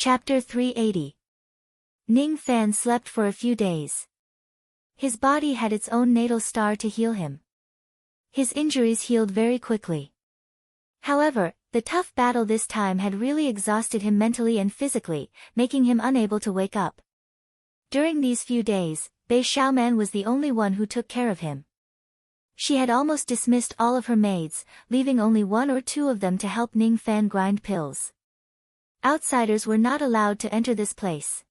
Chapter 380. Ning Fan slept for a few days. His body had its own natal star to heal him. His injuries healed very quickly. However, the tough battle this time had really exhausted him mentally and physically, making him unable to wake up. During these few days, Bei Xiaoman was the only one who took care of him. She had almost dismissed all of her maids, leaving only one or two of them to help Ning Fan grind pills. Outsiders were not allowed to enter this place.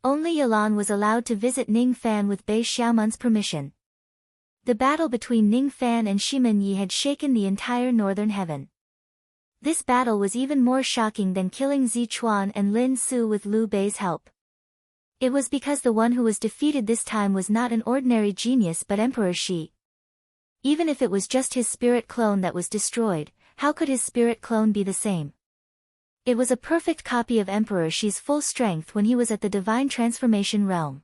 Only Yalan was allowed to visit Ning Fan with Bei Xiaoman's permission. The battle between Ning Fan and Shimen Yi had shaken the entire northern heaven. This battle was even more shocking than killing Zi Chuan and Lin Su with Liu Bei's help. It was because the one who was defeated this time was not an ordinary genius but Emperor Shi. Even if it was just his spirit clone that was destroyed, how could his spirit clone be the same? It was a perfect copy of Emperor Shi's full strength when he was at the Divine Transformation Realm.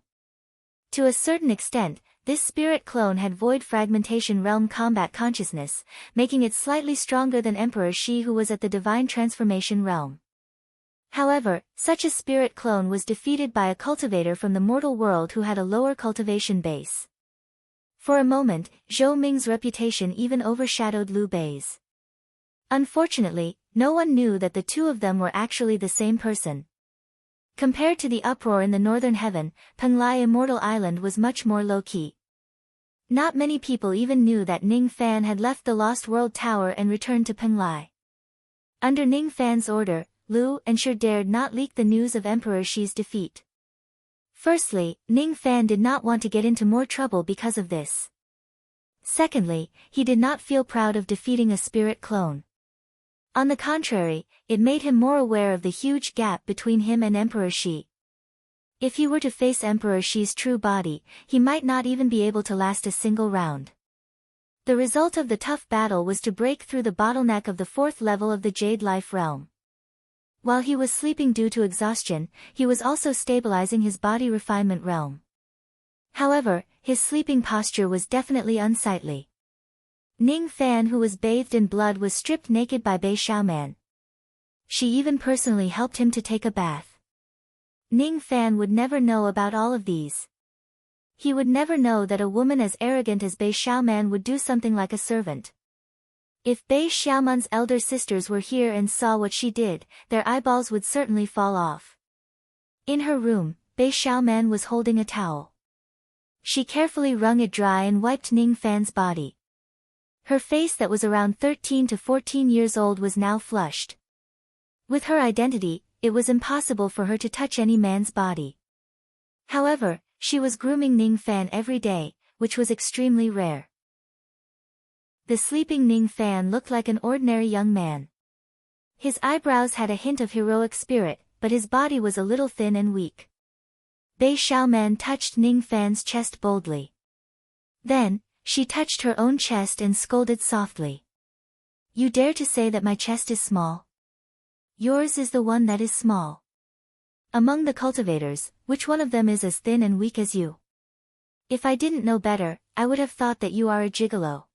To a certain extent, this spirit clone had Void Fragmentation Realm combat consciousness, making it slightly stronger than Emperor Shi who was at the Divine Transformation Realm. However, such a spirit clone was defeated by a cultivator from the mortal world who had a lower cultivation base. For a moment, Zhou Ming's reputation even overshadowed Liu Bei's. Unfortunately, no one knew that the two of them were actually the same person. Compared to the uproar in the northern heaven, Penglai Immortal Island was much more low-key. Not many people even knew that Ning Fan had left the Lost World Tower and returned to Penglai. Under Ning Fan's order, Liu and Shi dared not leak the news of Emperor Shi's defeat. Firstly, Ning Fan did not want to get into more trouble because of this. Secondly, he did not feel proud of defeating a spirit clone. On the contrary, it made him more aware of the huge gap between him and Emperor Shi. If he were to face Emperor Shi's true body, he might not even be able to last a single round. The result of the tough battle was to break through the bottleneck of the 4th level of the Jade Life Realm. While he was sleeping due to exhaustion, he was also stabilizing his body refinement realm. However, his sleeping posture was definitely unsightly. Ning Fan, who was bathed in blood, was stripped naked by Bei Xiaoman. She even personally helped him to take a bath. Ning Fan would never know about all of these. He would never know that a woman as arrogant as Bei Xiaoman would do something like a servant. If Bei Xiaoman's elder sisters were here and saw what she did, their eyeballs would certainly fall off. In her room, Bei Xiaoman was holding a towel. She carefully wrung it dry and wiped Ning Fan's body. Her face that was around 13 to 14 years old was now flushed. With her identity, it was impossible for her to touch any man's body. However, she was grooming Ning Fan every day, which was extremely rare. The sleeping Ning Fan looked like an ordinary young man. His eyebrows had a hint of heroic spirit, but his body was a little thin and weak. Bei Xiaoman touched Ning Fan's chest boldly. Then, she touched her own chest and scolded softly. "You dare to say that my chest is small? Yours is the one that is small. Among the cultivators, which one of them is as thin and weak as you? If I didn't know better, I would have thought that you are a gigolo."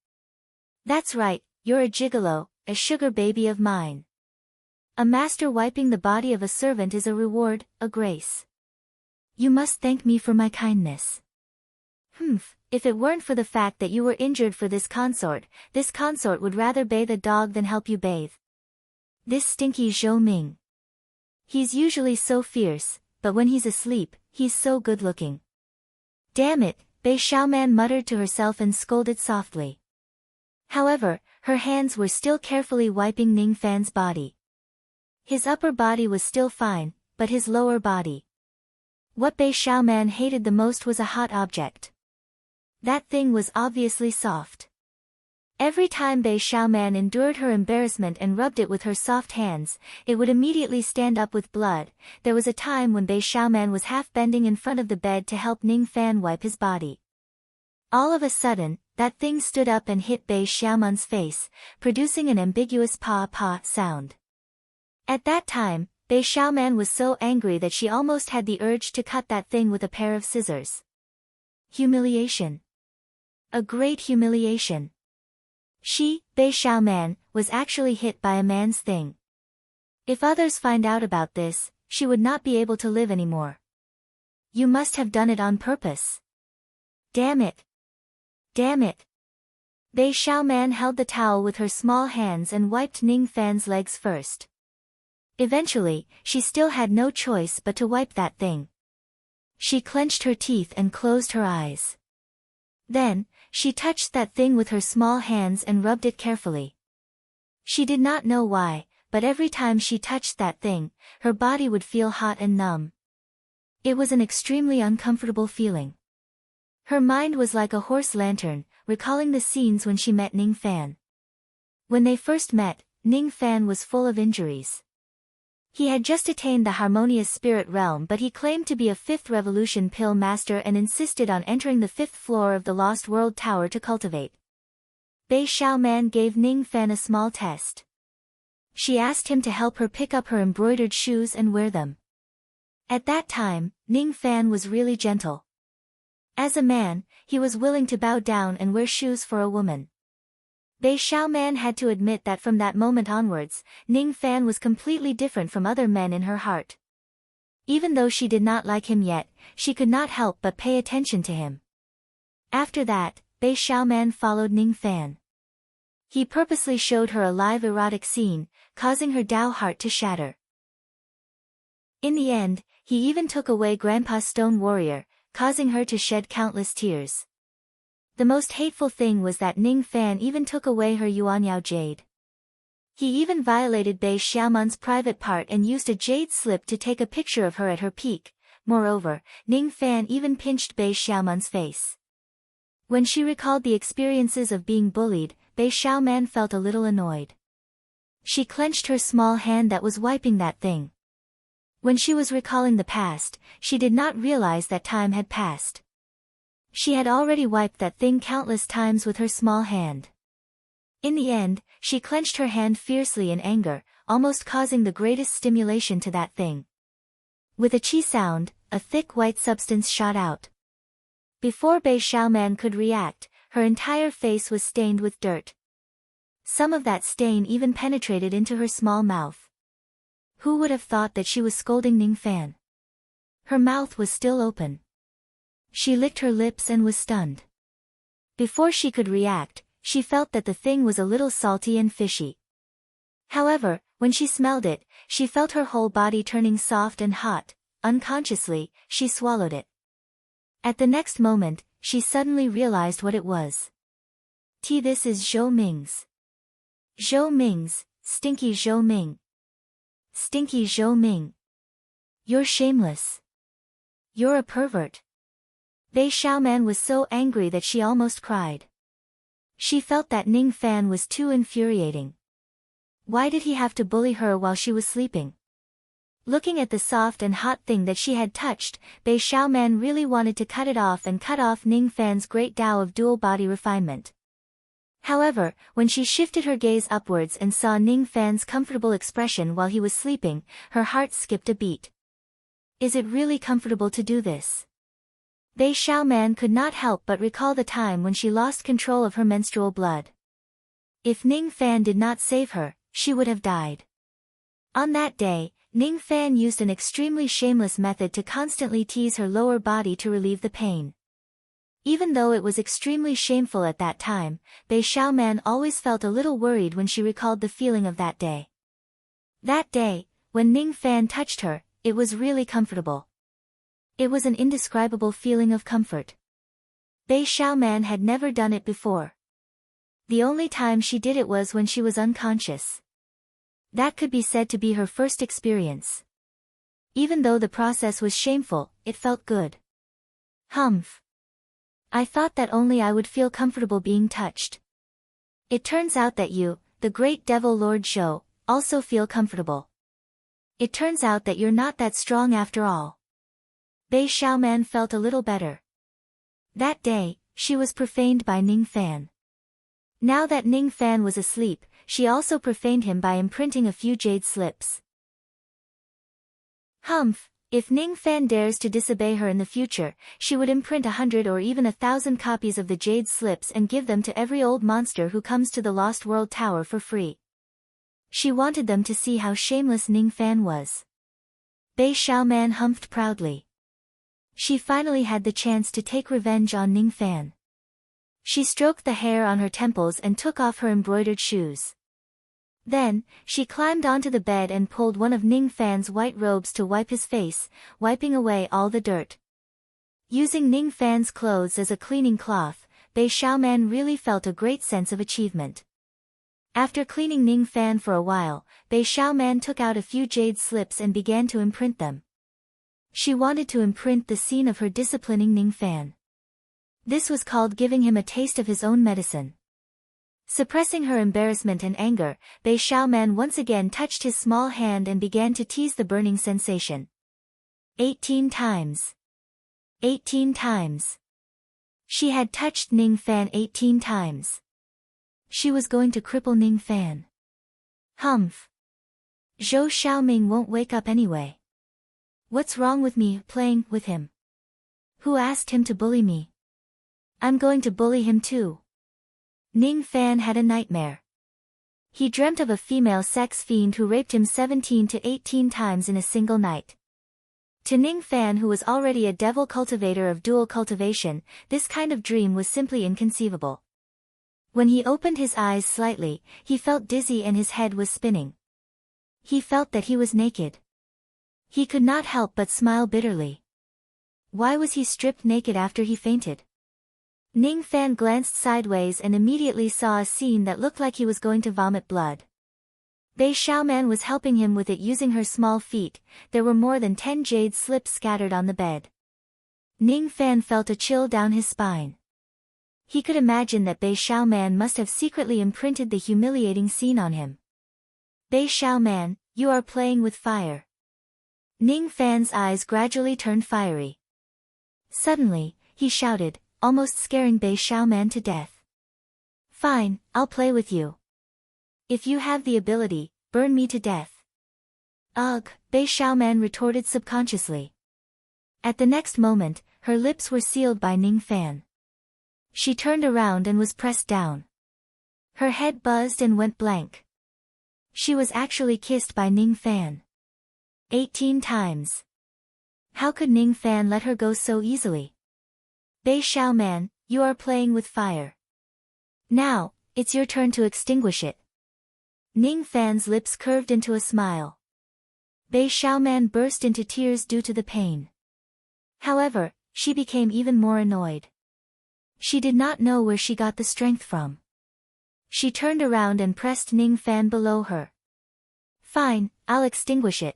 "That's right, you're a gigolo, a sugar baby of mine. A master wiping the body of a servant is a reward, a grace. You must thank me for my kindness." If it weren't for the fact that you were injured for this consort would rather bathe a dog than help you bathe. This stinky Zhou Ming. He's usually so fierce, but when he's asleep, he's so good-looking. Damn it, Bei Xiaoman muttered to herself and scolded softly. However, her hands were still carefully wiping Ning Fan's body. His upper body was still fine, but his lower body. What Bei Xiaoman hated the most was a hot object. That thing was obviously soft. Every time Bei Xiaoman endured her embarrassment and rubbed it with her soft hands, it would immediately stand up with blood. There was a time when Bei Xiaoman was half bending in front of the bed to help Ning Fan wipe his body. All of a sudden, that thing stood up and hit Bei Xiaoman's face, producing an ambiguous pa-pa sound. At that time, Bei Xiaoman was so angry that she almost had the urge to cut that thing with a pair of scissors. Humiliation. A great humiliation. She, Bei Xiaoman, was actually hit by a man's thing. If others find out about this, she would not be able to live anymore. You must have done it on purpose. Damn it. Damn it. Bei Xiaoman held the towel with her small hands and wiped Ning Fan's legs first. Eventually, she still had no choice but to wipe that thing. She clenched her teeth and closed her eyes. Then, she touched that thing with her small hands and rubbed it carefully. She did not know why, but every time she touched that thing, her body would feel hot and numb. It was an extremely uncomfortable feeling. Her mind was like a horse lantern, recalling the scenes when she met Ning Fan. When they first met, Ning Fan was full of injuries. He had just attained the harmonious spirit realm, but he claimed to be a fifth revolution pill master and insisted on entering the fifth floor of the Lost World Tower to cultivate. Bei Xiaoman gave Ning Fan a small test. She asked him to help her pick up her embroidered shoes and wear them. At that time, Ning Fan was really gentle. As a man, he was willing to bow down and wear shoes for a woman. Bei Xiaoman had to admit that from that moment onwards, Ning Fan was completely different from other men in her heart. Even though she did not like him yet, she could not help but pay attention to him. After that, Bei Xiaoman followed Ning Fan. He purposely showed her a live erotic scene, causing her Dao heart to shatter. In the end, he even took away Grandpa's stone warrior, causing her to shed countless tears. The most hateful thing was that Ning Fan even took away her Yuanyao jade. He even violated Bei Xiaoman's private part and used a jade slip to take a picture of her at her peak. Moreover, Ning Fan even pinched Bei Xiaoman's face. When she recalled the experiences of being bullied, Bei Xiaoman felt a little annoyed. She clenched her small hand that was wiping that thing. When she was recalling the past, she did not realize that time had passed. She had already wiped that thing countless times with her small hand. In the end, she clenched her hand fiercely in anger, almost causing the greatest stimulation to that thing. With a chi sound, a thick white substance shot out. Before Bei Xiaoman could react, her entire face was stained with dirt. Some of that stain even penetrated into her small mouth. Who would have thought that she was scolding Ning Fan? Her mouth was still open. She licked her lips and was stunned. Before she could react, she felt that the thing was a little salty and fishy. However, when she smelled it, she felt her whole body turning soft and hot. Unconsciously, she swallowed it. At the next moment, she suddenly realized what it was. This is Zhou Ming's. Zhou Ming's, stinky Zhou Ming. Stinky Zhou Ming. You're shameless. You're a pervert. Bei Xiaoman was so angry that she almost cried. She felt that Ning Fan was too infuriating. Why did he have to bully her while she was sleeping? Looking at the soft and hot thing that she had touched, Bei Xiaoman really wanted to cut it off and cut off Ning Fan's great Tao of dual body refinement. However, when she shifted her gaze upwards and saw Ning Fan's comfortable expression while he was sleeping, her heart skipped a beat. Is it really comfortable to do this? Bei Xiaoman could not help but recall the time when she lost control of her menstrual blood. If Ning Fan did not save her, she would have died. On that day, Ning Fan used an extremely shameless method to constantly tease her lower body to relieve the pain. Even though it was extremely shameful at that time, Bei Xiaoman always felt a little worried when she recalled the feeling of that day. That day, when Ning Fan touched her, it was really comfortable. It was an indescribable feeling of comfort. Bei Xiaoman had never done it before. The only time she did it was when she was unconscious. That could be said to be her first experience. Even though the process was shameful, it felt good. Humph. I thought that only I would feel comfortable being touched. It turns out that you, the great devil Lord Zhou, also feel comfortable. It turns out that you're not that strong after all. Bei Xiaoman felt a little better. That day, she was profaned by Ning Fan. Now that Ning Fan was asleep, she also profaned him by imprinting a few jade slips. Humph, if Ning Fan dares to disobey her in the future, she would imprint 100 or even 1,000 copies of the jade slips and give them to every old monster who comes to the Lost World Tower for free. She wanted them to see how shameless Ning Fan was. Bei Xiaoman humphed proudly. She finally had the chance to take revenge on Ning Fan. She stroked the hair on her temples and took off her embroidered shoes. Then, she climbed onto the bed and pulled one of Ning Fan's white robes to wipe his face, wiping away all the dirt. Using Ning Fan's clothes as a cleaning cloth, Bei Xiaoman really felt a great sense of achievement. After cleaning Ning Fan for a while, Bei Xiaoman took out a few jade slips and began to imprint them. She wanted to imprint the scene of her disciplining Ning Fan. This was called giving him a taste of his own medicine. Suppressing her embarrassment and anger, Bei Xiaoman once again touched his small hand and began to tease the burning sensation. 18 times. 18 times. She had touched Ning Fan 18 times. She was going to cripple Ning Fan. Humph. Zhou Xiaoming won't wake up anyway. What's wrong with me playing with him? Who asked him to bully me? I'm going to bully him too. Ning Fan had a nightmare. He dreamt of a female sex fiend who raped him 17 to 18 times in a single night. To Ning Fan, who was already a devil cultivator of dual cultivation, this kind of dream was simply inconceivable. When he opened his eyes slightly, he felt dizzy and his head was spinning. He felt that he was naked. He could not help but smile bitterly. Why was he stripped naked after he fainted? Ning Fan glanced sideways and immediately saw a scene that looked like he was going to vomit blood. Bei Xiaoman was helping him with it using her small feet. There were more than 10 jade slips scattered on the bed. Ning Fan felt a chill down his spine. He could imagine that Bei Xiaoman must have secretly imprinted the humiliating scene on him. Bei Xiaoman, you are playing with fire. Ning Fan's eyes gradually turned fiery. Suddenly, he shouted, almost scaring Bei Xiaoman to death. Fine, I'll play with you. If you have the ability, burn me to death. Ugh, Bei Xiaoman retorted subconsciously. At the next moment, her lips were sealed by Ning Fan. She turned around and was pressed down. Her head buzzed and went blank. She was actually kissed by Ning Fan. 18 times. How could Ning Fan let her go so easily? Bei Xiaoman, you are playing with fire. Now, it's your turn to extinguish it. Ning Fan's lips curved into a smile. Bei Xiaoman burst into tears due to the pain. However, she became even more annoyed. She did not know where she got the strength from. She turned around and pressed Ning Fan below her. Fine, I'll extinguish it.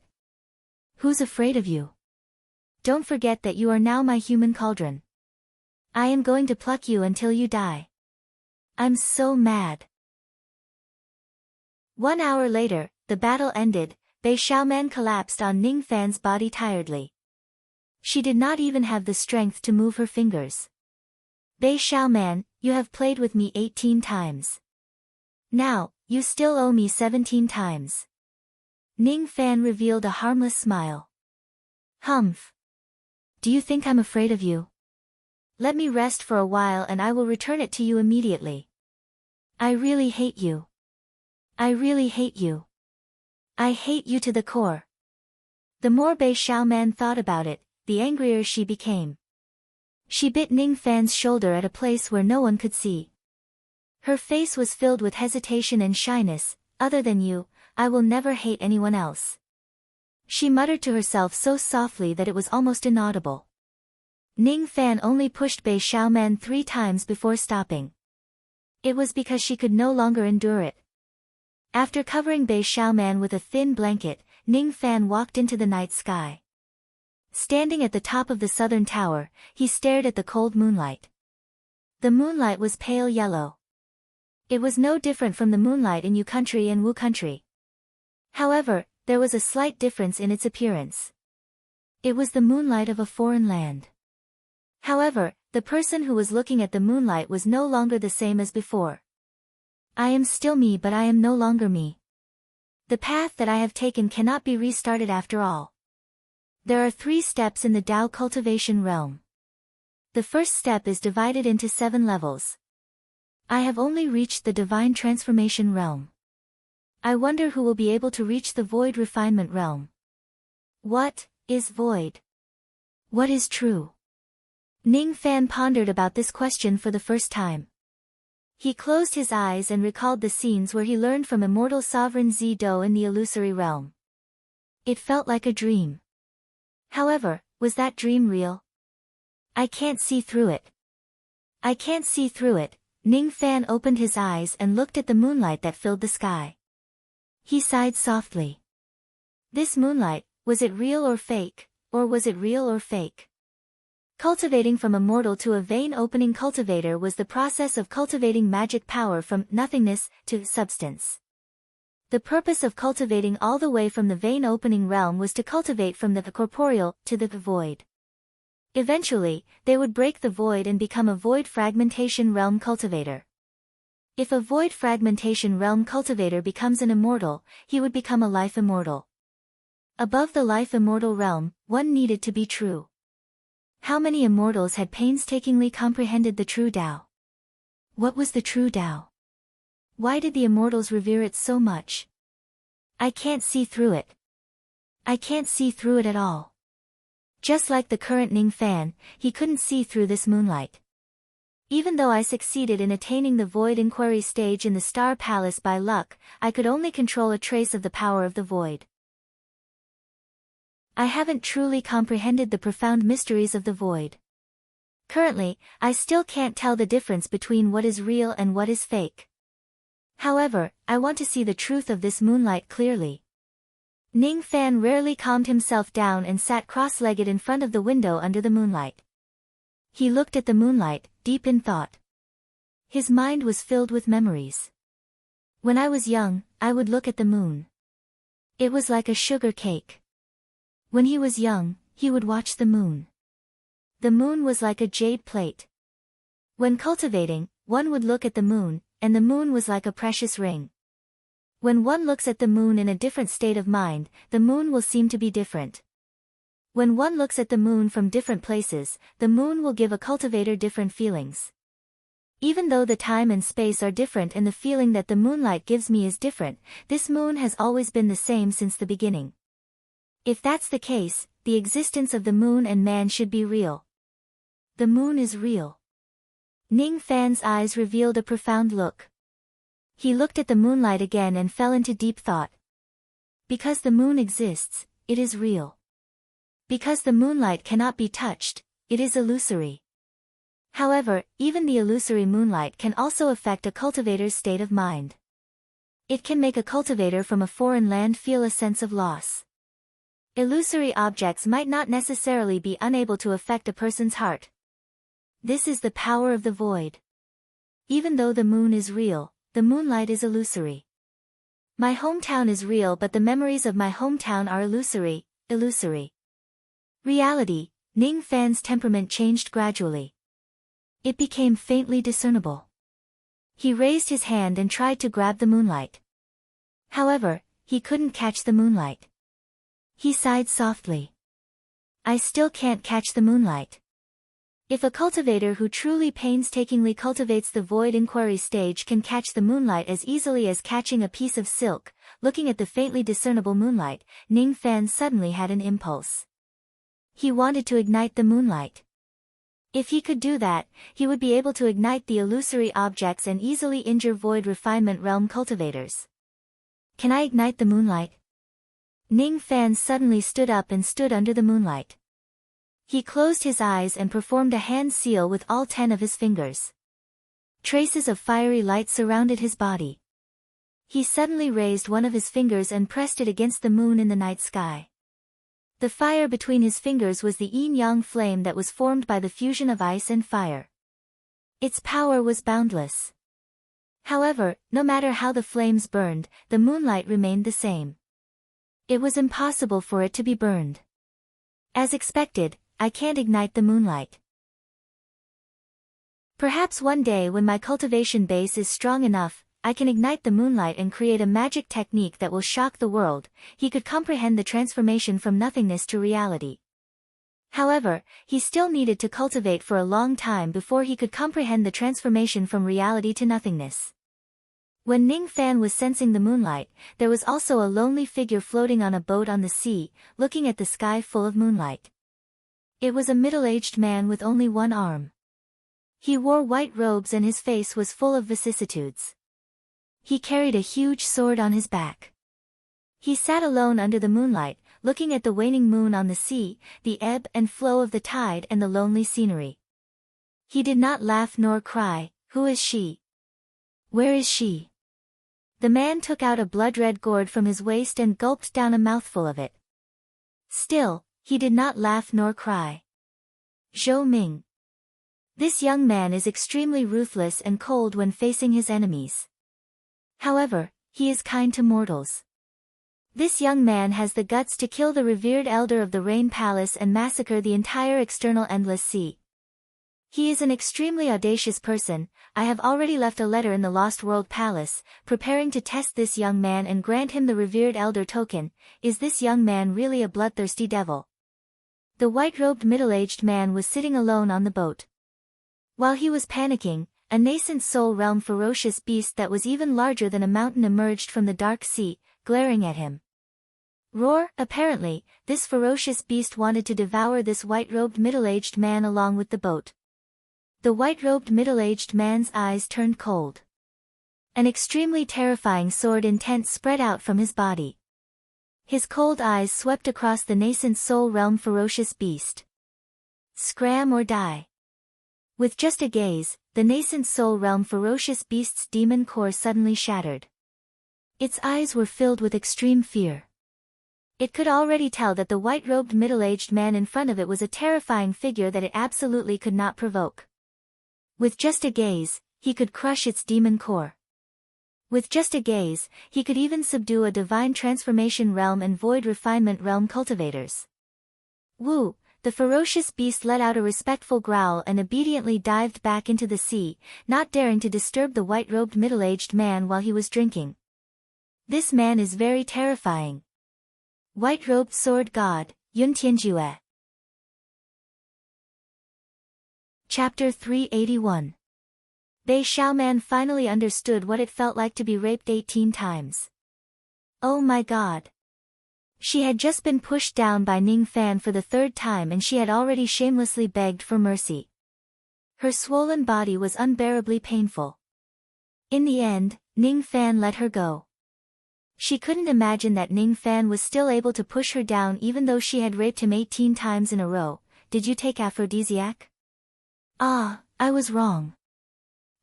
Who's afraid of you? Don't forget that you are now my human cauldron. I am going to pluck you until you die. I'm so mad. 1 hour later, the battle ended. Bei Xiaoman collapsed on Ning Fan's body tiredly. She did not even have the strength to move her fingers. Bei Xiaoman, you have played with me 18 times. Now, you still owe me 17 times. Ning Fan revealed a harmless smile. Humph. Do you think I'm afraid of you? Let me rest for a while and I will return it to you immediately. I really hate you. I really hate you. I hate you to the core. The more Bei Xiaoman thought about it, the angrier she became. She bit Ning Fan's shoulder at a place where no one could see. Her face was filled with hesitation and shyness. Other than you, I will never hate anyone else. She muttered to herself so softly that it was almost inaudible. Ning Fan only pushed Bei Xiaoman 3 times before stopping. It was because she could no longer endure it. After covering Bei Xiaoman with a thin blanket, Ning Fan walked into the night sky. Standing at the top of the southern tower, he stared at the cold moonlight. The moonlight was pale yellow. It was no different from the moonlight in Yu country and Wu country. However, there was a slight difference in its appearance. It was the moonlight of a foreign land. However, the person who was looking at the moonlight was no longer the same as before. I am still me, but I am no longer me. The path that I have taken cannot be restarted after all. There are 3 steps in the Tao cultivation realm. The first step is divided into 7 levels. I have only reached the divine transformation realm. I wonder who will be able to reach the void refinement realm. What is void? What is true? Ning Fan pondered about this question for the first time. He closed his eyes and recalled the scenes where he learned from immortal sovereign Zido in the illusory realm. It felt like a dream. However, was that dream real? I can't see through it. I can't see through it. Ning Fan opened his eyes and looked at the moonlight that filled the sky. He sighed softly. This moonlight, was it real or fake, or was it real or fake? Cultivating from a mortal to a vein-opening cultivator was the process of cultivating magic power from nothingness to substance. The purpose of cultivating all the way from the vein-opening realm was to cultivate from the corporeal to the void. Eventually, they would break the void and become a void fragmentation realm cultivator. If a void fragmentation realm cultivator becomes an immortal, he would become a life immortal. Above the life immortal realm, one needed to be true. How many immortals had painstakingly comprehended the true Tao? What was the true Tao? Why did the immortals revere it so much? I can't see through it. I can't see through it at all. Just like the current Ning Fan, he couldn't see through this moonlight. Even though I succeeded in attaining the void inquiry stage in the Star Palace by luck, I could only control a trace of the power of the void. I haven't truly comprehended the profound mysteries of the void. Currently, I still can't tell the difference between what is real and what is fake. However, I want to see the truth of this moonlight clearly. Ning Fan rarely calmed himself down and sat cross-legged in front of the window under the moonlight. He looked at the moonlight, deep in thought. His mind was filled with memories. When I was young, I would look at the moon. It was like a sugar cake. When he was young, he would watch the moon. The moon was like a jade plate. When cultivating, one would look at the moon, and the moon was like a precious ring. When one looks at the moon in a different state of mind, the moon will seem to be different. When one looks at the moon from different places, the moon will give a cultivator different feelings. Even though the time and space are different and the feeling that the moonlight gives me is different, this moon has always been the same since the beginning. If that's the case, the existence of the moon and man should be real. The moon is real. Ning Fan's eyes revealed a profound look. He looked at the moonlight again and fell into deep thought. Because the moon exists, it is real. Because the moonlight cannot be touched, it is illusory. However, even the illusory moonlight can also affect a cultivator's state of mind. It can make a cultivator from a foreign land feel a sense of loss. Illusory objects might not necessarily be unable to affect a person's heart. This is the power of the void. Even though the moon is real, the moonlight is illusory. My hometown is real, but the memories of my hometown are illusory. Reality, Ning Fan's temperament changed gradually. It became faintly discernible. He raised his hand and tried to grab the moonlight. However, he couldn't catch the moonlight. He sighed softly. I still can't catch the moonlight. If a cultivator who truly painstakingly cultivates the void inquiry stage can catch the moonlight as easily as catching a piece of silk, looking at the faintly discernible moonlight, Ning Fan suddenly had an impulse. He wanted to ignite the moonlight. If he could do that, he would be able to ignite the illusory objects and easily injure void refinement realm cultivators. Can I ignite the moonlight? Ning Fan suddenly stood up and stood under the moonlight. He closed his eyes and performed a hand seal with all 10 of his fingers. Traces of fiery light surrounded his body. He suddenly raised one of his fingers and pressed it against the moon in the night sky. The fire between his fingers was the yin-yang flame that was formed by the fusion of ice and fire. Its power was boundless. However, no matter how the flames burned, the moonlight remained the same. It was impossible for it to be burned. As expected, I can't ignite the moonlight. Perhaps one day when my cultivation base is strong enough, I can ignite the moonlight and create a magic technique that will shock the world. He could comprehend the transformation from nothingness to reality. However, he still needed to cultivate for a long time before he could comprehend the transformation from reality to nothingness. When Ning Fan was sensing the moonlight, there was also a lonely figure floating on a boat on the sea, looking at the sky full of moonlight. It was a middle-aged man with only one arm. He wore white robes and his face was full of vicissitudes. He carried a huge sword on his back. He sat alone under the moonlight, looking at the waning moon on the sea, the ebb and flow of the tide and the lonely scenery. He did not laugh nor cry, "Who is she? Where is she?" The man took out a blood-red gourd from his waist and gulped down a mouthful of it. Still, he did not laugh nor cry. Zhou Ming. This young man is extremely ruthless and cold when facing his enemies. However, he is kind to mortals. This young man has the guts to kill the revered elder of the Rain Palace and massacre the entire external Endless Sea. He is an extremely audacious person. I have already left a letter in the Lost World Palace, preparing to test this young man and grant him the revered elder token. Is this young man really a bloodthirsty devil? The white-robed middle-aged man was sitting alone on the boat. While he was panicking, a nascent soul realm ferocious beast that was even larger than a mountain emerged from the dark sea, glaring at him. Roar! Apparently, this ferocious beast wanted to devour this white-robed middle-aged man along with the boat. The white-robed middle-aged man's eyes turned cold. An extremely terrifying sword intent spread out from his body. His cold eyes swept across the nascent soul realm ferocious beast. Scram or die. With just a gaze, the nascent soul realm ferocious beast's demon core suddenly shattered. Its eyes were filled with extreme fear. It could already tell that the white-robed middle-aged man in front of it was a terrifying figure that it absolutely could not provoke. With just a gaze, he could crush its demon core. With just a gaze, he could even subdue a divine transformation realm and void refinement realm cultivators. Woo! The ferocious beast let out a respectful growl and obediently dived back into the sea, not daring to disturb the white-robed middle-aged man while he was drinking. This man is very terrifying. White-robed sword god, Yun Tianjue. Chapter 381. Bei Xiaoman finally understood what it felt like to be raped 18 times. Oh my god. She had just been pushed down by Ning Fan for the third time and she had already shamelessly begged for mercy. Her swollen body was unbearably painful. In the end, Ning Fan let her go. She couldn't imagine that Ning Fan was still able to push her down even though she had raped him 18 times in a row. Did you take aphrodisiac? Ah, I was wrong.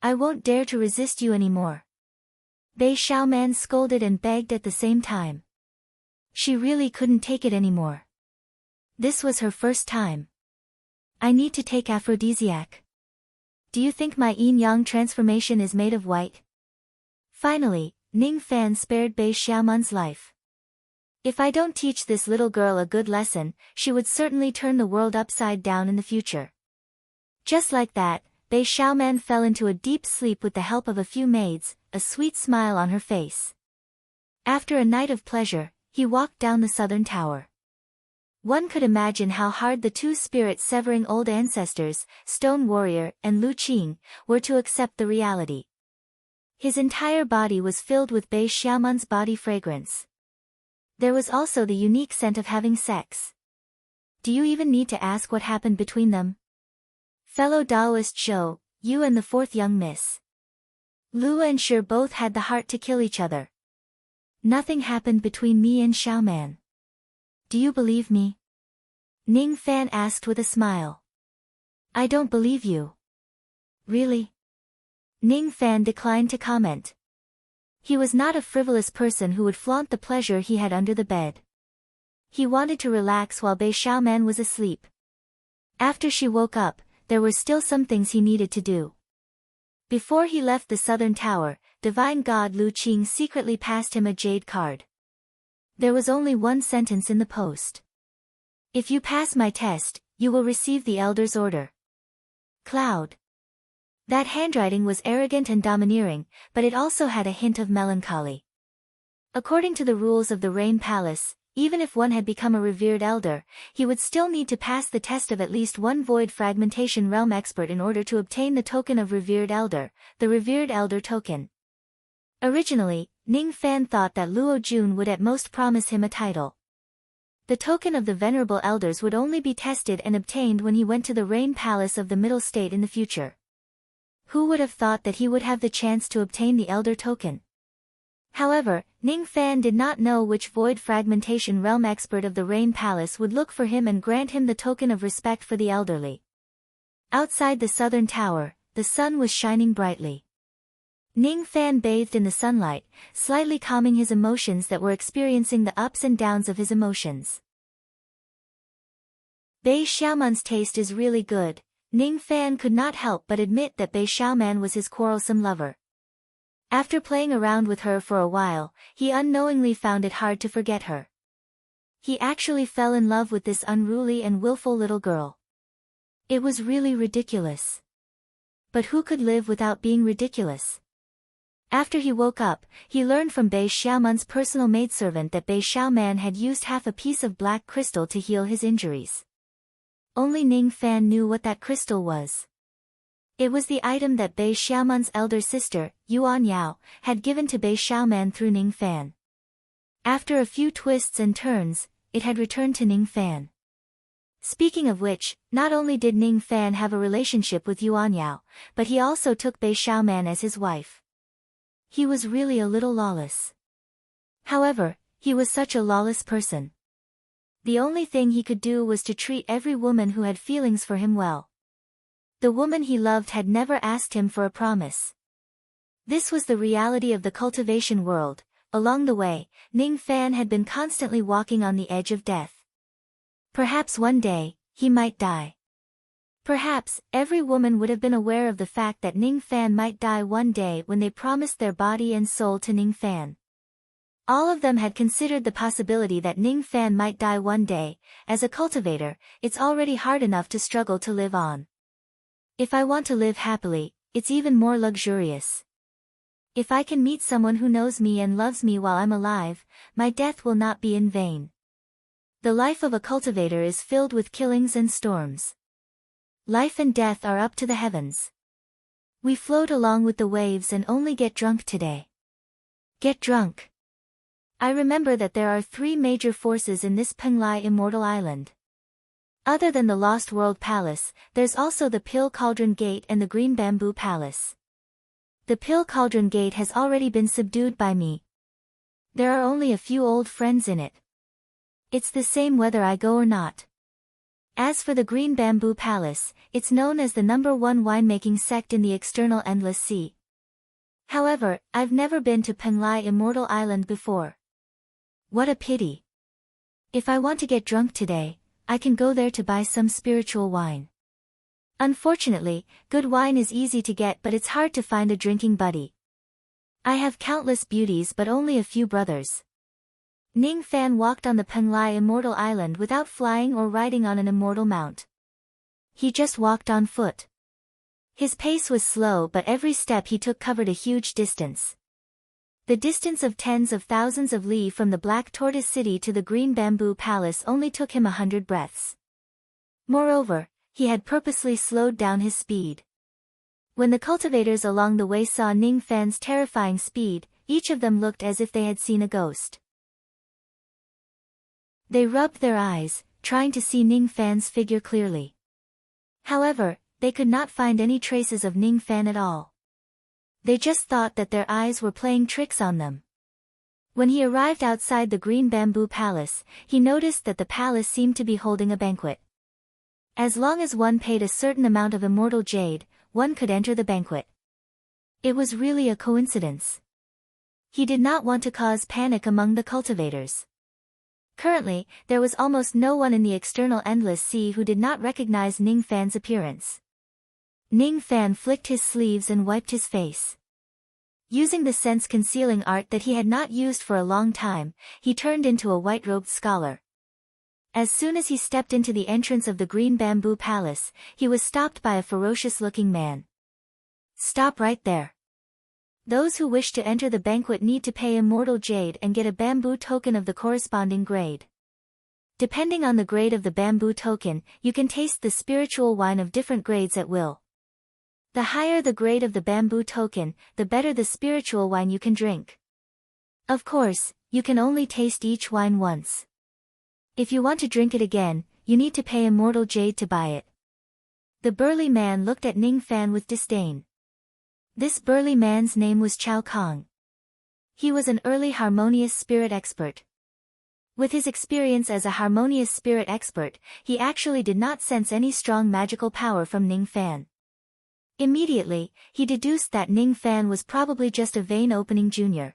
I won't dare to resist you anymore. Bei Xiaoman scolded and begged at the same time. She really couldn't take it anymore. This was her first time. I need to take aphrodisiac. Do you think my yin-yang transformation is made of white? Finally, Ning Fan spared Bei Xiaoman's life. If I don't teach this little girl a good lesson, she would certainly turn the world upside down in the future. Just like that, Bei Xiaoman fell into a deep sleep with the help of a few maids, a sweet smile on her face. After a night of pleasure, he walked down the southern tower. One could imagine how hard the two spirit-severing old ancestors, Stone Warrior and Lu Qing, were to accept the reality. His entire body was filled with Bei Xiaoman's body fragrance. There was also the unique scent of having sex. Do you even need to ask what happened between them? Fellow Taoist Zhou, you and the fourth young miss Lu and Shi both had the heart to kill each other. Nothing happened between me and Xiaoman. Do you believe me? Ning Fan asked with a smile. I don't believe you. Really? Ning Fan declined to comment. He was not a frivolous person who would flaunt the pleasure he had under the bed. He wanted to relax while Bei Xiaoman was asleep. After she woke up, there were still some things he needed to do. Before he left the southern tower, divine god Lu Qing secretly passed him a jade card. There was only one sentence in the post. If you pass my test, you will receive the elder's order. Cloud. That handwriting was arrogant and domineering, but it also had a hint of melancholy. According to the rules of the Rain Palace, even if one had become a revered elder, he would still need to pass the test of at least one void fragmentation realm expert in order to obtain the token of revered elder, the revered elder token. Originally, Ning Fan thought that Luo Jun would at most promise him a title. The token of the venerable elders would only be tested and obtained when he went to the Rain Palace of the Middle State in the future. Who would have thought that he would have the chance to obtain the elder token? However, Ning Fan did not know which void fragmentation realm expert of the Rain Palace would look for him and grant him the token of respect for the elderly. Outside the southern tower, the sun was shining brightly. Ning Fan bathed in the sunlight, slightly calming his emotions that were experiencing the ups and downs of his emotions. Bei Xiaoman's taste is really good. Ning Fan could not help but admit that Bei Xiaoman was his quarrelsome lover. After playing around with her for a while, he unknowingly found it hard to forget her. He actually fell in love with this unruly and willful little girl. It was really ridiculous. But who could live without being ridiculous? After he woke up, he learned from Bei Xiaoman's personal maidservant that Bei Xiaoman had used half a piece of black crystal to heal his injuries. Only Ning Fan knew what that crystal was. It was the item that Bei Xiaoman's elder sister, Yuan Yao, had given to Bei Xiaoman through Ning Fan. After a few twists and turns, it had returned to Ning Fan. Speaking of which, not only did Ning Fan have a relationship with Yuan Yao, but he also took Bei Xiaoman as his wife. He was really a little lawless. However, he was such a lawless person. The only thing he could do was to treat every woman who had feelings for him well. The woman he loved had never asked him for a promise. This was the reality of the cultivation world. Along the way, Ning Fan had been constantly walking on the edge of death. Perhaps one day, he might die. Perhaps, every woman would have been aware of the fact that Ning Fan might die one day when they promised their body and soul to Ning Fan. All of them had considered the possibility that Ning Fan might die one day. As a cultivator, it's already hard enough to struggle to live on. If I want to live happily, it's even more luxurious. If I can meet someone who knows me and loves me while I'm alive, my death will not be in vain. The life of a cultivator is filled with killings and storms. Life and death are up to the heavens. We float along with the waves and only get drunk today. Get drunk. I remember that there are 3 major forces in this Penglai Immortal Island. Other than the Lost World Palace, there's also the Pill Cauldron Gate and the Green Bamboo Palace. The Pill Cauldron Gate has already been subdued by me. There are only a few old friends in it. It's the same whether I go or not. As for the Green Bamboo Palace, it's known as the #1 winemaking sect in the external Endless Sea. However, I've never been to Penglai Immortal Island before. What a pity. If I want to get drunk today, I can go there to buy some spiritual wine. Unfortunately, good wine is easy to get, but it's hard to find a drinking buddy. I have countless beauties but only a few brothers. Ning Fan walked on the Penglai Immortal Island without flying or riding on an immortal mount. He just walked on foot. His pace was slow, but every step he took covered a huge distance. The distance of tens of thousands of li from the Black Tortoise City to the Green Bamboo Palace only took him 100 breaths. Moreover, he had purposely slowed down his speed. When the cultivators along the way saw Ning Fan's terrifying speed, each of them looked as if they had seen a ghost. They rubbed their eyes, trying to see Ning Fan's figure clearly. However, they could not find any traces of Ning Fan at all. They just thought that their eyes were playing tricks on them. When he arrived outside the Green Bamboo Palace, he noticed that the palace seemed to be holding a banquet. As long as one paid a certain amount of immortal jade, one could enter the banquet. It was really a coincidence. He did not want to cause panic among the cultivators. Currently, there was almost no one in the external Endless Sea who did not recognize Ning Fan's appearance. Ning Fan flicked his sleeves and wiped his face. Using the sense-concealing art that he had not used for a long time, he turned into a white-robed scholar. As soon as he stepped into the entrance of the Green Bamboo Palace, he was stopped by a ferocious-looking man. Stop right there. Those who wish to enter the banquet need to pay immortal jade and get a bamboo token of the corresponding grade. Depending on the grade of the bamboo token, you can taste the spiritual wine of different grades at will. The higher the grade of the bamboo token, the better the spiritual wine you can drink. Of course, you can only taste each wine once. If you want to drink it again, you need to pay immortal jade to buy it. The burly man looked at Ning Fan with disdain. This burly man's name was Chao Kong. He was an early harmonious spirit expert. With his experience as a harmonious spirit expert, he actually did not sense any strong magical power from Ning Fan. Immediately, he deduced that Ning Fan was probably just a vein opening junior.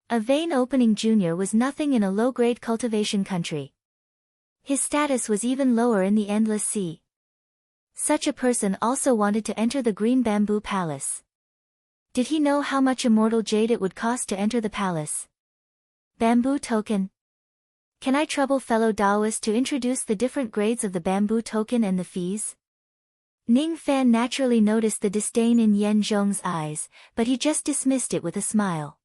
A vein opening junior was nothing in a low-grade cultivation country. His status was even lower in the Endless Sea. Such a person also wanted to enter the Green Bamboo Palace. Did he know how much immortal jade it would cost to enter the palace? Bamboo token. Can I trouble fellow Taoist to introduce the different grades of the bamboo token and the fees? Ning Fan naturally noticed the disdain in Yen Zhong's eyes, but he just dismissed it with a smile.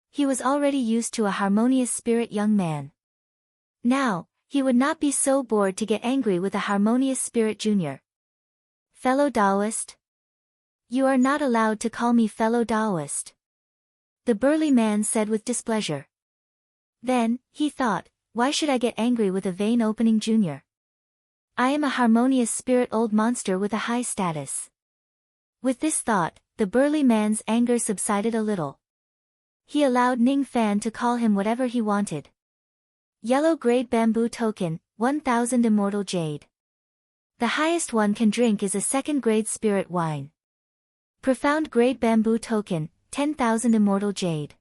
He was already used to a harmonious spirit young man. Now, he would not be so bored to get angry with a harmonious spirit junior. Fellow Taoist? You are not allowed to call me fellow Taoist. The burly man said with displeasure. Then, he thought, why should I get angry with a vein opening junior? I am a harmonious spirit old monster with a high status. With this thought, the burly man's anger subsided a little. He allowed Ning Fan to call him whatever he wanted. Yellow grade bamboo token, 1000 immortal jade. The highest one can drink is a second grade spirit wine. Profound grade bamboo token, 10,000 immortal jade.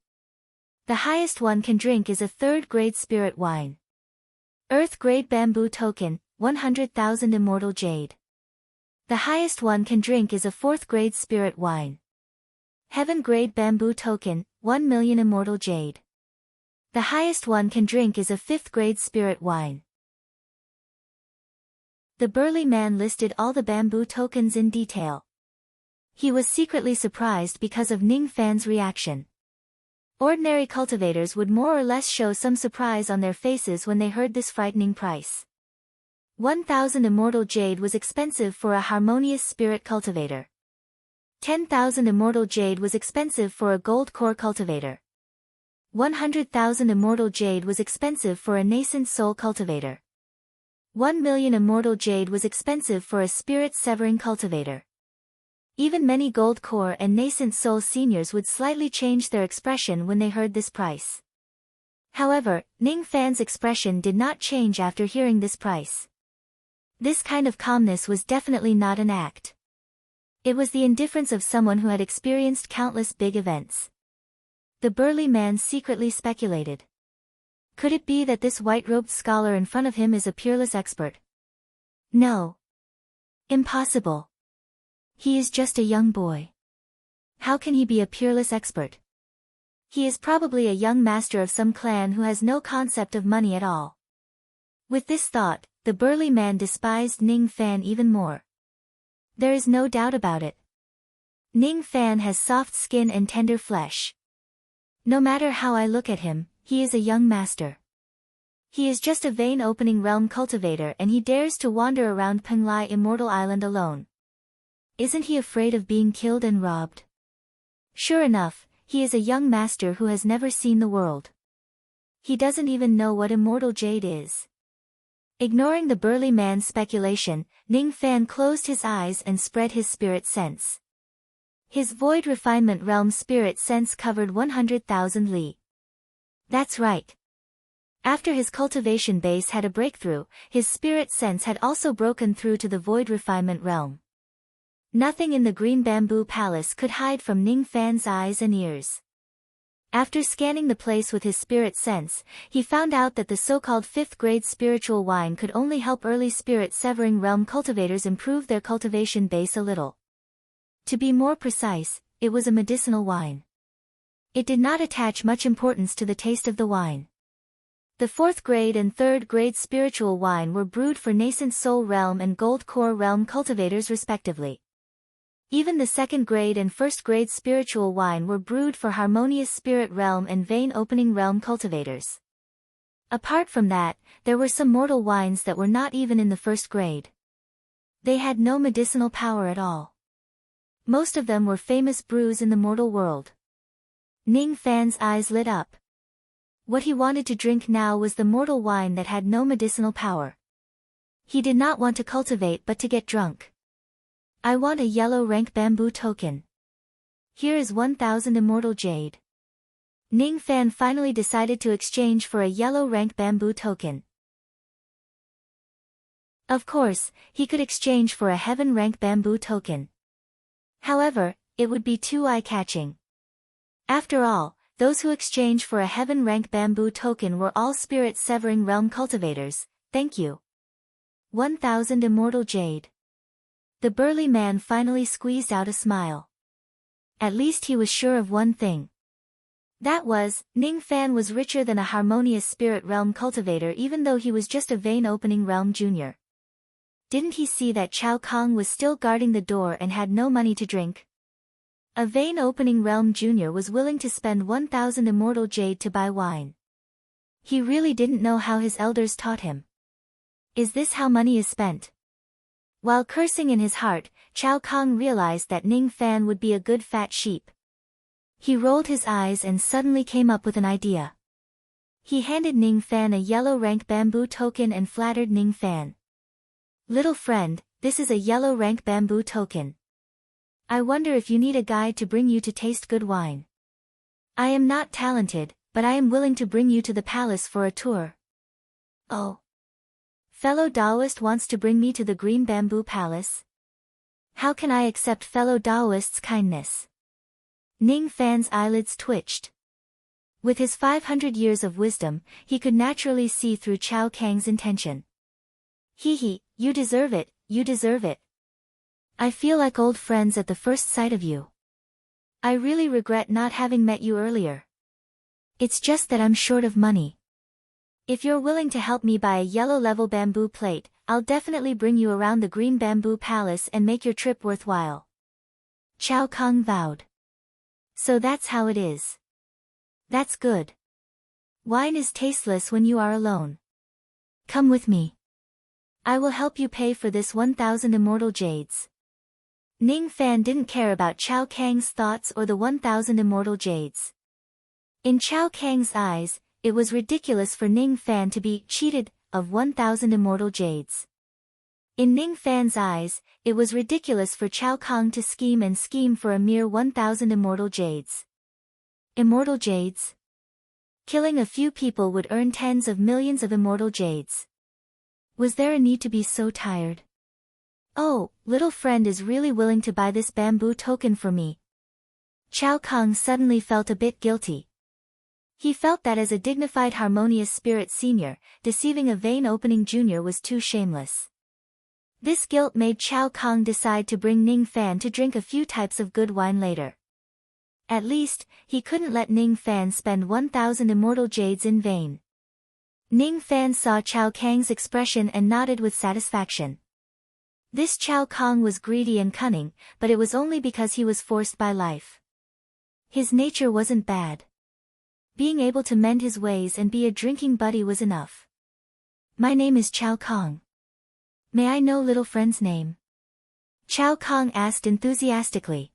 The highest one can drink is a third grade spirit wine. Earth grade bamboo token, 100,000 immortal jade. The highest one can drink is a fourth grade spirit wine. Heaven grade bamboo token, 1,000,000 immortal jade. The highest one can drink is a fifth grade spirit wine. The burly man listed all the bamboo tokens in detail. He was secretly surprised because of Ning Fan's reaction. Ordinary cultivators would more or less show some surprise on their faces when they heard this frightening price. 1,000 immortal jade was expensive for a harmonious spirit cultivator. 10,000 immortal jade was expensive for a gold core cultivator. 100,000 immortal jade was expensive for a nascent soul cultivator. 1,000,000 immortal jade was expensive for a spirit severing cultivator. Even many gold core and nascent soul seniors would slightly change their expression when they heard this price. However, Ning Fan's expression did not change after hearing this price. This kind of calmness was definitely not an act. It was the indifference of someone who had experienced countless big events. The burly man secretly speculated. Could it be that this white-robed scholar in front of him is a peerless expert? No. Impossible. He is just a young boy. How can he be a peerless expert? He is probably a young master of some clan who has no concept of money at all. With this thought, the burly man despised Ning Fan even more. There is no doubt about it. Ning Fan has soft skin and tender flesh. No matter how I look at him, he is a young master. He is just a vein-opening realm cultivator and he dares to wander around Penglai Immortal Island alone. Isn't he afraid of being killed and robbed? Sure enough, he is a young master who has never seen the world. He doesn't even know what immortal jade is. Ignoring the burly man's speculation, Ning Fan closed his eyes and spread his spirit sense. His void refinement realm spirit sense covered 100,000 li. That's right. After his cultivation base had a breakthrough, his spirit sense had also broken through to the void refinement realm. Nothing in the Green Bamboo Palace could hide from Ning Fan's eyes and ears. After scanning the place with his spirit sense, he found out that the so-called fifth-grade spiritual wine could only help early spirit-severing realm cultivators improve their cultivation base a little. To be more precise, it was a medicinal wine. It did not attach much importance to the taste of the wine. The fourth-grade and third-grade spiritual wine were brewed for nascent soul realm and gold core realm cultivators respectively. Even the second-grade and first-grade spiritual wine were brewed for harmonious spirit realm and vein-opening realm cultivators. Apart from that, there were some mortal wines that were not even in the first grade. They had no medicinal power at all. Most of them were famous brews in the mortal world. Ning Fan's eyes lit up. What he wanted to drink now was the mortal wine that had no medicinal power. He did not want to cultivate but to get drunk. I want a yellow rank bamboo token. Here is 1,000 immortal jade. Ning Fan finally decided to exchange for a yellow rank bamboo token. Of course, he could exchange for a heaven rank bamboo token. However, it would be too eye-catching. After all, those who exchange for a heaven rank bamboo token were all spirit-severing realm cultivators. Thank you. 1,000 immortal jade. The burly man finally squeezed out a smile. At least he was sure of one thing. That was, Ning Fan was richer than a harmonious spirit realm cultivator even though he was just a vein opening realm junior. Didn't he see that Chao Kang was still guarding the door and had no money to drink? A vein opening realm junior was willing to spend 1,000 immortal jade to buy wine. He really didn't know how his elders taught him. Is this how money is spent? While cursing in his heart, Chao Kang realized that Ning Fan would be a good fat sheep. He rolled his eyes and suddenly came up with an idea. He handed Ning Fan a yellow rank bamboo token and flattered Ning Fan. Little friend, this is a yellow rank bamboo token. I wonder if you need a guide to bring you to taste good wine. I am not talented, but I am willing to bring you to the palace for a tour. Oh. Fellow Taoist wants to bring me to the Green Bamboo Palace? How can I accept fellow Taoist's kindness? Ning Fan's eyelids twitched. With his 500 years of wisdom, he could naturally see through Chao Kang's intention. Hee, you deserve it, you deserve it. I feel like old friends at the first sight of you. I really regret not having met you earlier. It's just that I'm short of money. If you're willing to help me buy a yellow level bamboo plate, I'll definitely bring you around the Green Bamboo Palace and make your trip worthwhile. Chao Kang vowed. So that's how it is. That's good. Wine is tasteless when you are alone. Come with me. I will help you pay for this 1,000 immortal jades. Ning Fan didn't care about Chao Kang's thoughts or the 1,000 immortal jades. In Chao Kang's eyes, it was ridiculous for Ning Fan to be cheated of 1,000 immortal jades. In Ning Fan's eyes, it was ridiculous for Chao Kang to scheme for a mere 1,000 immortal jades. Immortal jades? Killing a few people would earn tens of millions of immortal jades. Was there a need to be so tired? Oh, little friend is really willing to buy this bamboo token for me. Chao Kang suddenly felt a bit guilty. He felt that as a dignified harmonious spirit senior, deceiving a vein opening junior was too shameless. This guilt made Chao Kang decide to bring Ning Fan to drink a few types of good wine later. At least, he couldn't let Ning Fan spend 1,000 immortal jades in vain. Ning Fan saw Chao Kang's expression and nodded with satisfaction. This Chao Kang was greedy and cunning, but it was only because he was forced by life. His nature wasn't bad. Being able to mend his ways and be a drinking buddy was enough. My name is Chao Kang. May I know little friend's name? Chao Kang asked enthusiastically.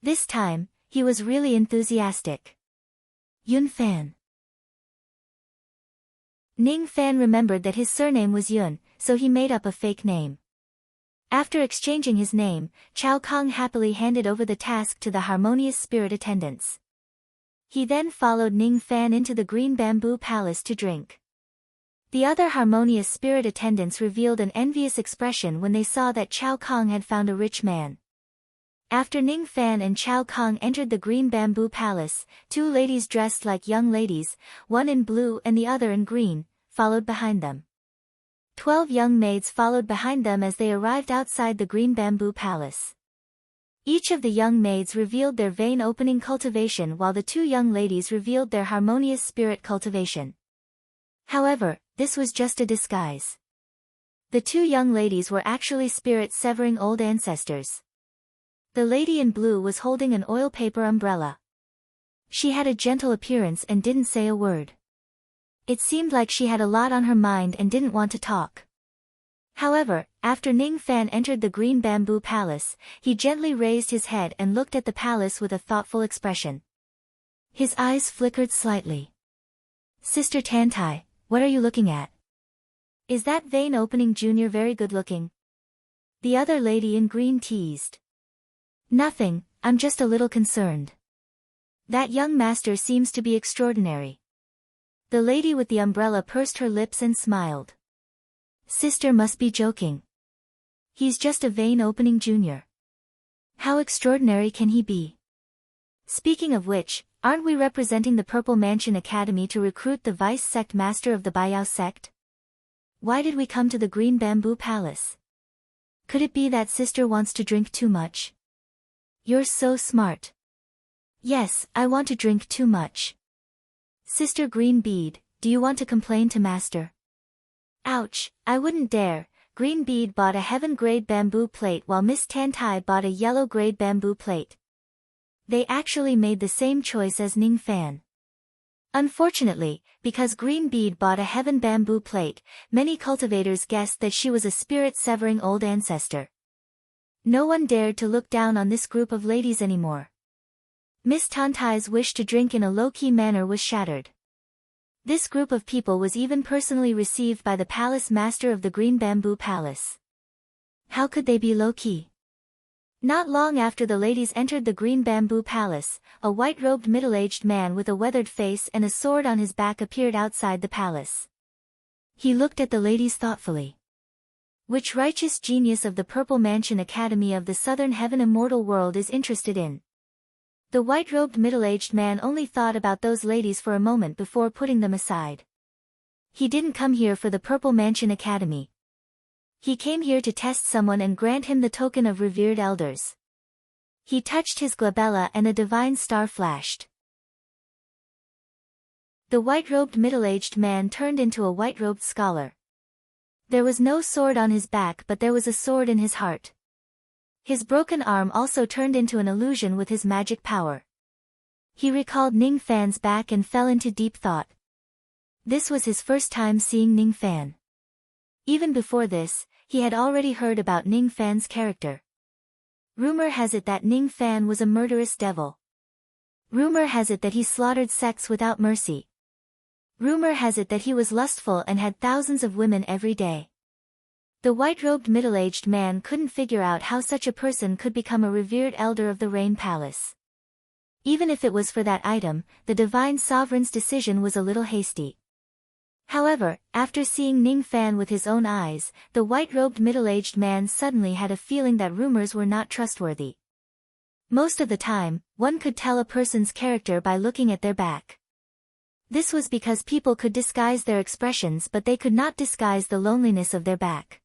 This time, he was really enthusiastic. Yun Fan. Ning Fan remembered that his surname was Yun, so he made up a fake name. After exchanging his name, Chao Kang happily handed over the task to the harmonious spirit attendants. He then followed Ning Fan into the Green Bamboo Palace to drink. The other harmonious spirit attendants revealed an envious expression when they saw that Chao Kang had found a rich man. After Ning Fan and Chao Kang entered the Green Bamboo Palace, two ladies dressed like young ladies, one in blue and the other in green, followed behind them. 12 young maids followed behind them as they arrived outside the Green Bamboo Palace. Each of the young maids revealed their vein-opening cultivation while the two young ladies revealed their harmonious spirit cultivation. However, this was just a disguise. The two young ladies were actually spirit-severing old ancestors. The lady in blue was holding an oil paper umbrella. She had a gentle appearance and didn't say a word. It seemed like she had a lot on her mind and didn't want to talk. However, after Ning Fan entered the green bamboo palace, he gently raised his head and looked at the palace with a thoughtful expression. His eyes flickered slightly. Sister Tantai, what are you looking at? Is that vein opening junior very good looking? The other lady in green teased. Nothing, I'm just a little concerned. That young master seems to be extraordinary. The lady with the umbrella pursed her lips and smiled. Sister must be joking. He's just a vein opening junior. How extraordinary can he be? Speaking of which, aren't we representing the Purple Mansion Academy to recruit the vice sect master of the Baiyao sect? Why did we come to the Green Bamboo Palace? Could it be that sister wants to drink too much? You're so smart. Yes, I want to drink too much. Sister Green Bead, do you want to complain to master? Ouch, I wouldn't dare. Green Bead bought a heaven-grade bamboo plate while Miss Tantai bought a yellow-grade bamboo plate. They actually made the same choice as Ning Fan. Unfortunately, because Green Bead bought a heaven bamboo plate, many cultivators guessed that she was a spirit-severing old ancestor. No one dared to look down on this group of ladies anymore. Miss Tantai's wish to drink in a low-key manner was shattered. This group of people was even personally received by the palace master of the Green Bamboo Palace. How could they be low-key? Not long after the ladies entered the Green Bamboo Palace, a white-robed middle-aged man with a weathered face and a sword on his back appeared outside the palace. He looked at the ladies thoughtfully. Which righteous genius of the Purple Mansion Academy of the Southern Heaven Immortal World is interested in? The white-robed middle-aged man only thought about those ladies for a moment before putting them aside. He didn't come here for the Purple Mansion Academy. He came here to test someone and grant him the token of revered elders. He touched his glabella and a divine star flashed. The white-robed middle-aged man turned into a white-robed scholar. There was no sword on his back, but there was a sword in his heart. His broken arm also turned into an illusion with his magic power. He recalled Ning Fan's back and fell into deep thought. This was his first time seeing Ning Fan. Even before this, he had already heard about Ning Fan's character. Rumor has it that Ning Fan was a murderous devil. Rumor has it that he slaughtered sects without mercy. Rumor has it that he was lustful and had thousands of women every day. The white-robed middle-aged man couldn't figure out how such a person could become a revered elder of the Rain Palace. Even if it was for that item, the divine sovereign's decision was a little hasty. However, after seeing Ning Fan with his own eyes, the white-robed middle-aged man suddenly had a feeling that rumors were not trustworthy. Most of the time, one could tell a person's character by looking at their back. This was because people could disguise their expressions, but they could not disguise the loneliness of their back.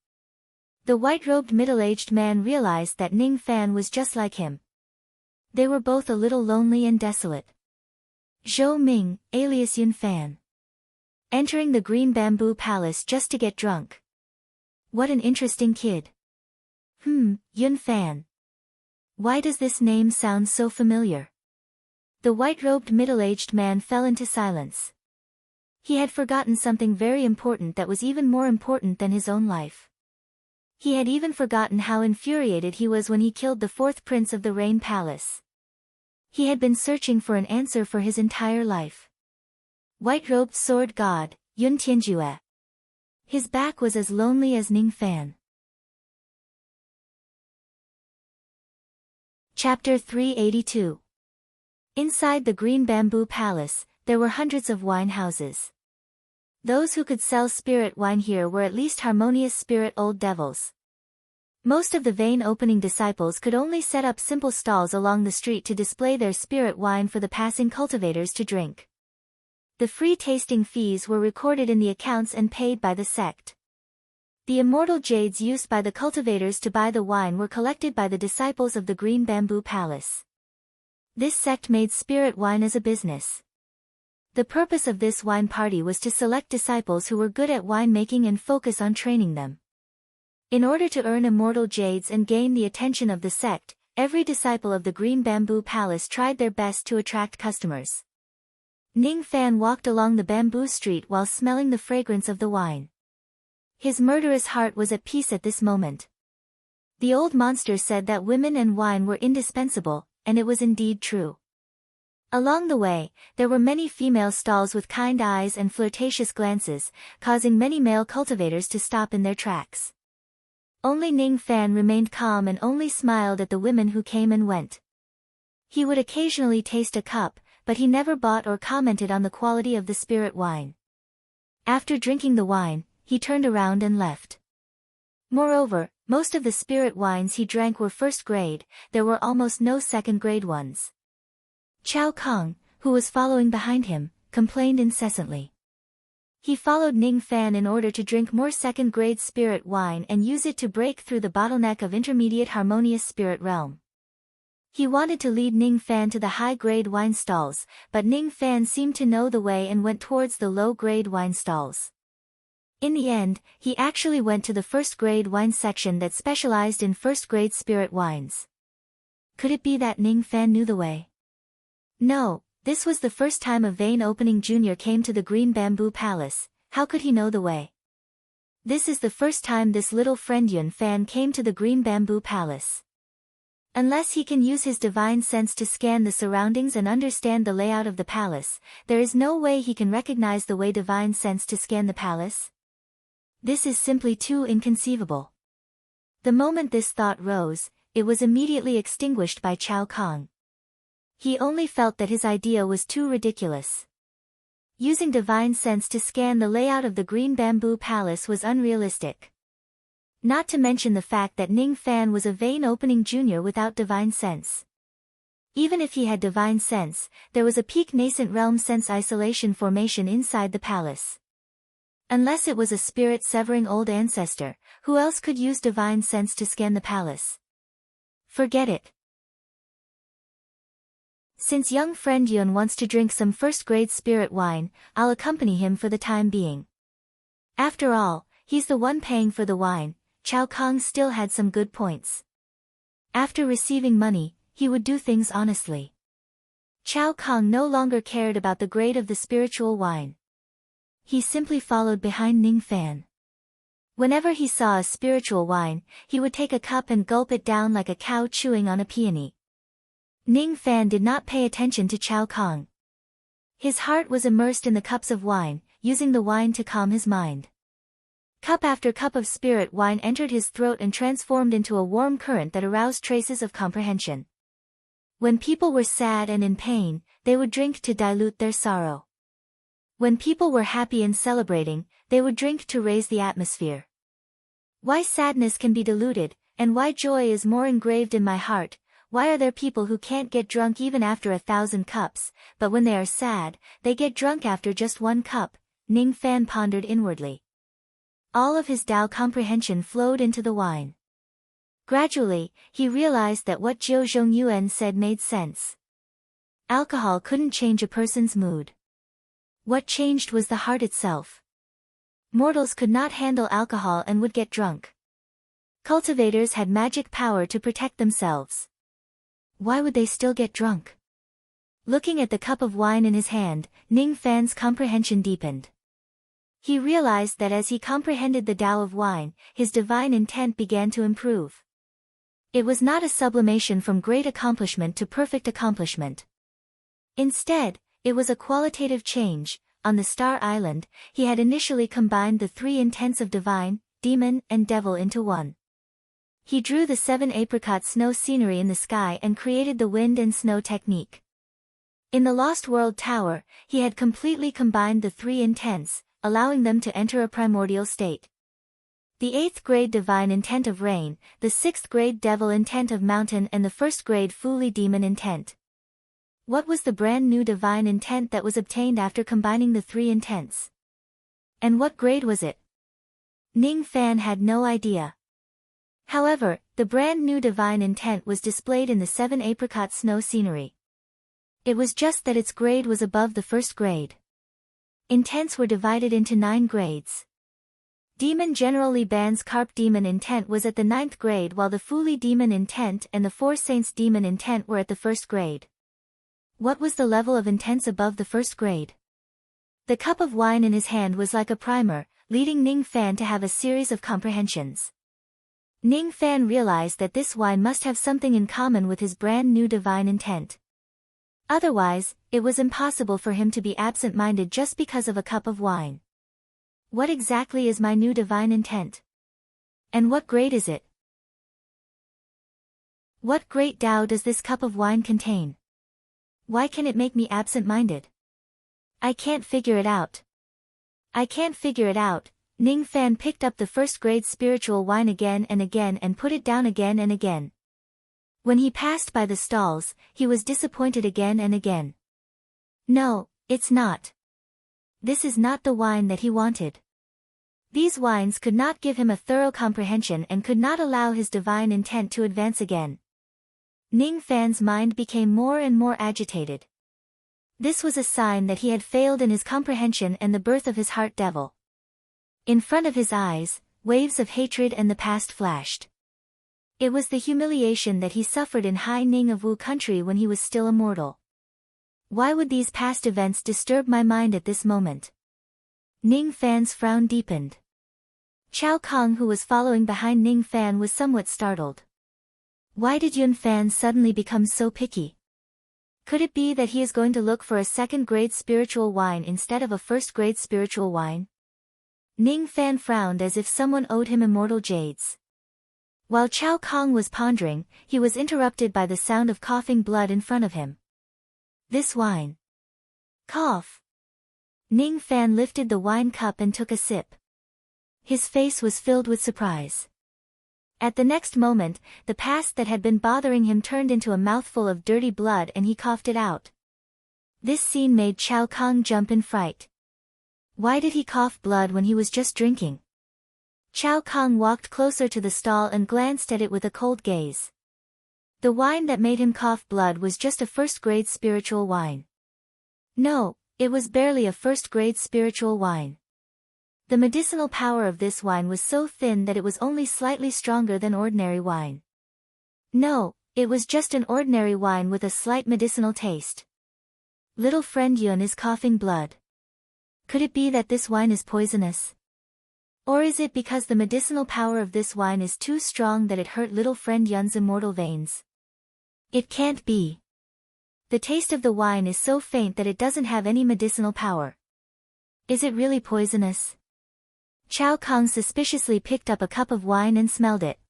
The white-robed middle-aged man realized that Ning Fan was just like him. They were both a little lonely and desolate. Zhou Ming, alias Yun Fan. Entering the Green Bamboo Palace just to get drunk. What an interesting kid. Yun Fan. Why does this name sound so familiar? The white-robed middle-aged man fell into silence. He had forgotten something very important that was even more important than his own life. He had even forgotten how infuriated he was when he killed the fourth prince of the Rain Palace. He had been searching for an answer for his entire life. White-robed sword god, Yun Tianjue. His back was as lonely as Ning Fan. Chapter 382. Inside the Green Bamboo Palace, there were hundreds of wine houses. Those who could sell spirit wine here were at least harmonious spirit old devils. Most of the vein-opening disciples could only set up simple stalls along the street to display their spirit wine for the passing cultivators to drink. The free tasting fees were recorded in the accounts and paid by the sect. The immortal jades used by the cultivators to buy the wine were collected by the disciples of the Green Bamboo Palace. This sect made spirit wine as a business. The purpose of this wine party was to select disciples who were good at winemaking and focus on training them. In order to earn immortal jades and gain the attention of the sect, every disciple of the Green Bamboo Palace tried their best to attract customers. Ning Fan walked along the bamboo street while smelling the fragrance of the wine. His murderous heart was at peace at this moment. The old monster said that women and wine were indispensable, and it was indeed true. Along the way, there were many female stalls with kind eyes and flirtatious glances, causing many male cultivators to stop in their tracks. Only Ning Fan remained calm and only smiled at the women who came and went. He would occasionally taste a cup, but he never bought or commented on the quality of the spirit wine. After drinking the wine, he turned around and left. Moreover, most of the spirit wines he drank were first grade, there were almost no second grade ones. Chao Kong, who was following behind him, complained incessantly. He followed Ning Fan in order to drink more second-grade spirit wine and use it to break through the bottleneck of intermediate harmonious spirit realm. He wanted to lead Ning Fan to the high-grade wine stalls, but Ning Fan seemed to know the way and went towards the low-grade wine stalls. In the end, he actually went to the first-grade wine section that specialized in first-grade spirit wines. Could it be that Ning Fan knew the way? No, this was the first time a vein opening junior came to the Green Bamboo Palace. How could he know the way? This is the first time this little friend Yun Fan came to the Green Bamboo Palace. Unless he can use his divine sense to scan the surroundings and understand the layout of the palace, there is no way he can recognize the way divine sense to scan the palace. This is simply too inconceivable. The moment this thought rose, it was immediately extinguished by Chao Kong. He only felt that his idea was too ridiculous. Using divine sense to scan the layout of the Green Bamboo Palace was unrealistic. Not to mention the fact that Ning Fan was a vein-opening junior without divine sense. Even if he had divine sense, there was a peak nascent realm sense isolation formation inside the palace. Unless it was a spirit-severing old ancestor, who else could use divine sense to scan the palace? Forget it. Since young friend Yun wants to drink some first-grade spirit wine, I'll accompany him for the time being. After all, he's the one paying for the wine. Chao Kong still had some good points. After receiving money, he would do things honestly. Chao Kong no longer cared about the grade of the spiritual wine. He simply followed behind Ning Fan. Whenever he saw a spiritual wine, he would take a cup and gulp it down like a cow chewing on a peony. Ning Fan did not pay attention to Chao Kong. His heart was immersed in the cups of wine, using the wine to calm his mind. Cup after cup of spirit wine entered his throat and transformed into a warm current that aroused traces of comprehension. When people were sad and in pain, they would drink to dilute their sorrow. When people were happy and celebrating, they would drink to raise the atmosphere. Why sadness can be diluted, and why joy is more engraved in my heart. Why are there people who can't get drunk even after 1,000 cups, but when they are sad, they get drunk after just 1 cup? Ning Fan pondered inwardly. All of his Tao comprehension flowed into the wine. Gradually, he realized that what Jiu Zhongyuan said made sense. Alcohol couldn't change a person's mood. What changed was the heart itself. Mortals could not handle alcohol and would get drunk. Cultivators had magic power to protect themselves. Why would they still get drunk? Looking at the cup of wine in his hand, Ning Fan's comprehension deepened. He realized that as he comprehended the Tao of wine, his divine intent began to improve. It was not a sublimation from great accomplishment to perfect accomplishment. Instead, it was a qualitative change. On the Star Island, he had initially combined the 3 intents of divine, demon, and devil into one. He drew the 7 apricot snow scenery in the sky and created the wind and snow technique. In the Lost World Tower, he had completely combined the 3 intents, allowing them to enter a primordial state. The 8th grade divine intent of rain, the 6th grade devil intent of mountain and the 1st grade Fuli demon intent. What was the brand new divine intent that was obtained after combining the 3 intents? And what grade was it? Ning Fan had no idea. However, the brand new divine intent was displayed in the 7 apricot snow scenery. It was just that its grade was above the 1st grade. Intents were divided into 9 grades. Demon General Li Ban's Carp Demon intent was at the 9th grade while the Fuli Demon intent and the 4 Saints Demon intent were at the 1st grade. What was the level of intents above the 1st grade? The cup of wine in his hand was like a primer, leading Ning Fan to have a series of comprehensions. Ning Fan realized that this wine must have something in common with his brand new divine intent. Otherwise, it was impossible for him to be absent-minded just because of a cup of wine. What exactly is my new divine intent? And what grade is it? What great Tao does this cup of wine contain? Why can it make me absent-minded? I can't figure it out. I can't figure it out. Ning Fan picked up the first-grade spiritual wine again and again and put it down again and again. When he passed by the stalls, he was disappointed again and again. No, it's not. This is not the wine that he wanted. These wines could not give him a thorough comprehension and could not allow his divine intent to advance again. Ning Fan's mind became more and more agitated. This was a sign that he had failed in his comprehension and the birth of his heart devil. In front of his eyes, waves of hatred and the past flashed. It was the humiliation that he suffered in Hai Ning of Wu country when he was still a mortal. Why would these past events disturb my mind at this moment? Ning Fan's frown deepened. Chao Kong, who was following behind Ning Fan, was somewhat startled. Why did Yun Fan suddenly become so picky? Could it be that he is going to look for a second-grade spiritual wine instead of a first-grade spiritual wine? Ning Fan frowned as if someone owed him immortal jades. While Chao Kong was pondering, he was interrupted by the sound of coughing blood in front of him. This wine. Cough. Ning Fan lifted the wine cup and took a sip. His face was filled with surprise. At the next moment, the past that had been bothering him turned into a mouthful of dirty blood and he coughed it out. This scene made Chao Kong jump in fright. Why did he cough blood when he was just drinking? Chao Kong walked closer to the stall and glanced at it with a cold gaze. The wine that made him cough blood was just a first-grade spiritual wine. No, it was barely a first-grade spiritual wine. The medicinal power of this wine was so thin that it was only slightly stronger than ordinary wine. No, it was just an ordinary wine with a slight medicinal taste. Little friend Yun is coughing blood. Could it be that this wine is poisonous? Or is it because the medicinal power of this wine is too strong that it hurt little friend Yun's immortal veins? It can't be. The taste of the wine is so faint that it doesn't have any medicinal power. Is it really poisonous? Chao Kong suspiciously picked up a cup of wine and smelled it.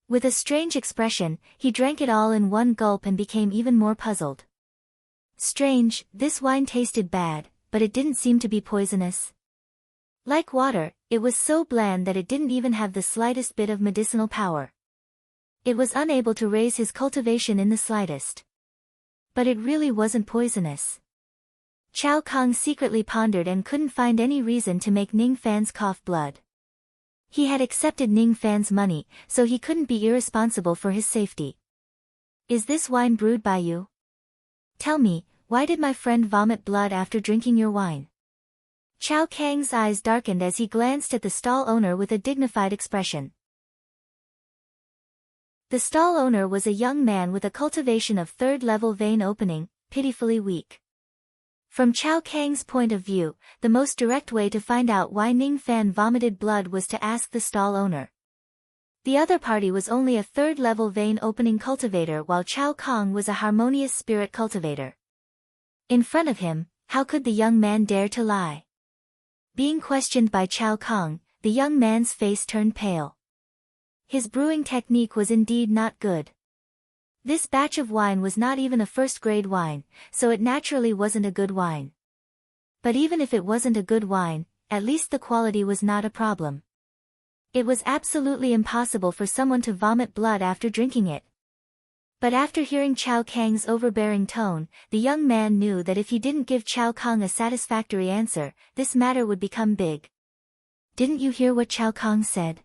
With a strange expression, he drank it all in one gulp and became even more puzzled. Strange, this wine tasted bad, but it didn't seem to be poisonous. Like water, it was so bland that it didn't even have the slightest bit of medicinal power. It was unable to raise his cultivation in the slightest. But it really wasn't poisonous. Chao Kong secretly pondered and couldn't find any reason to make Ning Fan's cough blood. He had accepted Ning Fan's money, so he couldn't be irresponsible for his safety. Is this wine brewed by you? Tell me, why did my friend vomit blood after drinking your wine? Chao Kang's eyes darkened as he glanced at the stall owner with a dignified expression. The stall owner was a young man with a cultivation of third-level vein opening, pitifully weak. From Chao Kang's point of view, the most direct way to find out why Ning Fan vomited blood was to ask the stall owner. The other party was only a third-level vein opening cultivator while Chao Kang was a harmonious spirit cultivator. In front of him, how could the young man dare to lie? Being questioned by Chao Kang, the young man's face turned pale. His brewing technique was indeed not good. This batch of wine was not even a first-grade wine, so it naturally wasn't a good wine. But even if it wasn't a good wine, at least the quality was not a problem. It was absolutely impossible for someone to vomit blood after drinking it. But after hearing Chao Kang's overbearing tone, the young man knew that if he didn't give Chao Kang a satisfactory answer, this matter would become big. Didn't you hear what Chao Kang said?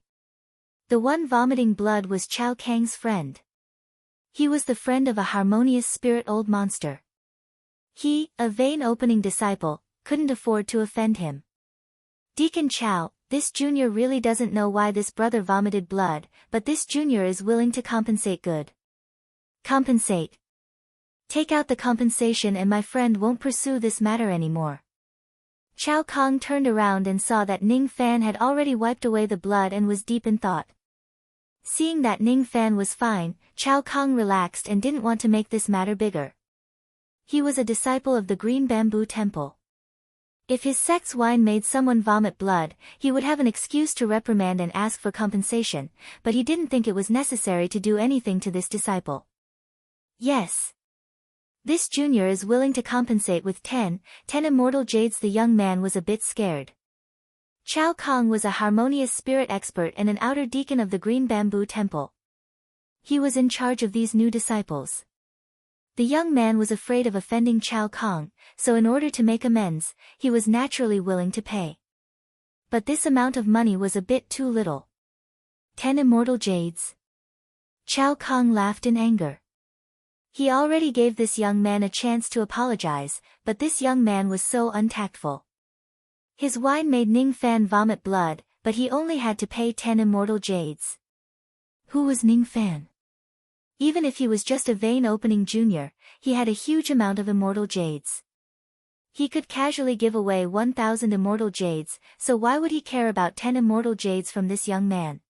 The one vomiting blood was Chao Kang's friend. He was the friend of a harmonious spirit old monster. He, a vein-opening disciple, couldn't afford to offend him. Deacon Chao, this junior really doesn't know why this brother vomited blood, but this junior is willing to compensate good. Compensate. Take out the compensation and my friend won't pursue this matter anymore. Chao Kang turned around and saw that Ning Fan had already wiped away the blood and was deep in thought. Seeing that Ning Fan was fine, Chao Kang relaxed and didn't want to make this matter bigger. He was a disciple of the Green Bamboo Temple. If his sect's wine made someone vomit blood, he would have an excuse to reprimand and ask for compensation, but he didn't think it was necessary to do anything to this disciple. Yes. This junior is willing to compensate with 10 immortal jades. The young man was a bit scared. Chao Kang was a harmonious spirit expert and an outer deacon of the Green Bamboo Temple. He was in charge of these new disciples. The young man was afraid of offending Chao Kang, so in order to make amends, he was naturally willing to pay. But this amount of money was a bit too little. 10 immortal jades. Chao Kang laughed in anger. He already gave this young man a chance to apologize, but this young man was so untactful. His wine made Ning Fan vomit blood, but he only had to pay 10 immortal jades. Who was Ning Fan? Even if he was just a vein opening junior, he had a huge amount of immortal jades. He could casually give away 1,000 immortal jades, so why would he care about 10 immortal jades from this young man?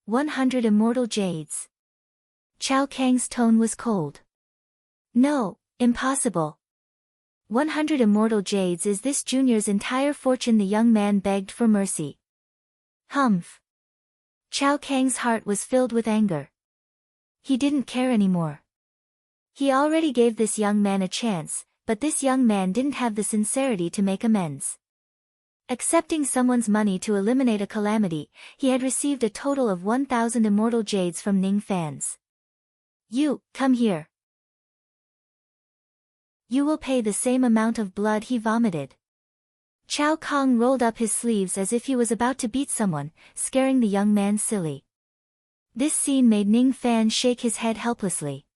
100 immortal jades. Chao Kang's tone was cold. No, impossible. 100 immortal jades is this junior's entire fortune. The young man begged for mercy. Humph. Chao Kang's heart was filled with anger. He didn't care anymore. He already gave this young man a chance, but this young man didn't have the sincerity to make amends. Accepting someone's money to eliminate a calamity, he had received a total of 1,000 immortal jades from Ning Fans. You, come here. You will pay the same amount of blood he vomited. Chao Kang rolled up his sleeves as if he was about to beat someone, scaring the young man silly. This scene made Ning Fan shake his head helplessly.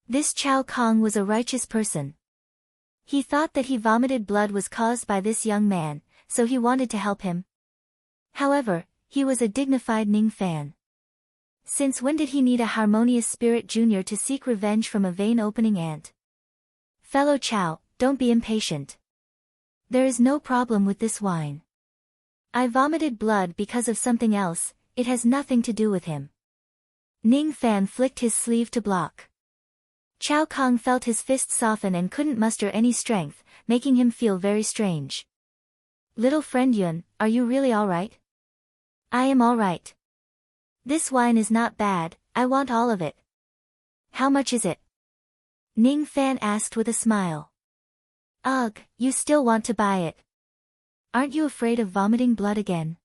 This Chao Kang was a righteous person. He thought that he vomited blood was caused by this young man, so he wanted to help him. However, he was a dignified Ning Fan. Since when did he need a harmonious spirit junior to seek revenge from a vein-opening ant? Fellow Chao, don't be impatient. There is no problem with this wine. I vomited blood because of something else, it has nothing to do with him. Ning Fan flicked his sleeve to block. Chao Kang felt his fist soften and couldn't muster any strength, making him feel very strange. Little friend Yun, are you really alright? I am alright. This wine is not bad, I want all of it. How much is it? Ning Fan asked with a smile. Ugh, you still want to buy it. Aren't you afraid of vomiting blood again?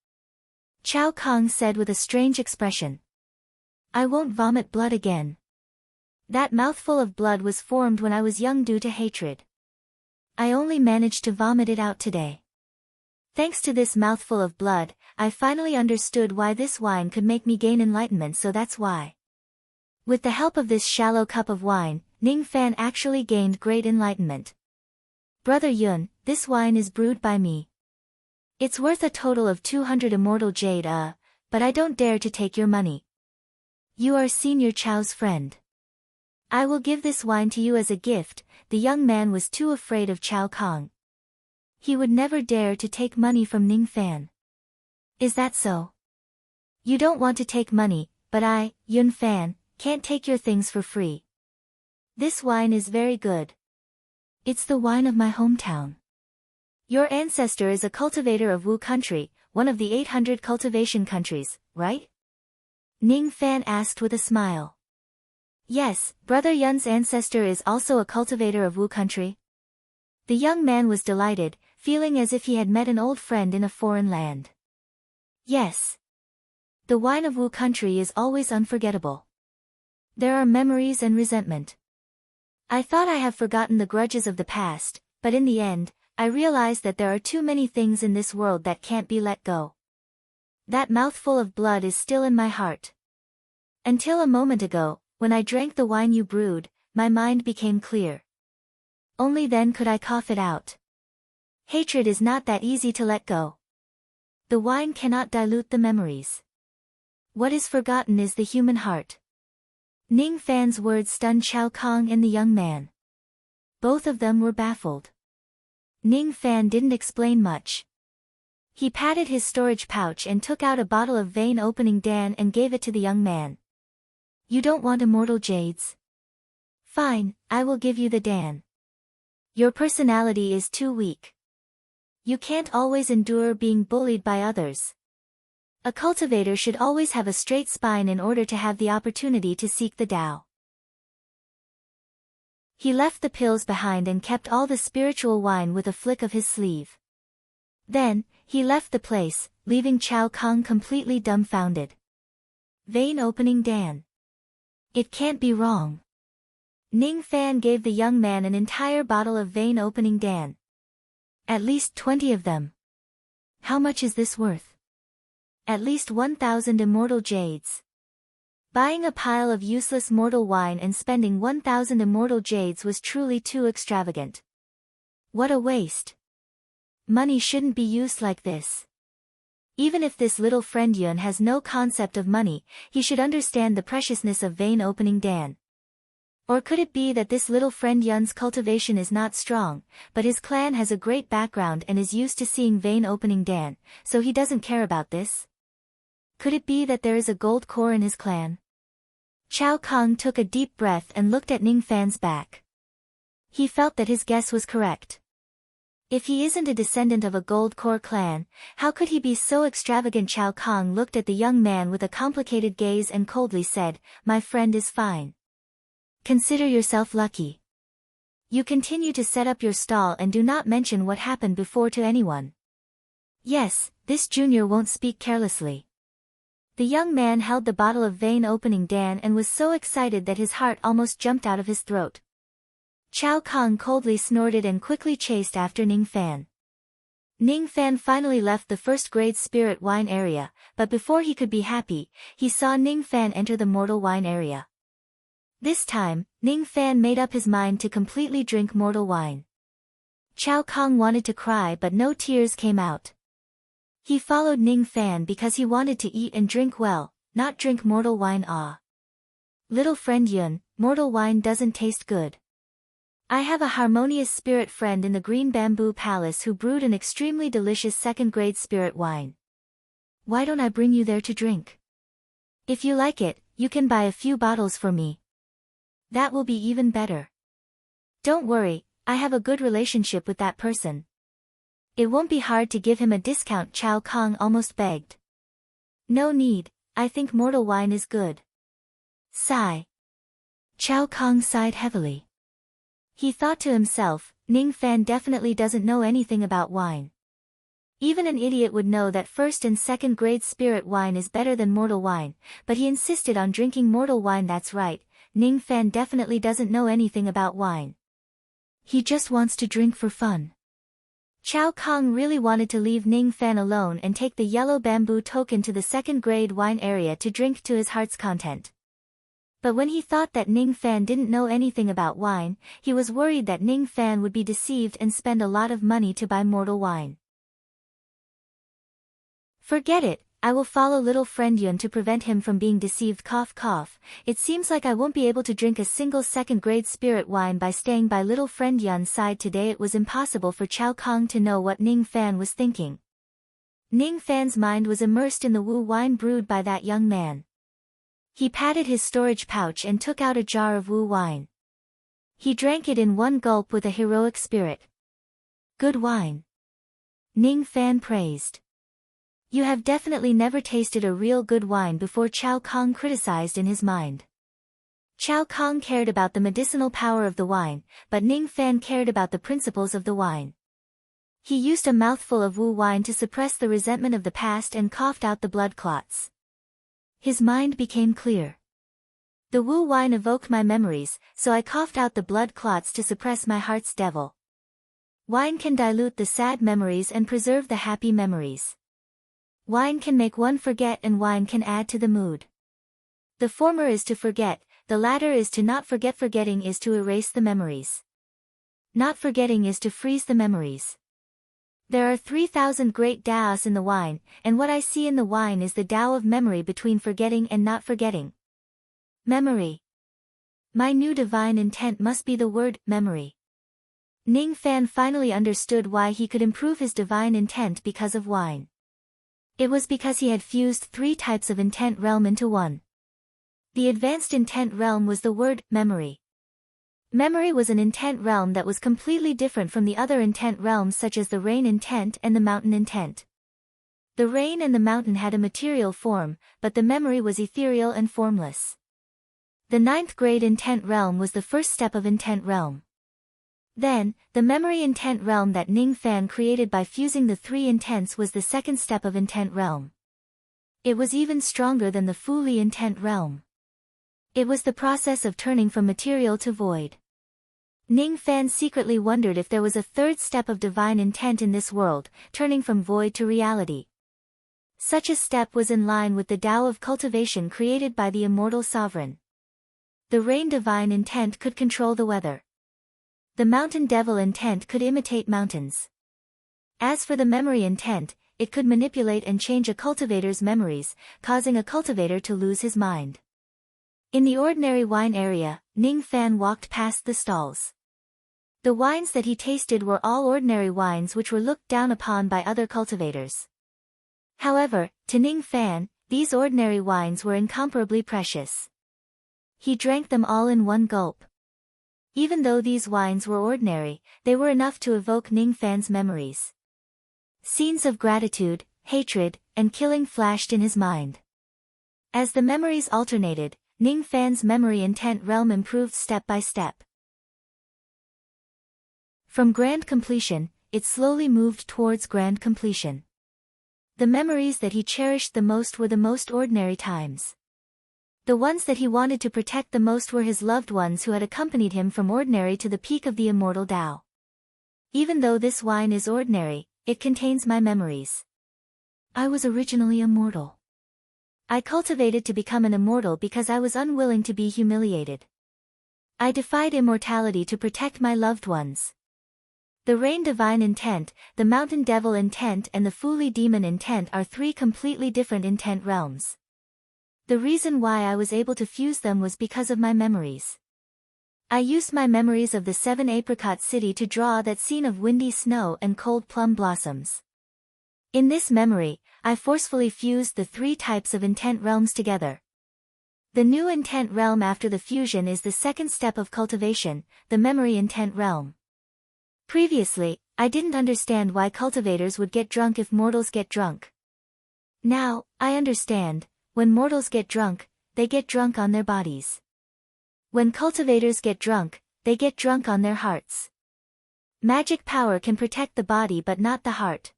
Chao Kang said with a strange expression. I won't vomit blood again. That mouthful of blood was formed when I was young due to hatred. I only managed to vomit it out today. Thanks to this mouthful of blood, I finally understood why this wine could make me gain enlightenment, so that's why. With the help of this shallow cup of wine, Ning Fan actually gained great enlightenment. Brother Yun, this wine is brewed by me. It's worth a total of 200 immortal jade, but I don't dare to take your money. You are Senior Chao's friend. I will give this wine to you as a gift. The young man was too afraid of Chao Kang. He would never dare to take money from Ning Fan. Is that so? You don't want to take money, but I, Yun Fan, can't take your things for free. This wine is very good. It's the wine of my hometown. Your ancestor is a cultivator of Wu country, one of the 800 cultivation countries, right? Ning Fan asked with a smile. Yes, Brother Yun's ancestor is also a cultivator of Wu country. The young man was delighted, feeling as if he had met an old friend in a foreign land. Yes. The wine of Wu country is always unforgettable. There are memories and resentment. I thought I have forgotten the grudges of the past, but in the end, I realized that there are too many things in this world that can't be let go. That mouthful of blood is still in my heart. Until a moment ago, when I drank the wine you brewed, my mind became clear. Only then could I cough it out. Hatred is not that easy to let go. The wine cannot dilute the memories. What is forgotten is the human heart. Ning Fan's words stunned Chao Kang and the young man. Both of them were baffled. Ning Fan didn't explain much. He patted his storage pouch and took out a bottle of vein-opening Dan and gave it to the young man. You don't want immortal jades? Fine, I will give you the Dan. Your personality is too weak. You can't always endure being bullied by others. A cultivator should always have a straight spine in order to have the opportunity to seek the Tao. He left the pills behind and kept all the spiritual wine with a flick of his sleeve. Then, he left the place, leaving Chao Kang completely dumbfounded. Vein-opening Dan. It can't be wrong. Ning Fan gave the young man an entire bottle of vein-opening Dan. At least 20 of them. How much is this worth? At least 1,000 immortal jades. Buying a pile of useless mortal wine and spending 1,000 immortal jades was truly too extravagant. What a waste. Money shouldn't be used like this. Even if this little friend Yun has no concept of money, he should understand the preciousness of vein-opening Dan. Or could it be that this little friend Yun's cultivation is not strong, but his clan has a great background and is used to seeing vein-opening Dan, so he doesn't care about this? Could it be that there is a gold core in his clan? Chao Kang took a deep breath and looked at Ning Fan's back. He felt that his guess was correct. If he isn't a descendant of a gold core clan, how could he be so extravagant? Chao Kang looked at the young man with a complicated gaze and coldly said, "My friend is fine. Consider yourself lucky. You continue to set up your stall and do not mention what happened before to anyone. Yes, this junior won't speak carelessly." The young man held the bottle of vein-opening Dan and was so excited that his heart almost jumped out of his throat. Chao Kang coldly snorted and quickly chased after Ning Fan. Ning Fan finally left the first-grade spirit wine area, but before he could be happy, he saw Ning Fan enter the mortal wine area. This time, Ning Fan made up his mind to completely drink mortal wine. Chao Kang wanted to cry but no tears came out. He followed Ning Fan because he wanted to eat and drink well, not drink mortal wine. Little friend Yun, mortal wine doesn't taste good. I have a harmonious spirit friend in the Green Bamboo Palace who brewed an extremely delicious second-grade spirit wine. Why don't I bring you there to drink? If you like it, you can buy a few bottles for me. That will be even better. Don't worry, I have a good relationship with that person. It won't be hard to give him a discount. Chao Kang almost begged. No need, I think mortal wine is good. Sigh. Chao Kang sighed heavily. He thought to himself, Ning Fan definitely doesn't know anything about wine. Even an idiot would know that first and second grade spirit wine is better than mortal wine, but he insisted on drinking mortal wine. That's right, Ning Fan definitely doesn't know anything about wine. He just wants to drink for fun. Chao Kang really wanted to leave Ning Fan alone and take the yellow bamboo token to the second-grade wine area to drink to his heart's content. But when he thought that Ning Fan didn't know anything about wine, he was worried that Ning Fan would be deceived and spend a lot of money to buy mortal wine. Forget it, I will follow little friend Yun to prevent him from being deceived. Cough cough, it seems like I won't be able to drink a single second-grade spirit wine by staying by little friend Yun's side today. It was impossible for Chao Kang to know what Ning Fan was thinking. Ning Fan's mind was immersed in the wu wine brewed by that young man. He patted his storage pouch and took out a jar of wu wine. He drank it in one gulp with a heroic spirit. Good wine. Ning Fan praised. You have definitely never tasted a real good wine before, Chao Kang criticized in his mind. Chao Kang cared about the medicinal power of the wine, but Ning Fan cared about the principles of the wine. He used a mouthful of wu wine to suppress the resentment of the past and coughed out the blood clots. His mind became clear. The wu wine evoked my memories, so I coughed out the blood clots to suppress my heart's devil. Wine can dilute the sad memories and preserve the happy memories. Wine can make one forget and wine can add to the mood. The former is to forget, the latter is to not forget. Forgetting is to erase the memories. Not forgetting is to freeze the memories. There are 3,000 great Taos in the wine, and what I see in the wine is the Tao of memory between forgetting and not forgetting. Memory. My new divine intent must be the word, memory. Ning Fan finally understood why he could improve his divine intent because of wine. It was because he had fused 3 types of intent realm into one. The advanced intent realm was the word, memory. Memory was an intent realm that was completely different from the other intent realms such as the rain intent and the mountain intent. The rain and the mountain had a material form, but the memory was ethereal and formless. The 9th grade intent realm was the first step of intent realm. Then, the memory intent realm that Ning Fan created by fusing the 3 intents was the 2nd step of intent realm. It was even stronger than the Fu Li intent realm. It was the process of turning from material to void. Ning Fan secretly wondered if there was a 3rd step of divine intent in this world, turning from void to reality. Such a step was in line with the Tao of cultivation created by the immortal sovereign. The rain divine intent could control the weather. The mountain devil intent could imitate mountains. As for the memory intent, it could manipulate and change a cultivator's memories, causing a cultivator to lose his mind. In the ordinary wine area, Ning Fan walked past the stalls. The wines that he tasted were all ordinary wines which were looked down upon by other cultivators. However, to Ning Fan, these ordinary wines were incomparably precious. He drank them all in one gulp. Even though these wines were ordinary, they were enough to evoke Ning Fan's memories. Scenes of gratitude, hatred, and killing flashed in his mind. As the memories alternated, Ning Fan's memory intent realm improved step by step. From grand completion, it slowly moved towards grand completion. The memories that he cherished the most were the most ordinary times. The ones that he wanted to protect the most were his loved ones who had accompanied him from ordinary to the peak of the immortal Tao. Even though this wine is ordinary, it contains my memories. I was originally immortal. I cultivated to become an immortal because I was unwilling to be humiliated. I defied immortality to protect my loved ones. The rain divine intent, the mountain devil intent and the Fu Li demon intent are 3 completely different intent realms. The reason why I was able to fuse them was because of my memories. I used my memories of the 7 apricot city to draw that scene of windy snow and cold plum blossoms. In this memory, I forcefully fused the 3 types of intent realms together. The new intent realm after the fusion is the 2nd step of cultivation, the memory intent realm. Previously, I didn't understand why cultivators would get drunk if mortals get drunk. Now, I understand. When mortals get drunk, they get drunk on their bodies. When cultivators get drunk, they get drunk on their hearts. Magic power can protect the body but not the heart.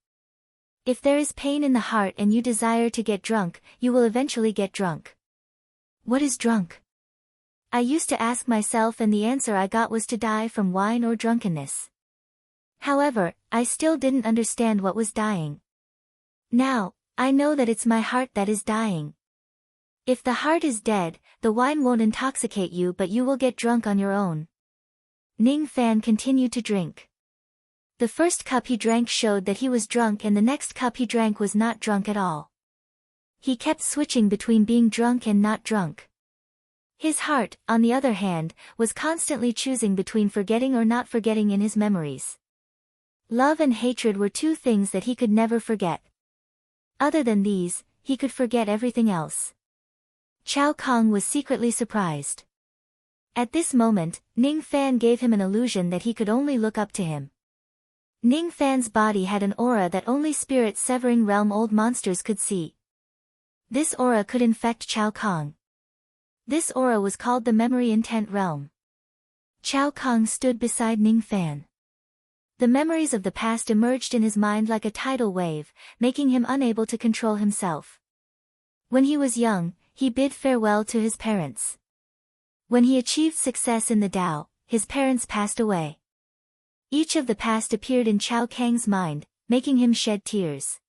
If there is pain in the heart and you desire to get drunk, you will eventually get drunk. What is drunk? I used to ask myself and the answer I got was to die from wine or drunkenness. However, I still didn't understand what was dying. Now, I know that it's my heart that is dying. If the heart is dead, the wine won't intoxicate you but you will get drunk on your own. Ning Fan continued to drink. The first cup he drank showed that he was drunk and the next cup he drank was not drunk at all. He kept switching between being drunk and not drunk. His heart, on the other hand, was constantly choosing between forgetting or not forgetting in his memories. Love and hatred were 2 things that he could never forget. Other than these, he could forget everything else. Chao Kong was secretly surprised. At this moment, Ning Fan gave him an illusion that he could only look up to him. Ning Fan's body had an aura that only spirit-severing realm old monsters could see. This aura could infect Chao Kong. This aura was called the memory intent realm. Chao Kong stood beside Ning Fan. The memories of the past emerged in his mind like a tidal wave, making him unable to control himself. When he was young, he bid farewell to his parents. When he achieved success in the Tao, his parents passed away. Each of the past appeared in Chao Kang's mind, making him shed tears.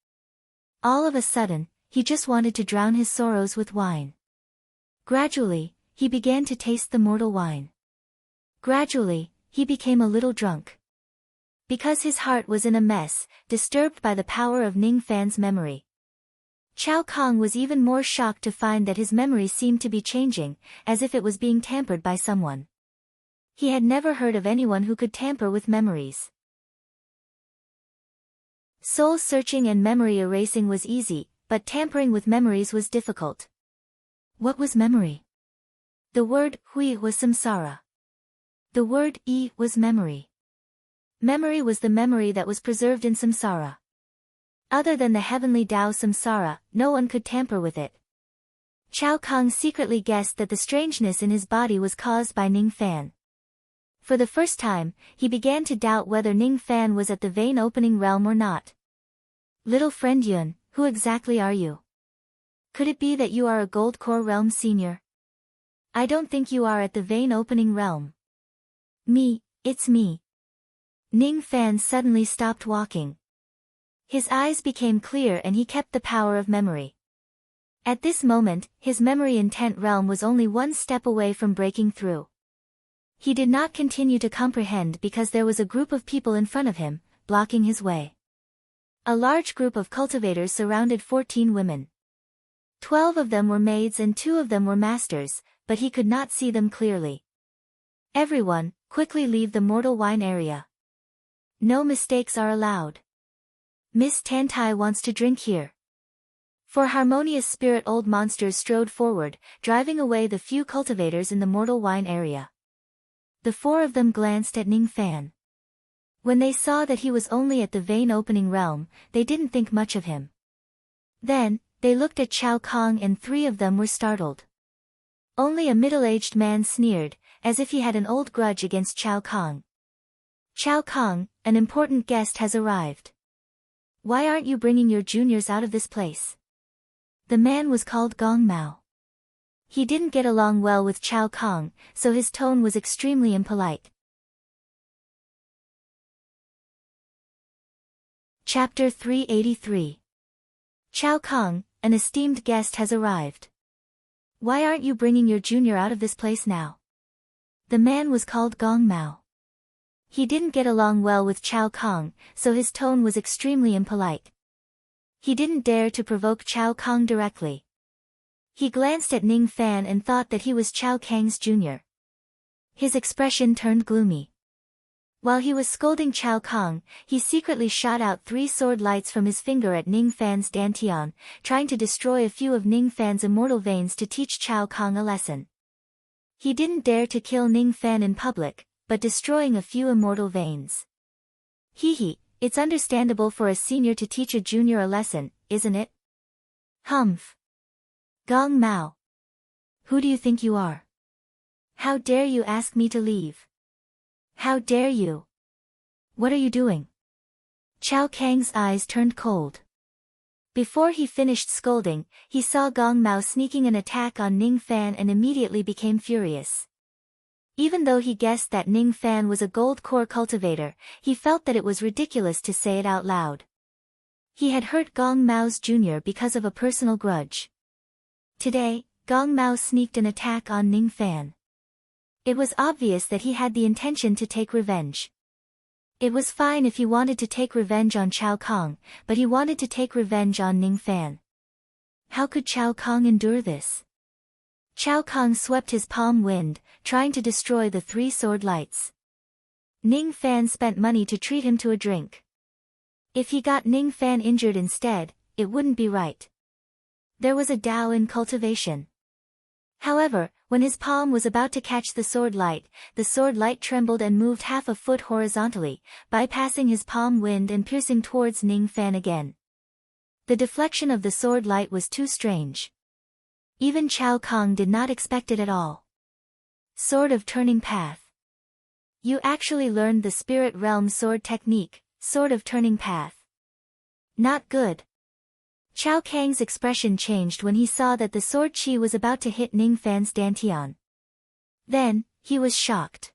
All of a sudden, he just wanted to drown his sorrows with wine. Gradually, he began to taste the mortal wine. Gradually, he became a little drunk. Because his heart was in a mess, disturbed by the power of Ning Fan's memory. Chao Kong was even more shocked to find that his memory seemed to be changing, as if it was being tampered by someone. He had never heard of anyone who could tamper with memories. Soul searching and memory erasing was easy, but tampering with memories was difficult. What was memory? The word hui was samsara. The word I was memory. Memory was the memory that was preserved in samsara. Other than the heavenly Tao samsara, no one could tamper with it. Chao Kang secretly guessed that the strangeness in his body was caused by Ning Fan. For the first time, he began to doubt whether Ning Fan was at the vein opening realm or not. Little friend Yun, who exactly are you? Could it be that you are a Gold Core Realm senior? I don't think you are at the vein opening realm. It's me. Ning Fan suddenly stopped walking. His eyes became clear and he kept the power of memory. At this moment, his memory intent realm was only one step away from breaking through. He did not continue to comprehend because there was a group of people in front of him, blocking his way. A large group of cultivators surrounded 14 women. 12 of them were maids and 2 of them were masters, but he could not see them clearly. Everyone, quickly leave the mortal wine area. No mistakes are allowed. Miss Tantai wants to drink here. 4 harmonious spirit old monsters strode forward, driving away the few cultivators in the mortal wine area. The 4 of them glanced at Ning Fan. When they saw that he was only at the vein opening realm, they didn't think much of him. Then, they looked at Chao Kang and 3 of them were startled. Only a middle-aged man sneered, as if he had an old grudge against Chao Kang. Chao Kang, an important guest has arrived. Why aren't you bringing your juniors out of this place? The man was called Gong Mao. He didn't get along well with Chao Kang, so his tone was extremely impolite. Chapter 383. Chao Kang, an esteemed guest has arrived. Why aren't you bringing your junior out of this place now? The man was called Gong Mao. He didn't get along well with Chao Kang, so his tone was extremely impolite. He didn't dare to provoke Chao Kang directly. He glanced at Ning Fan and thought that he was Chao Kang's junior. His expression turned gloomy. While he was scolding Chao Kang, he secretly shot out 3 sword lights from his finger at Ning Fan's dantian, trying to destroy a few of Ning Fan's immortal veins to teach Chao Kang a lesson. He didn't dare to kill Ning Fan in public, but destroying a few immortal veins. It's understandable for a senior to teach a junior a lesson, isn't it? Humph. Gong Mao. Who do you think you are? How dare you ask me to leave? How dare you? What are you doing? Chao Kang's eyes turned cold. Before he finished scolding, he saw Gong Mao sneaking an attack on Ning Fan and immediately became furious. Even though he guessed that Ning Fan was a gold core cultivator, he felt that it was ridiculous to say it out loud. He had hurt Gong Mao's junior because of a personal grudge. Today, Gong Mao sneaked an attack on Ning Fan. It was obvious that he had the intention to take revenge. It was fine if he wanted to take revenge on Chao Kang, but he wanted to take revenge on Ning Fan. How could Chao Kang endure this? Chao Kang swept his palm wind, trying to destroy the 3 sword lights. Ning Fan spent money to treat him to a drink. If he got Ning Fan injured instead, it wouldn't be right. There was a Tao in cultivation. However, when his palm was about to catch the sword light trembled and moved half a foot horizontally, bypassing his palm wind and piercing towards Ning Fan again. The deflection of the sword light was too strange. Even Chao Kang did not expect it at all. Sword of Turning Path. You actually learned the spirit realm sword technique, Sword of Turning Path. Not good. Chao Kang's expression changed when he saw that the sword chi was about to hit Ning Fan's dantian. Then, he was shocked.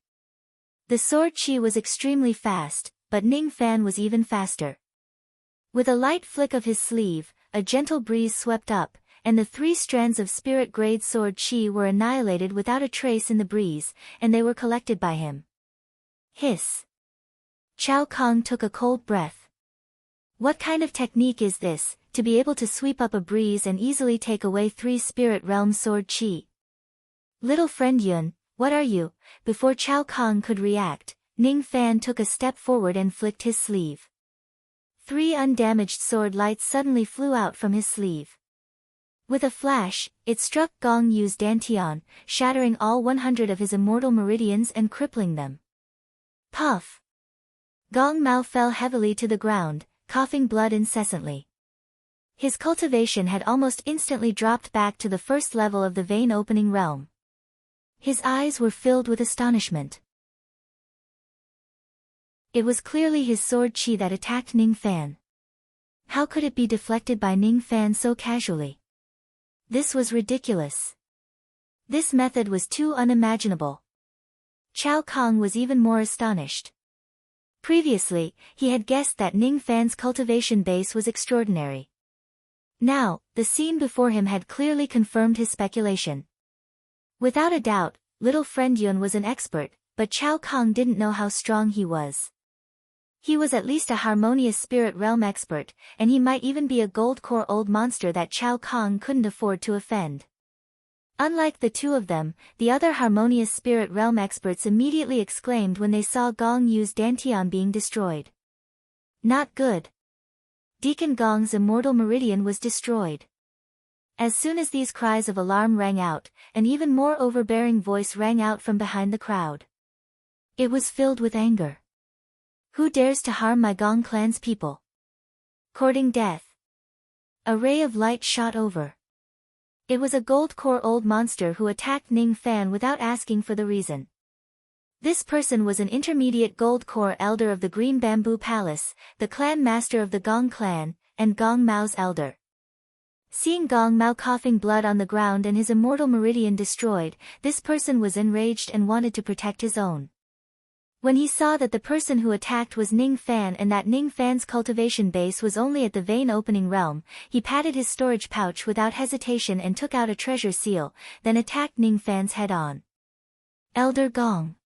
The sword chi was extremely fast, but Ning Fan was even faster. With a light flick of his sleeve, a gentle breeze swept up, and the 3 strands of spirit-grade sword chi were annihilated without a trace in the breeze, and they were collected by him. Hiss. Chao Kang took a cold breath. What kind of technique is this, to be able to sweep up a breeze and easily take away 3 spirit realm sword chi? Little friend Yun, What are you? Before Chao Kang could react, Ning Fan took a step forward and flicked his sleeve. 3 undamaged sword lights suddenly flew out from his sleeve. With a flash, it struck Gong Yu's dantian, shattering all 100 of his immortal meridians and crippling them. Puff! Gong Mao fell heavily to the ground, coughing blood incessantly. His cultivation had almost instantly dropped back to the first level of the vein-opening realm. His eyes were filled with astonishment. It was clearly his sword chi that attacked Ning Fan. How could it be deflected by Ning Fan so casually? This was ridiculous. This method was too unimaginable. Chao Kang was even more astonished. Previously, he had guessed that Ning Fan's cultivation base was extraordinary. Now, the scene before him had clearly confirmed his speculation. Without a doubt, little friend Yun was an expert, but Chao Kang didn't know how strong he was. He was at least a harmonious spirit realm expert, and he might even be a gold core old monster that Chao Kang couldn't afford to offend. Unlike the two of them, the other harmonious spirit realm experts immediately exclaimed when they saw Gong Yu's dantian being destroyed. Not good. Deacon Gong's immortal meridian was destroyed. As soon as these cries of alarm rang out, an even more overbearing voice rang out from behind the crowd. It was filled with anger. Who dares to harm my Gong clan's people? Courting death. A ray of light shot over. It was a gold core old monster who attacked Ning Fan without asking for the reason. This person was an intermediate gold core elder of the Green Bamboo Palace, the clan master of the Gong clan, and Gong Mao's elder. Seeing Gong Mao coughing blood on the ground and his immortal meridian destroyed, this person was enraged and wanted to protect his own. When he saw that the person who attacked was Ning Fan and that Ning Fan's cultivation base was only at the vein-opening realm, he patted his storage pouch without hesitation and took out a treasure seal, then attacked Ning Fan's head-on. Elder Gong.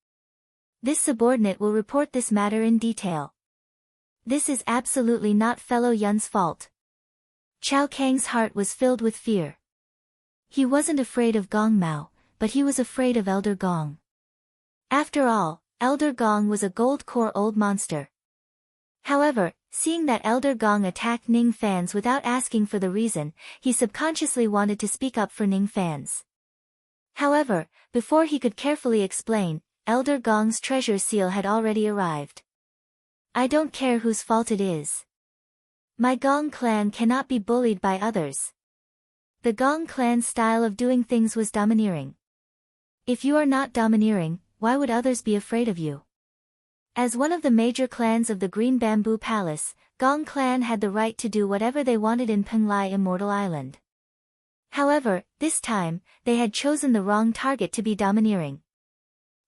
This subordinate will report this matter in detail. This is absolutely not fellow Yun's fault. Chao Kang's heart was filled with fear. He wasn't afraid of Gong Mao, but he was afraid of Elder Gong. After all, Elder Gong was a gold core old monster. However, seeing that Elder Gong attacked Ning Fan's without asking for the reason, he subconsciously wanted to speak up for Ning Fan's. However, before he could carefully explain, Elder Gong's treasure seal had already arrived. I don't care whose fault it is. My Gong clan cannot be bullied by others. The Gong clan's style of doing things was domineering. If you are not domineering, why would others be afraid of you? As one of the major clans of the Green Bamboo Palace, Gong clan had the right to do whatever they wanted in Penglai Immortal Island. However, this time, they had chosen the wrong target to be domineering.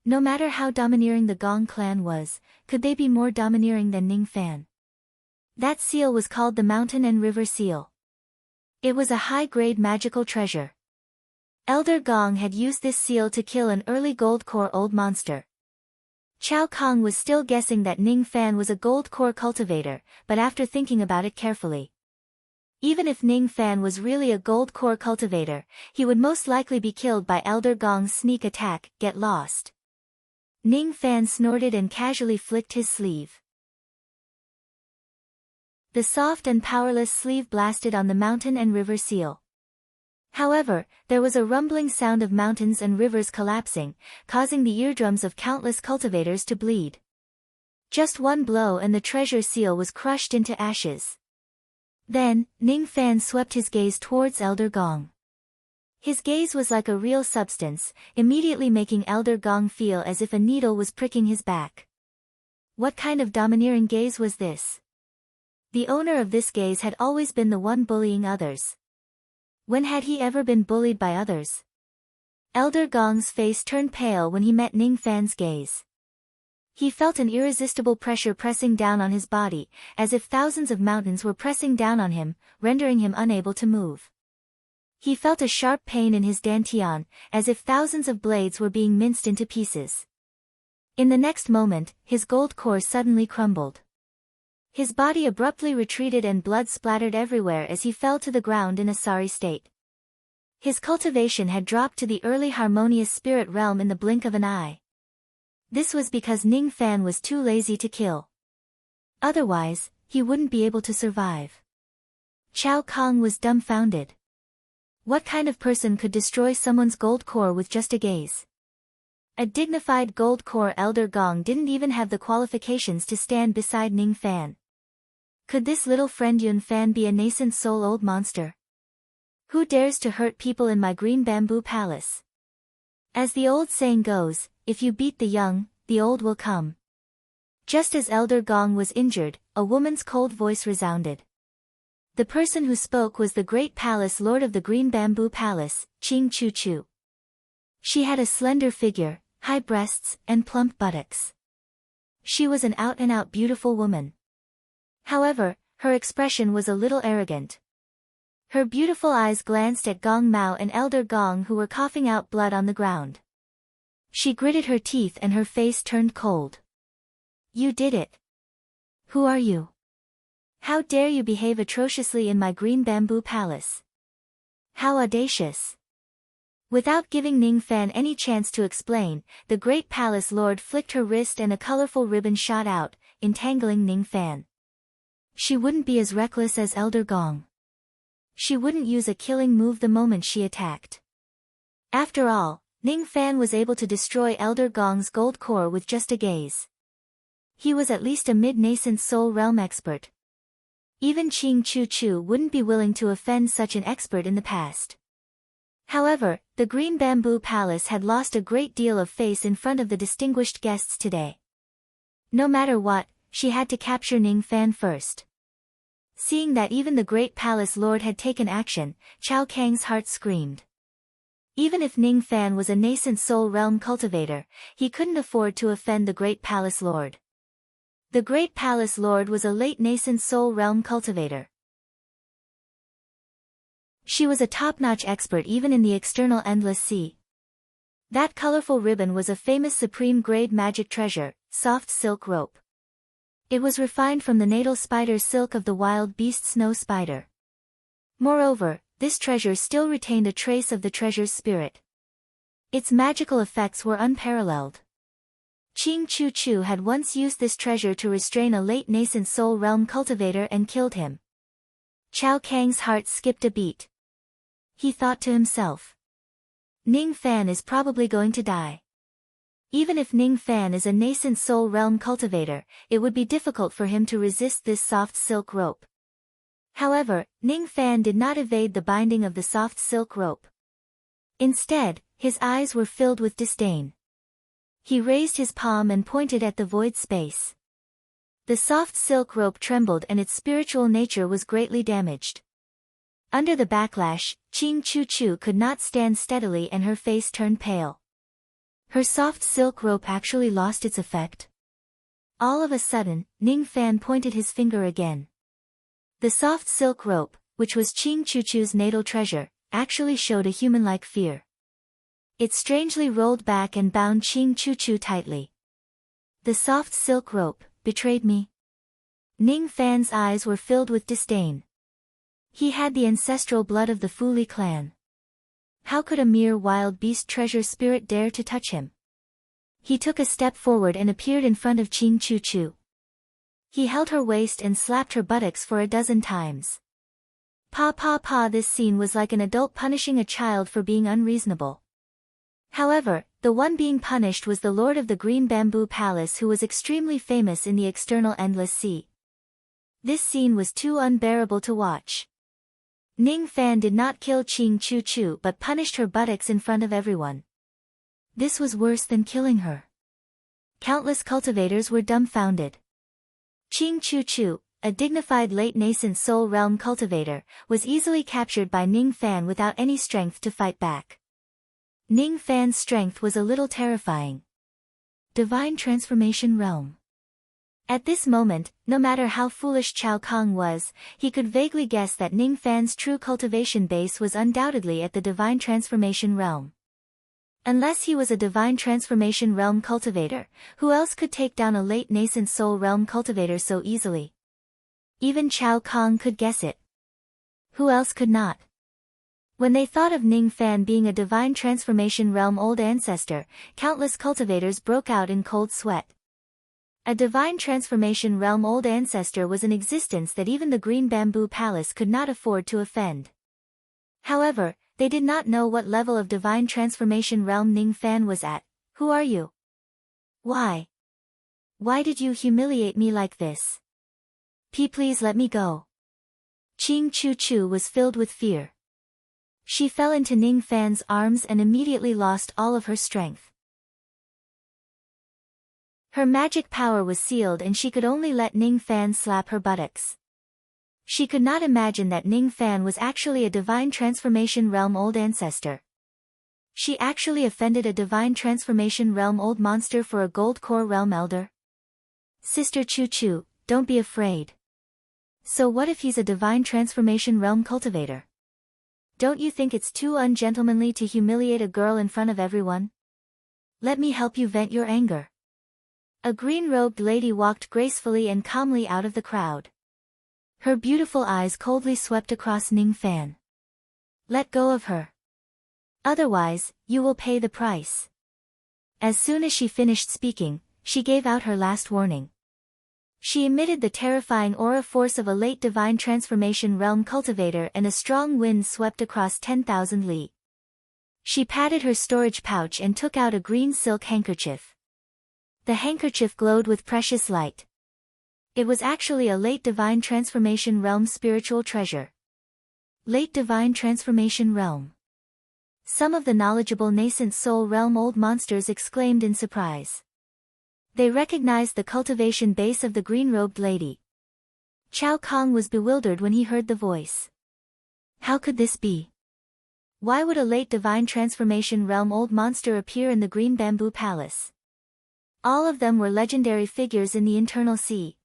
No matter how domineering the Gong clan was, could they be more domineering than Ning Fan? That seal was called the Mountain and River Seal. It was a high-grade magical treasure. Elder Gong had used this seal to kill an early gold core old monster. Chao Kang was still guessing that Ning Fan was a gold core cultivator, but after thinking about it carefully. Even if Ning Fan was really a gold core cultivator, he would most likely be killed by Elder Gong's sneak attack. Get lost. Ning Fan snorted and casually flicked his sleeve. The soft and powerless sleeve blasted on the Mountain and River Seal. However, there was a rumbling sound of mountains and rivers collapsing, causing the eardrums of countless cultivators to bleed. Just one blow and the treasure seal was crushed into ashes. Then, Ning Fan swept his gaze towards Elder Gong. His gaze was like a real substance, immediately making Elder Gong feel as if a needle was pricking his back. What kind of domineering gaze was this? The owner of this gaze had always been the one bullying others. When had he ever been bullied by others? Elder Gong's face turned pale when he met Ning Fan's gaze. He felt an irresistible pressure pressing down on his body, as if thousands of mountains were pressing down on him, rendering him unable to move. He felt a sharp pain in his dantian, as if thousands of blades were being minced into pieces. In the next moment, his gold core suddenly crumbled. His body abruptly retreated and blood splattered everywhere as he fell to the ground in a sorry state. His cultivation had dropped to the early harmonious spirit realm in the blink of an eye. This was because Ning Fan was too lazy to kill. Otherwise, he wouldn't be able to survive. Chao Kang was dumbfounded. What kind of person could destroy someone's gold core with just a gaze? A dignified gold core Elder Gong didn't even have the qualifications to stand beside Ning Fan. Could this little friend Yun Fan be a nascent soul old monster? Who dares to hurt people in my green bamboo palace? As the old saying goes, if you beat the young, the old will come. Just as Elder Gong was injured, a woman's cold voice resounded. The person who spoke was the great palace lord of the green bamboo palace, Ching Chu Chu. She had a slender figure, high breasts, and plump buttocks. She was an out-and-out beautiful woman. However, her expression was a little arrogant. Her beautiful eyes glanced at Gong Mao and Elder Gong who were coughing out blood on the ground. She gritted her teeth and her face turned cold. You did it. Who are you? How dare you behave atrociously in my green bamboo palace? How audacious! Without giving Ning Fan any chance to explain, the great palace lord flicked her wrist and a colorful ribbon shot out, entangling Ning Fan. She wouldn't be as reckless as Elder Gong. She wouldn't use a killing move the moment she attacked. After all, Ning Fan was able to destroy Elder Gong's gold core with just a gaze. He was at least a mid-nascent soul realm expert. Even Ching Chu Chu wouldn't be willing to offend such an expert in the past. However, the Green Bamboo Palace had lost a great deal of face in front of the distinguished guests today. No matter what, she had to capture Ning Fan first. Seeing that even the great palace lord had taken action, Chao Kang's heart screamed. Even if Ning Fan was a nascent soul realm cultivator, he couldn't afford to offend the great palace lord. The great palace lord was a late nascent soul realm cultivator. She was a top-notch expert even in the external endless sea. That colorful ribbon was a famous supreme-grade magic treasure, soft silk rope. It was refined from the natal spider silk of the wild beast snow spider. Moreover, this treasure still retained a trace of the treasure's spirit. Its magical effects were unparalleled. Ching Chu Chu had once used this treasure to restrain a late nascent soul realm cultivator and killed him. Chao Kang's heart skipped a beat. He thought to himself. Ning Fan is probably going to die. Even if Ning Fan is a nascent soul realm cultivator, it would be difficult for him to resist this soft silk rope. However, Ning Fan did not evade the binding of the soft silk rope. Instead, his eyes were filled with disdain. He raised his palm and pointed at the void space. The soft silk rope trembled and its spiritual nature was greatly damaged. Under the backlash, Ching Chu Chu could not stand steadily and her face turned pale. Her soft silk rope actually lost its effect. All of a sudden, Ning Fan pointed his finger again. The soft silk rope, which was Ching Chu Chu's natal treasure, actually showed a human-like fear. It strangely rolled back and bound Ching Chu Chu tightly. The soft silk rope betrayed me. Ning Fan's eyes were filled with disdain. He had the ancestral blood of the Fu Li clan. How could a mere wild beast treasure spirit dare to touch him? He took a step forward and appeared in front of Ching Chu Chu. He held her waist and slapped her buttocks for a dozen times. Pa pa pa! This scene was like an adult punishing a child for being unreasonable. However, the one being punished was the Lord of the Green Bamboo Palace who was extremely famous in the external endless sea. This scene was too unbearable to watch. Ning Fan did not kill Ching Chu Chu but punished her buttocks in front of everyone. This was worse than killing her. Countless cultivators were dumbfounded. Ching Chu Chu, a dignified late nascent soul realm cultivator, was easily captured by Ning Fan without any strength to fight back. Ning Fan's strength was a little terrifying. Divine Transformation Realm. At this moment, no matter how foolish Chao Kang was, he could vaguely guess that Ning Fan's true cultivation base was undoubtedly at the Divine Transformation Realm. Unless he was a Divine Transformation Realm cultivator, who else could take down a late nascent soul realm cultivator so easily? Even Chao Kang could guess it. Who else could not? When they thought of Ning Fan being a divine transformation realm old ancestor, countless cultivators broke out in cold sweat. A divine transformation realm old ancestor was an existence that even the Green Bamboo Palace could not afford to offend. However, they did not know what level of divine transformation realm Ning Fan was at. Who are you? Why? Why did you humiliate me like this? Please let me go. Ching Chu Chu was filled with fear. She fell into Ning Fan's arms and immediately lost all of her strength. Her magic power was sealed and she could only let Ning Fan slap her buttocks. She could not imagine that Ning Fan was actually a divine transformation realm old ancestor. She actually offended a divine transformation realm old monster for a gold core realm elder? Sister Chu Chu, don't be afraid. So what if he's a divine transformation realm cultivator? Don't you think it's too ungentlemanly to humiliate a girl in front of everyone? Let me help you vent your anger. A green-robed lady walked gracefully and calmly out of the crowd. Her beautiful eyes coldly swept across Ning Fan. Let go of her. Otherwise, you will pay the price. As soon as she finished speaking, she gave out her last warning. She emitted the terrifying aura force of a late divine transformation realm cultivator and a strong wind swept across 10,000 li. She patted her storage pouch and took out a green silk handkerchief. The handkerchief glowed with precious light. It was actually a late divine transformation realm spiritual treasure. Late divine transformation realm. Some of the knowledgeable nascent soul realm old monsters exclaimed in surprise. They recognized the cultivation base of the green-robed lady. Chao Kong was bewildered when he heard the voice. How could this be? Why would a late divine transformation realm old monster appear in the Green Bamboo Palace? All of them were legendary figures in the internal sea.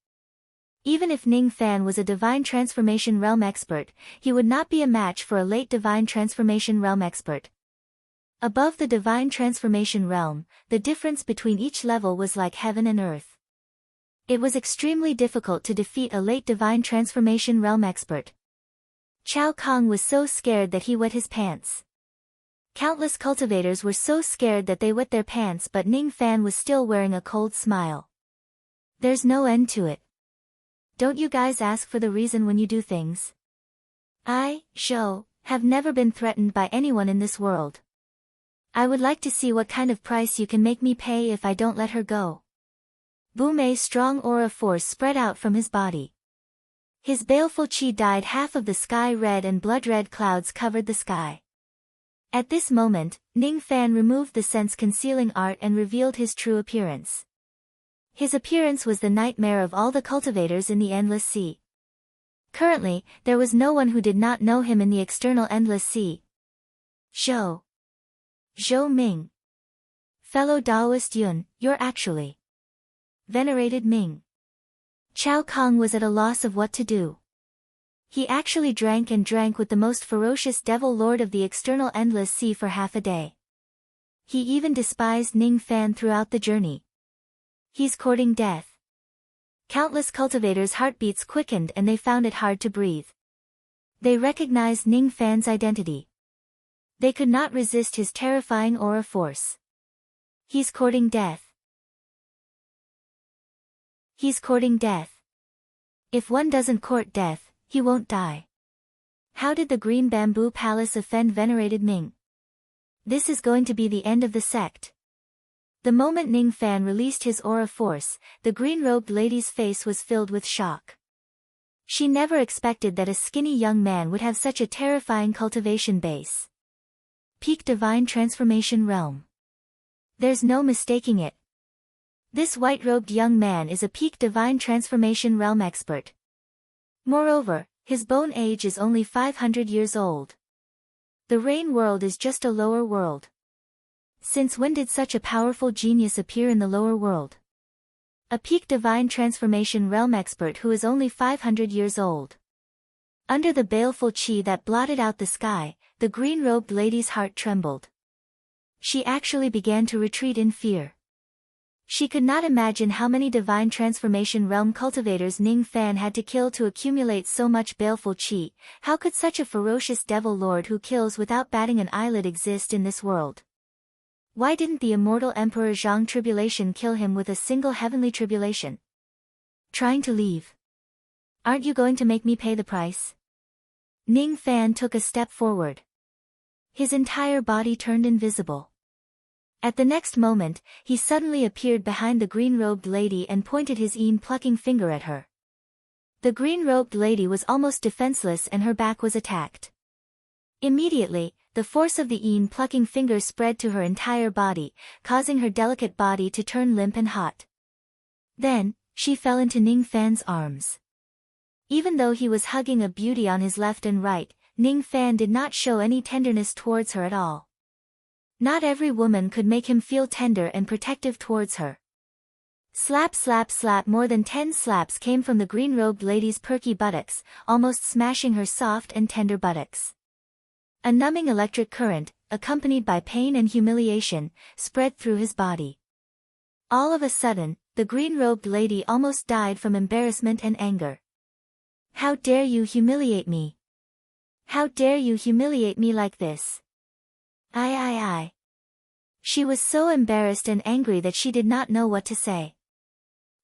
Even if Ning Fan was a divine transformation realm expert, he would not be a match for a late divine transformation realm expert. Above the divine transformation realm, the difference between each level was like heaven and earth. It was extremely difficult to defeat a late divine transformation realm expert. Chao Kong was so scared that he wet his pants. Countless cultivators were so scared that they wet their pants, but Ning Fan was still wearing a cold smile. There's no end to it. Don't you guys ask for the reason when you do things? I, Zhou, have never been threatened by anyone in this world. I would like to see what kind of price you can make me pay if I don't let her go. Bu Mei's strong aura force spread out from his body. His baleful qi dyed half of the sky red and blood-red clouds covered the sky. At this moment, Ning Fan removed the sense-concealing art and revealed his true appearance. His appearance was the nightmare of all the cultivators in the Endless Sea. Currently, there was no one who did not know him in the external Endless Sea. Zhou Ming. Fellow Taoist Yun, you're actually. Venerated Ming. Chao Kong was at a loss of what to do. He actually drank and drank with the most ferocious devil lord of the external Endless Sea for half a day. He even despised Ning Fan throughout the journey. He's courting death. Countless cultivators' heartbeats quickened and they found it hard to breathe. They recognized Ning Fan's identity. They could not resist his terrifying aura force. He's courting death. He's courting death. If one doesn't court death, he won't die. How did the Green Bamboo Palace offend venerated Ming? This is going to be the end of the sect. The moment Ning Fan released his aura force, the green-robed lady's face was filled with shock. She never expected that a skinny young man would have such a terrifying cultivation base. Peak divine transformation realm. There's no mistaking it. This white-robed young man is a peak divine transformation realm expert. Moreover, his bone age is only 500 years old. The Rain world is just a lower world. Since when did such a powerful genius appear in the lower world? A peak divine transformation realm expert who is only 500 years old. Under the baleful qi that blotted out the sky, the green-robed lady's heart trembled. She actually began to retreat in fear. She could not imagine how many divine transformation realm cultivators Ning Fan had to kill to accumulate so much baleful qi. How could such a ferocious devil lord who kills without batting an eyelid exist in this world? Why didn't the immortal Emperor Zhang Tribulation kill him with a single heavenly tribulation? Trying to leave. Aren't you going to make me pay the price? Ning Fan took a step forward. His entire body turned invisible. At the next moment, he suddenly appeared behind the green-robed lady and pointed his plucking finger at her. The green-robed lady was almost defenseless and her back was attacked. Immediately, the force of the plucking finger spread to her entire body, causing her delicate body to turn limp and hot. Then, she fell into Ning Fan's arms. Even though he was hugging a beauty on his left and right, Ning Fan did not show any tenderness towards her at all. Not every woman could make him feel tender and protective towards her. Slap slap slap, more than 10 slaps came from the green-robed lady's perky buttocks, almost smashing her soft and tender buttocks. A numbing electric current, accompanied by pain and humiliation, spread through his body. All of a sudden, the green-robed lady almost died from embarrassment and anger. How dare you humiliate me? How dare you humiliate me like this? I. She was so embarrassed and angry that she did not know what to say.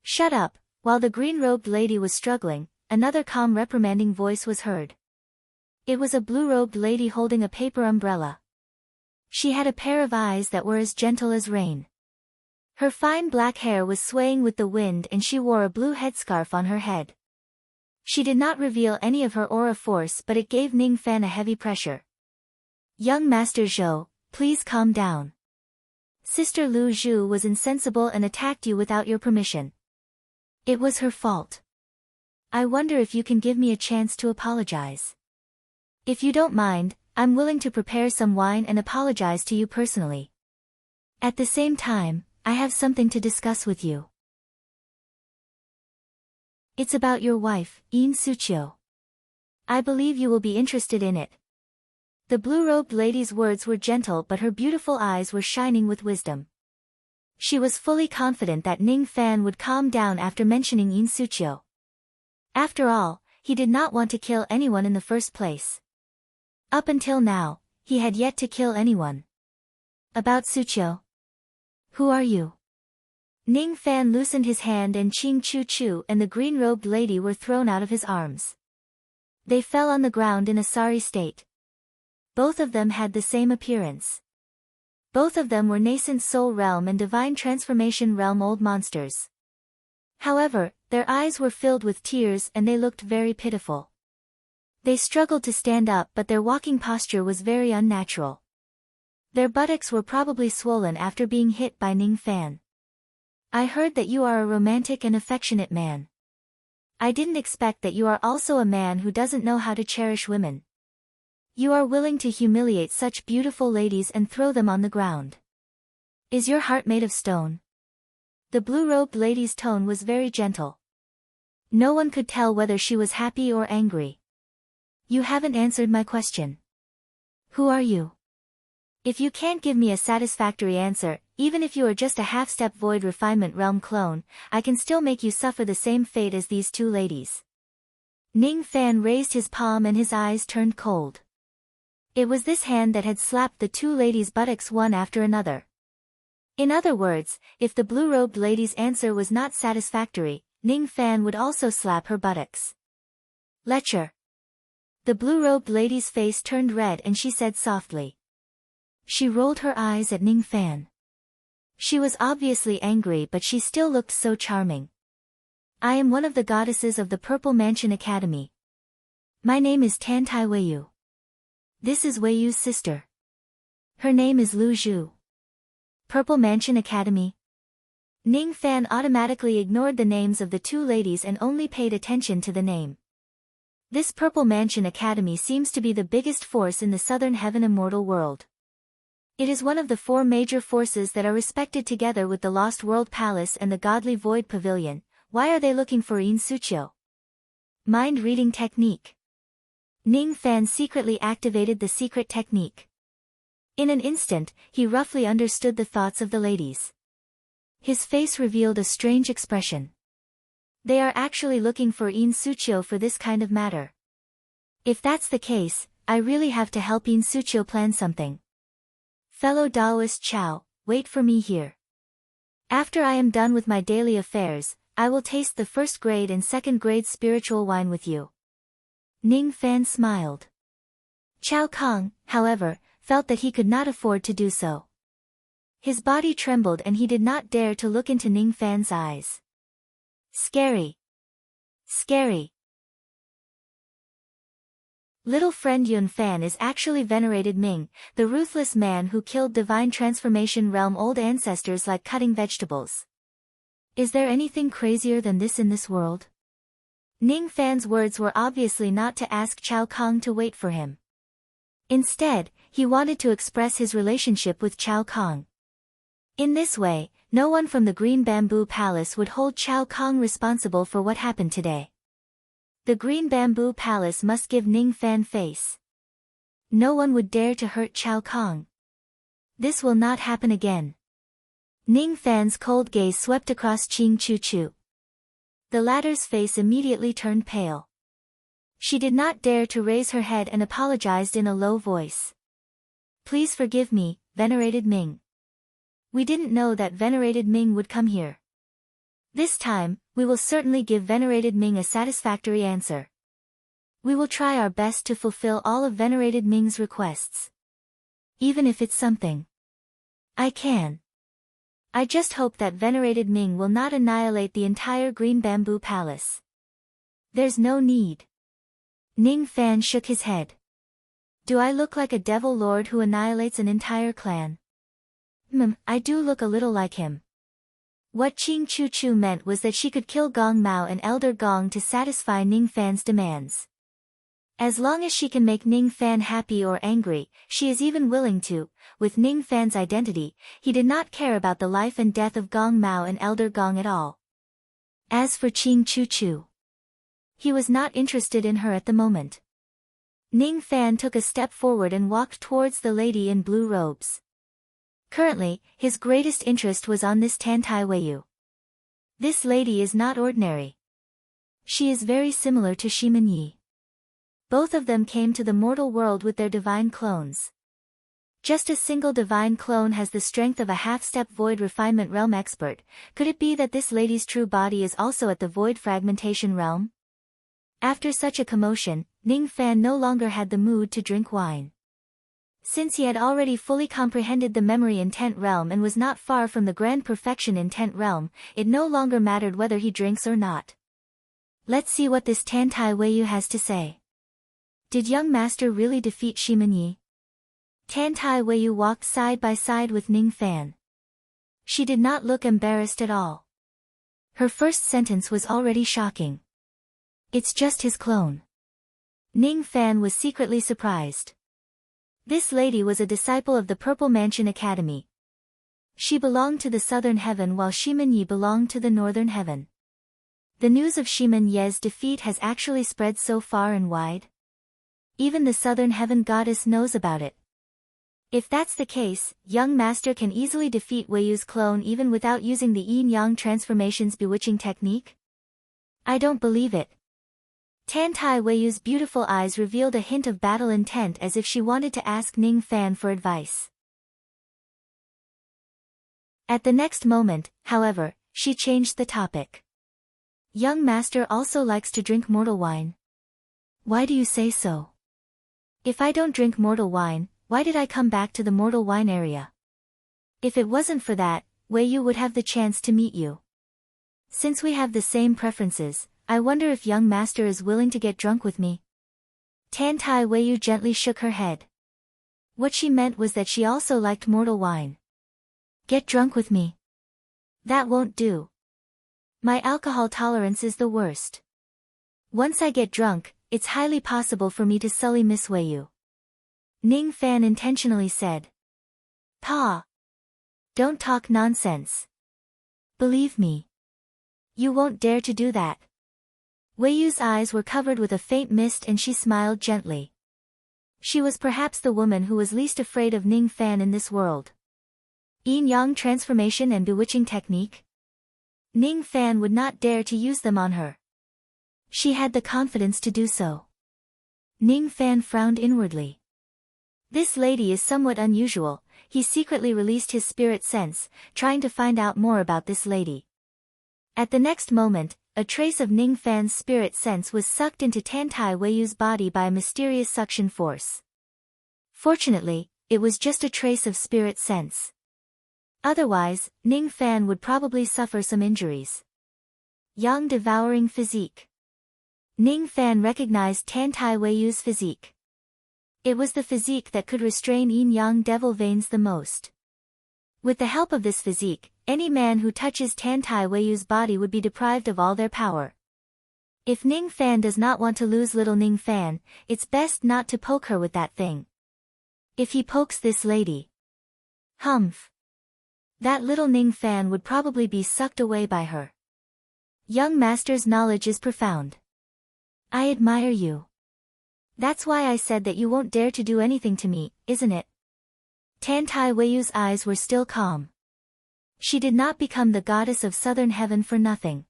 Shut up. While the green-robed lady was struggling, another calm reprimanding voice was heard. It was a blue-robed lady holding a paper umbrella. She had a pair of eyes that were as gentle as rain. Her fine black hair was swaying with the wind and she wore a blue headscarf on her head. She did not reveal any of her aura force, but it gave Ning Fan a heavy pressure. Young Master Zhou, please calm down. Sister Lu Zhu was insensible and attacked you without your permission. It was her fault. I wonder if you can give me a chance to apologize. If you don't mind, I'm willing to prepare some wine and apologize to you personally. At the same time, I have something to discuss with you. It's about your wife, Yin Suqiu. I believe you will be interested in it. The blue-robed lady's words were gentle, but her beautiful eyes were shining with wisdom. She was fully confident that Ning Fan would calm down after mentioning Yin Suqiu. After all, he did not want to kill anyone in the first place. Up until now, he had yet to kill anyone. About Suqiu? Who are you? Ning Fan loosened his hand and Qing Chu Chu and the green-robed lady were thrown out of his arms. They fell on the ground in a sorry state. Both of them had the same appearance. Both of them were nascent soul realm and divine transformation realm old monsters. However, their eyes were filled with tears and they looked very pitiful. They struggled to stand up, but their walking posture was very unnatural. Their buttocks were probably swollen after being hit by Ning Fan. I heard that you are a romantic and affectionate man. I didn't expect that you are also a man who doesn't know how to cherish women. You are willing to humiliate such beautiful ladies and throw them on the ground. Is your heart made of stone? The blue-robed lady's tone was very gentle. No one could tell whether she was happy or angry. You haven't answered my question. Who are you? If you can't give me a satisfactory answer, even if you are just a half-step void refinement realm clone, I can still make you suffer the same fate as these two ladies. Ning Fan raised his palm and his eyes turned cold. It was this hand that had slapped the two ladies' buttocks one after another. In other words, if the blue-robed lady's answer was not satisfactory, Ning Fan would also slap her buttocks. Lecture. The blue-robed lady's face turned red and she said softly. She rolled her eyes at Ning Fan. She was obviously angry, but she still looked so charming. I am one of the goddesses of the Purple Mansion Academy. My name is Tantai Weiyu. This is Weiyu's sister. Her name is Lu Zhu. Purple Mansion Academy. Ning Fan automatically ignored the names of the two ladies and only paid attention to the name. This Purple Mansion Academy seems to be the biggest force in the Southern Heaven Immortal world. It is one of the four major forces that are respected together with the Lost World Palace and the Godly Void Pavilion. Why are they looking for Yin Suqiu? Mind reading technique. Ning Fan secretly activated the secret technique. In an instant, he roughly understood the thoughts of the ladies. His face revealed a strange expression. They are actually looking for In Suchio for this kind of matter. If that's the case, I really have to help In Suchio plan something. Fellow Daoist Chao, wait for me here. After I am done with my daily affairs, I will taste the first grade and second grade spiritual wine with you. Ning Fan smiled. Chao Kong, however, felt that he could not afford to do so. His body trembled and he did not dare to look into Ning Fan's eyes. Scary. Scary. Little friend Yun Fan is actually venerated Ming, the ruthless man who killed divine transformation realm old ancestors like cutting vegetables. Is there anything crazier than this in this world? Ning Fan's words were obviously not to ask Chao Kong to wait for him. Instead, he wanted to express his relationship with Chao Kong. In this way, no one from the Green Bamboo Palace would hold Chao Kong responsible for what happened today. The Green Bamboo Palace must give Ning Fan face. No one would dare to hurt Chao Kong. This will not happen again. Ning Fan's cold gaze swept across Ching Chu Chu. The latter's face immediately turned pale. She did not dare to raise her head and apologized in a low voice. Please forgive me, venerated Ming. We didn't know that venerated Ming would come here. This time, we will certainly give venerated Ming a satisfactory answer. We will try our best to fulfill all of venerated Ming's requests. Even if it's something I can. I just hope that venerated Ming will not annihilate the entire Green Bamboo Palace. There's no need. Ning Fan shook his head. Do I look like a devil lord who annihilates an entire clan? I do look a little like him. What Ching Chu Chu meant was that she could kill Gong Mao and Elder Gong to satisfy Ning Fan's demands. As long as she can make Ning Fan happy or angry, she is even willing to. With Ning Fan's identity, he did not care about the life and death of Gong Mao and Elder Gong at all. As for Ching Chu Chu, he was not interested in her at the moment. Ning Fan took a step forward and walked towards the lady in blue robes. Currently, his greatest interest was on this Tantai Weiyu. This lady is not ordinary. She is very similar to Shimen Yi. Both of them came to the mortal world with their divine clones. Just a single divine clone has the strength of a half-step void refinement realm expert. Could it be that this lady's true body is also at the void fragmentation realm? After such a commotion, Ning Fan no longer had the mood to drink wine. Since he had already fully comprehended the memory intent realm and was not far from the grand perfection intent realm, it no longer mattered whether he drinks or not. Let's see what this Tantai Weiyu has to say. Did young master really defeat Shimen Yi? Tantai Weiyu walked side by side with Ning Fan. She did not look embarrassed at all. Her first sentence was already shocking. It's just his clone. Ning Fan was secretly surprised. This lady was a disciple of the Purple Mansion Academy. She belonged to the Southern Heaven while Shimen Yi belonged to the Northern Heaven. The news of Shimen Ye's defeat has actually spread so far and wide. Even the Southern Heaven goddess knows about it. If that's the case, young master can easily defeat Weiyu's clone even without using the yin-yang transformation's bewitching technique? I don't believe it. Tantai Weiyu's beautiful eyes revealed a hint of battle intent as if she wanted to ask Ning Fan for advice. At the next moment, however, she changed the topic. Young master also likes to drink mortal wine. Why do you say so? If I don't drink mortal wine, why did I come back to the mortal wine area? If it wasn't for that, Weiyu would have the chance to meet you. Since we have the same preferences, I wonder if young master is willing to get drunk with me. Tantai Weiyu gently shook her head. What she meant was that she also liked mortal wine. Get drunk with me. That won't do. My alcohol tolerance is the worst. Once I get drunk, it's highly possible for me to sully Miss Weiyu. Ning Fan intentionally said. Pa! Don't talk nonsense. Believe me. You won't dare to do that. Weiyu's eyes were covered with a faint mist and she smiled gently. She was perhaps the woman who was least afraid of Ning Fan in this world. Yin-yang transformation and bewitching technique? Ning Fan would not dare to use them on her. She had the confidence to do so. Ning Fan frowned inwardly. This lady is somewhat unusual. He secretly released his spirit sense, trying to find out more about this lady. At the next moment, a trace of Ning Fan's spirit sense was sucked into Tantai Weiyu's body by a mysterious suction force. Fortunately, it was just a trace of spirit sense. Otherwise, Ning Fan would probably suffer some injuries. Yang devouring physique. Ning Fan recognized Tantai Weiyu's physique. It was the physique that could restrain yin-yang devil veins the most. With the help of this physique, any man who touches Tantai Weiyu's body would be deprived of all their power. If Ning Fan does not want to lose little Ning Fan, it's best not to poke her with that thing. If he pokes this lady, humph, that little Ning Fan would probably be sucked away by her. Young master's knowledge is profound. I admire you. That's why I said that you won't dare to do anything to me, isn't it? Tantai Weiyu's eyes were still calm. She did not become the goddess of southern heaven for nothing.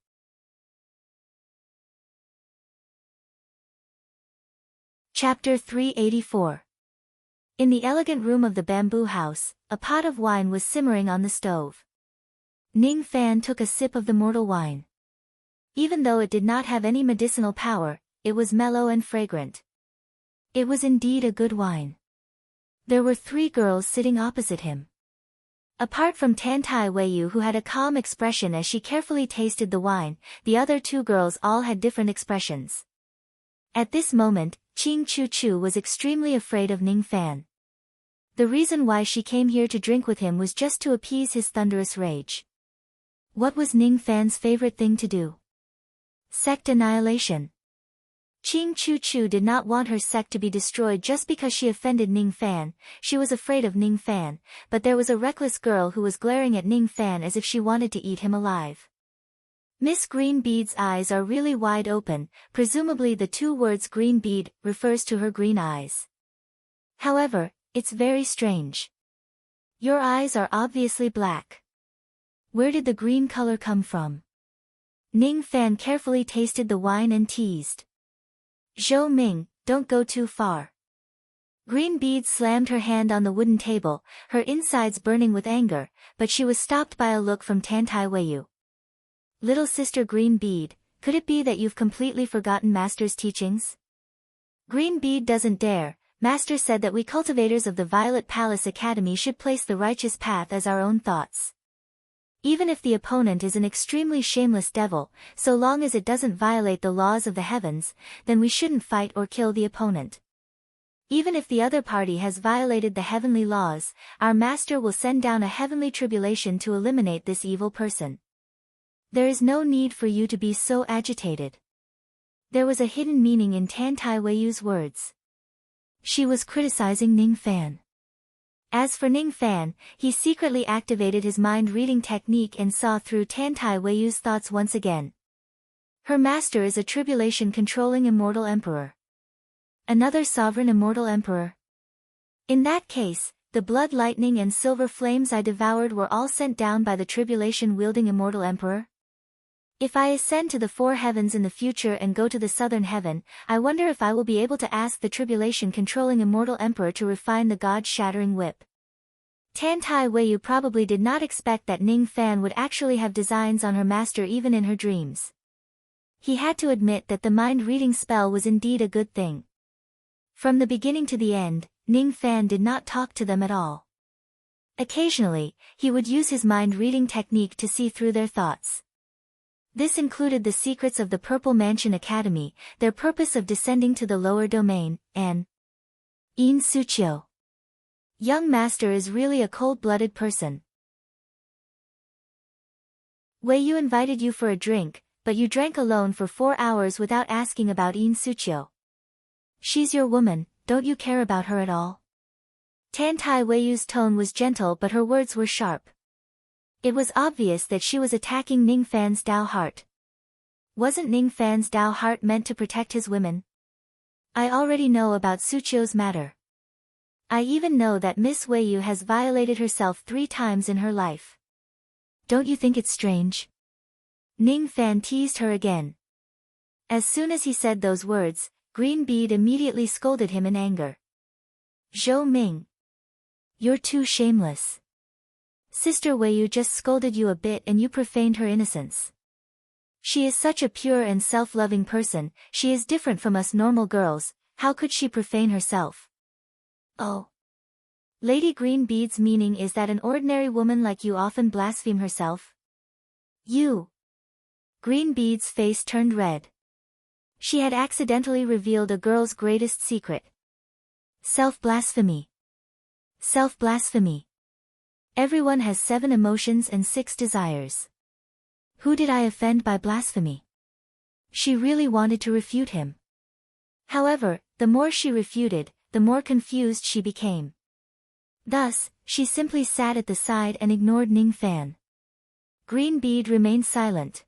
Chapter 384. In the elegant room of the bamboo house, a pot of wine was simmering on the stove. Ning Fan took a sip of the mortal wine. Even though it did not have any medicinal power, it was mellow and fragrant. It was indeed a good wine. There were 3 girls sitting opposite him. Apart from Tantai Weiyu, who had a calm expression as she carefully tasted the wine, the other 2 girls all had different expressions. At this moment, Qing Chu Chu was extremely afraid of Ning Fan. The reason why she came here to drink with him was just to appease his thunderous rage. What was Ning Fan's favorite thing to do? Sect annihilation. Qing Chu Chu did not want her sect to be destroyed just because she offended Ning Fan. She was afraid of Ning Fan, but there was a reckless girl who was glaring at Ning Fan as if she wanted to eat him alive. Miss Green Bead's eyes are really wide open, presumably the 2 words green bead refers to her green eyes. However, it's very strange. Your eyes are obviously black. Where did the green color come from? Ning Fan carefully tasted the wine and teased. Zhou Ming, don't go too far. Green Bead slammed her hand on the wooden table, her insides burning with anger, but she was stopped by a look from Tantai Weiyu. Little sister Green Bead, could it be that you've completely forgotten Master's teachings? Green Bead doesn't dare. Master said that we cultivators of the Violet Palace Academy should place the righteous path as our own thoughts. Even if the opponent is an extremely shameless devil, so long as it doesn't violate the laws of the heavens, then we shouldn't fight or kill the opponent. Even if the other party has violated the heavenly laws, our master will send down a heavenly tribulation to eliminate this evil person. There is no need for you to be so agitated. There was a hidden meaning in Tantai Weiyu's words. She was criticizing Ning Fan. As for Ning Fan, he secretly activated his mind-reading technique and saw through Tantai Weiyu's thoughts once again. Her master is a tribulation-controlling immortal emperor. Another sovereign immortal emperor. In that case, the blood lightning and silver flames I devoured were all sent down by the tribulation-wielding immortal emperor? If I ascend to the 4 heavens in the future and go to the southern heaven, I wonder if I will be able to ask the tribulation-controlling immortal emperor to refine the god-shattering whip. Tantai Weiyu probably did not expect that Ning Fan would actually have designs on her master even in her dreams. He had to admit that the mind-reading spell was indeed a good thing. From the beginning to the end, Ning Fan did not talk to them at all. Occasionally, he would use his mind-reading technique to see through their thoughts. This included the secrets of the Purple Mansion Academy, their purpose of descending to the lower domain, and In Suchio. Young master is really a cold-blooded person. Weiyu invited you for a drink, but you drank alone for 4 hours without asking about In Suchio. She's your woman, don't you care about her at all? Tantai Weiyu's tone was gentle but her words were sharp. It was obvious that she was attacking Ning Fan's Dao heart. Wasn't Ning Fan's Dao heart meant to protect his women? I already know about Suchio's matter. I even know that Miss Weiyu has violated herself 3 times in her life. Don't you think it's strange? Ning Fan teased her again. As soon as he said those words, Green Bead immediately scolded him in anger. Zhou Ming. You're too shameless. Sister Weiyu just scolded you a bit and you profaned her innocence. She is such a pure and self-loving person, she is different from us normal girls, how could she profane herself? Oh. Lady Green Bead's meaning is that an ordinary woman like you often blaspheme herself? You. Green Bead's face turned red. She had accidentally revealed a girl's greatest secret. Self-blasphemy. Self-blasphemy. Everyone has 7 emotions and 6 desires. Who did I offend by blasphemy? She really wanted to refute him. However, the more she refuted, the more confused she became. Thus, she simply sat at the side and ignored Ning Fan. Green Bead remained silent.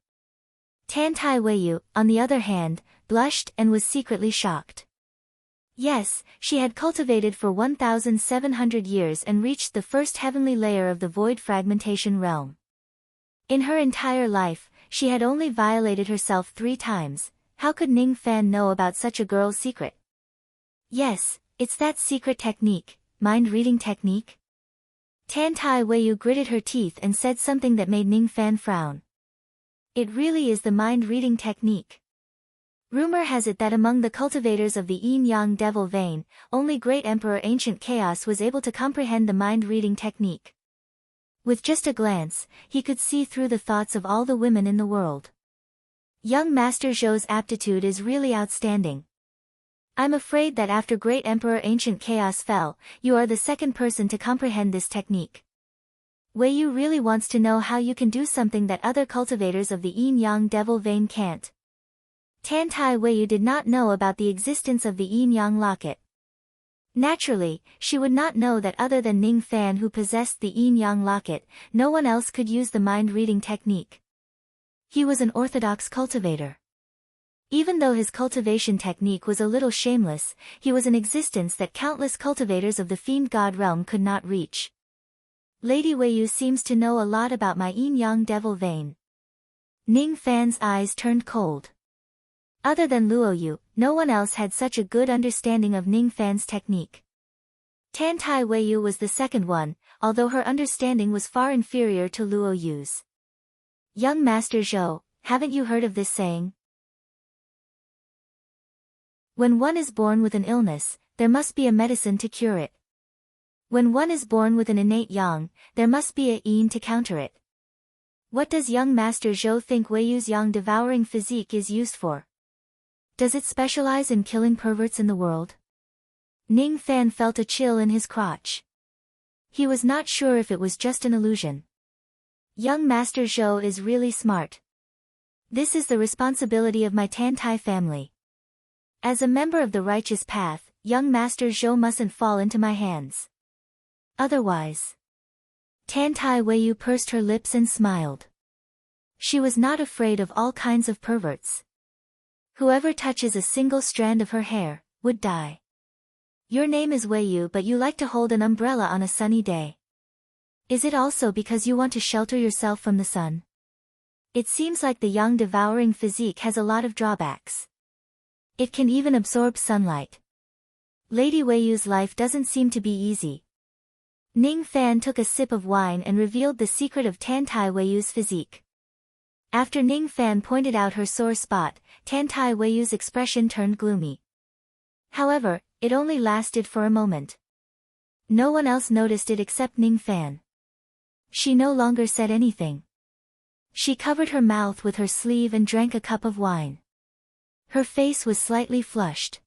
Tantai Weiyu, on the other hand, blushed and was secretly shocked. Yes, she had cultivated for 1,700 years and reached the first heavenly layer of the void fragmentation realm. In her entire life, she had only violated herself 3 times. How could Ning Fan know about such a girl's secret? Yes, it's that secret technique, mind-reading technique. Tantai Weiyu gritted her teeth and said something that made Ning Fan frown. It really is the mind-reading technique. Rumor has it that among the cultivators of the yin-yang devil vein, only Great Emperor Ancient Chaos was able to comprehend the mind-reading technique. With just a glance, he could see through the thoughts of all the women in the world. Young Master Zhou's aptitude is really outstanding. I'm afraid that after Great Emperor Ancient Chaos fell, you are the second person to comprehend this technique. Weiyu really wants to know how you can do something that other cultivators of the yin-yang devil vein can't. Tantai Weiyu did not know about the existence of the yin-yang locket. Naturally, she would not know that other than Ning Fan who possessed the yin-yang locket, no one else could use the mind-reading technique. He was an orthodox cultivator. Even though his cultivation technique was a little shameless, he was an existence that countless cultivators of the fiend god realm could not reach. Lady Weiyu seems to know a lot about my yin-yang devil vein. Ning Fan's eyes turned cold. Other than Luo Yu, no one else had such a good understanding of Ning Fan's technique. Tantai Weiyu was the second one, although her understanding was far inferior to Luo Yu's. Young Master Zhou, haven't you heard of this saying? When one is born with an illness, there must be a medicine to cure it. When one is born with an innate yang, there must be a yin to counter it. What does young Master Zhou think Weiyu's yang-devouring physique is used for? Does it specialize in killing perverts in the world? Ning Fan felt a chill in his crotch. He was not sure if it was just an illusion. Young Master Zhou is really smart. This is the responsibility of my Tantai family. As a member of the righteous path, young Master Zhou mustn't fall into my hands. Otherwise. Tantai Weiyu pursed her lips and smiled. She was not afraid of all kinds of perverts. Whoever touches a single strand of her hair, would die. Your name is Weiyu, but you like to hold an umbrella on a sunny day. Is it also because you want to shelter yourself from the sun? It seems like the yang-devouring physique has a lot of drawbacks. It can even absorb sunlight. Lady Weiyu's life doesn't seem to be easy. Ning Fan took a sip of wine and revealed the secret of Tantai Weiyu's physique. After Ning Fan pointed out her sore spot, Tantai Weiyu's expression turned gloomy. However, it only lasted for a moment. No one else noticed it except Ning Fan. She no longer said anything. She covered her mouth with her sleeve and drank a cup of wine. Her face was slightly flushed.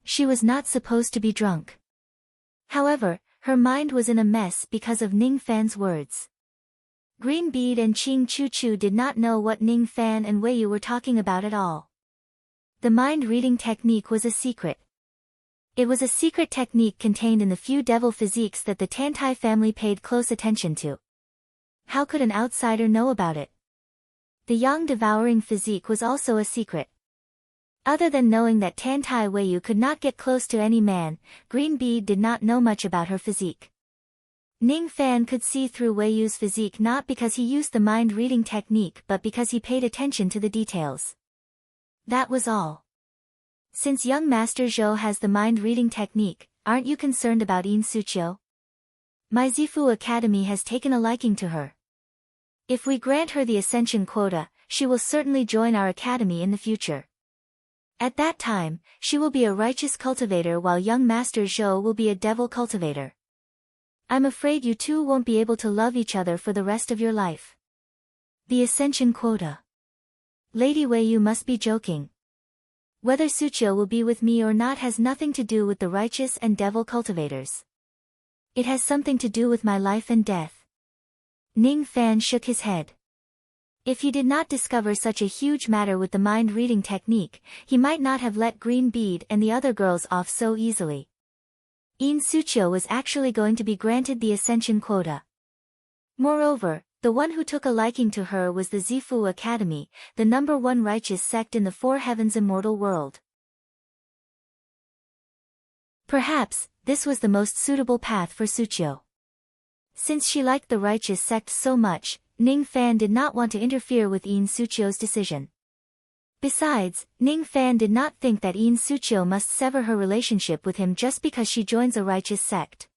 She was not supposed to be drunk. However, her mind was in a mess because of Ning Fan's words. Green Bead and Qing Chu Chu did not know what Ning Fan and Weiyu were talking about at all. The mind-reading technique was a secret. It was a secret technique contained in the few devil physiques that the Tantai family paid close attention to. How could an outsider know about it? The yang-devouring physique was also a secret. Other than knowing that Tantai Weiyu could not get close to any man, Green Bead did not know much about her physique. Ning Fan could see through Weiyu's physique not because he used the mind-reading technique but because he paid attention to the details. That was all. Since young Master Zhou has the mind-reading technique, aren't you concerned about Yin Suqiu? My Zifu Academy has taken a liking to her. If we grant her the ascension quota, she will certainly join our academy in the future. At that time, she will be a righteous cultivator while young Master Zhou will be a devil cultivator. I'm afraid you two won't be able to love each other for the rest of your life. The ascension quota. Lady Weiyu must be joking. Whether Suqiu will be with me or not has nothing to do with the righteous and devil cultivators. It has something to do with my life and death. Ning Fan shook his head. If he did not discover such a huge matter with the mind-reading technique, he might not have let Green Bead and the other girls off so easily. Yin Suqiu was actually going to be granted the ascension quota. Moreover, the one who took a liking to her was the Zifu Academy, the #1 righteous sect in the Four Heavens immortal world. Perhaps, this was the most suitable path for Suqiu. Since she liked the righteous sect so much, Ning Fan did not want to interfere with Yin Suqiu's decision. Besides, Ning Fan did not think that Yin Suqiu must sever her relationship with him just because she joins a righteous sect.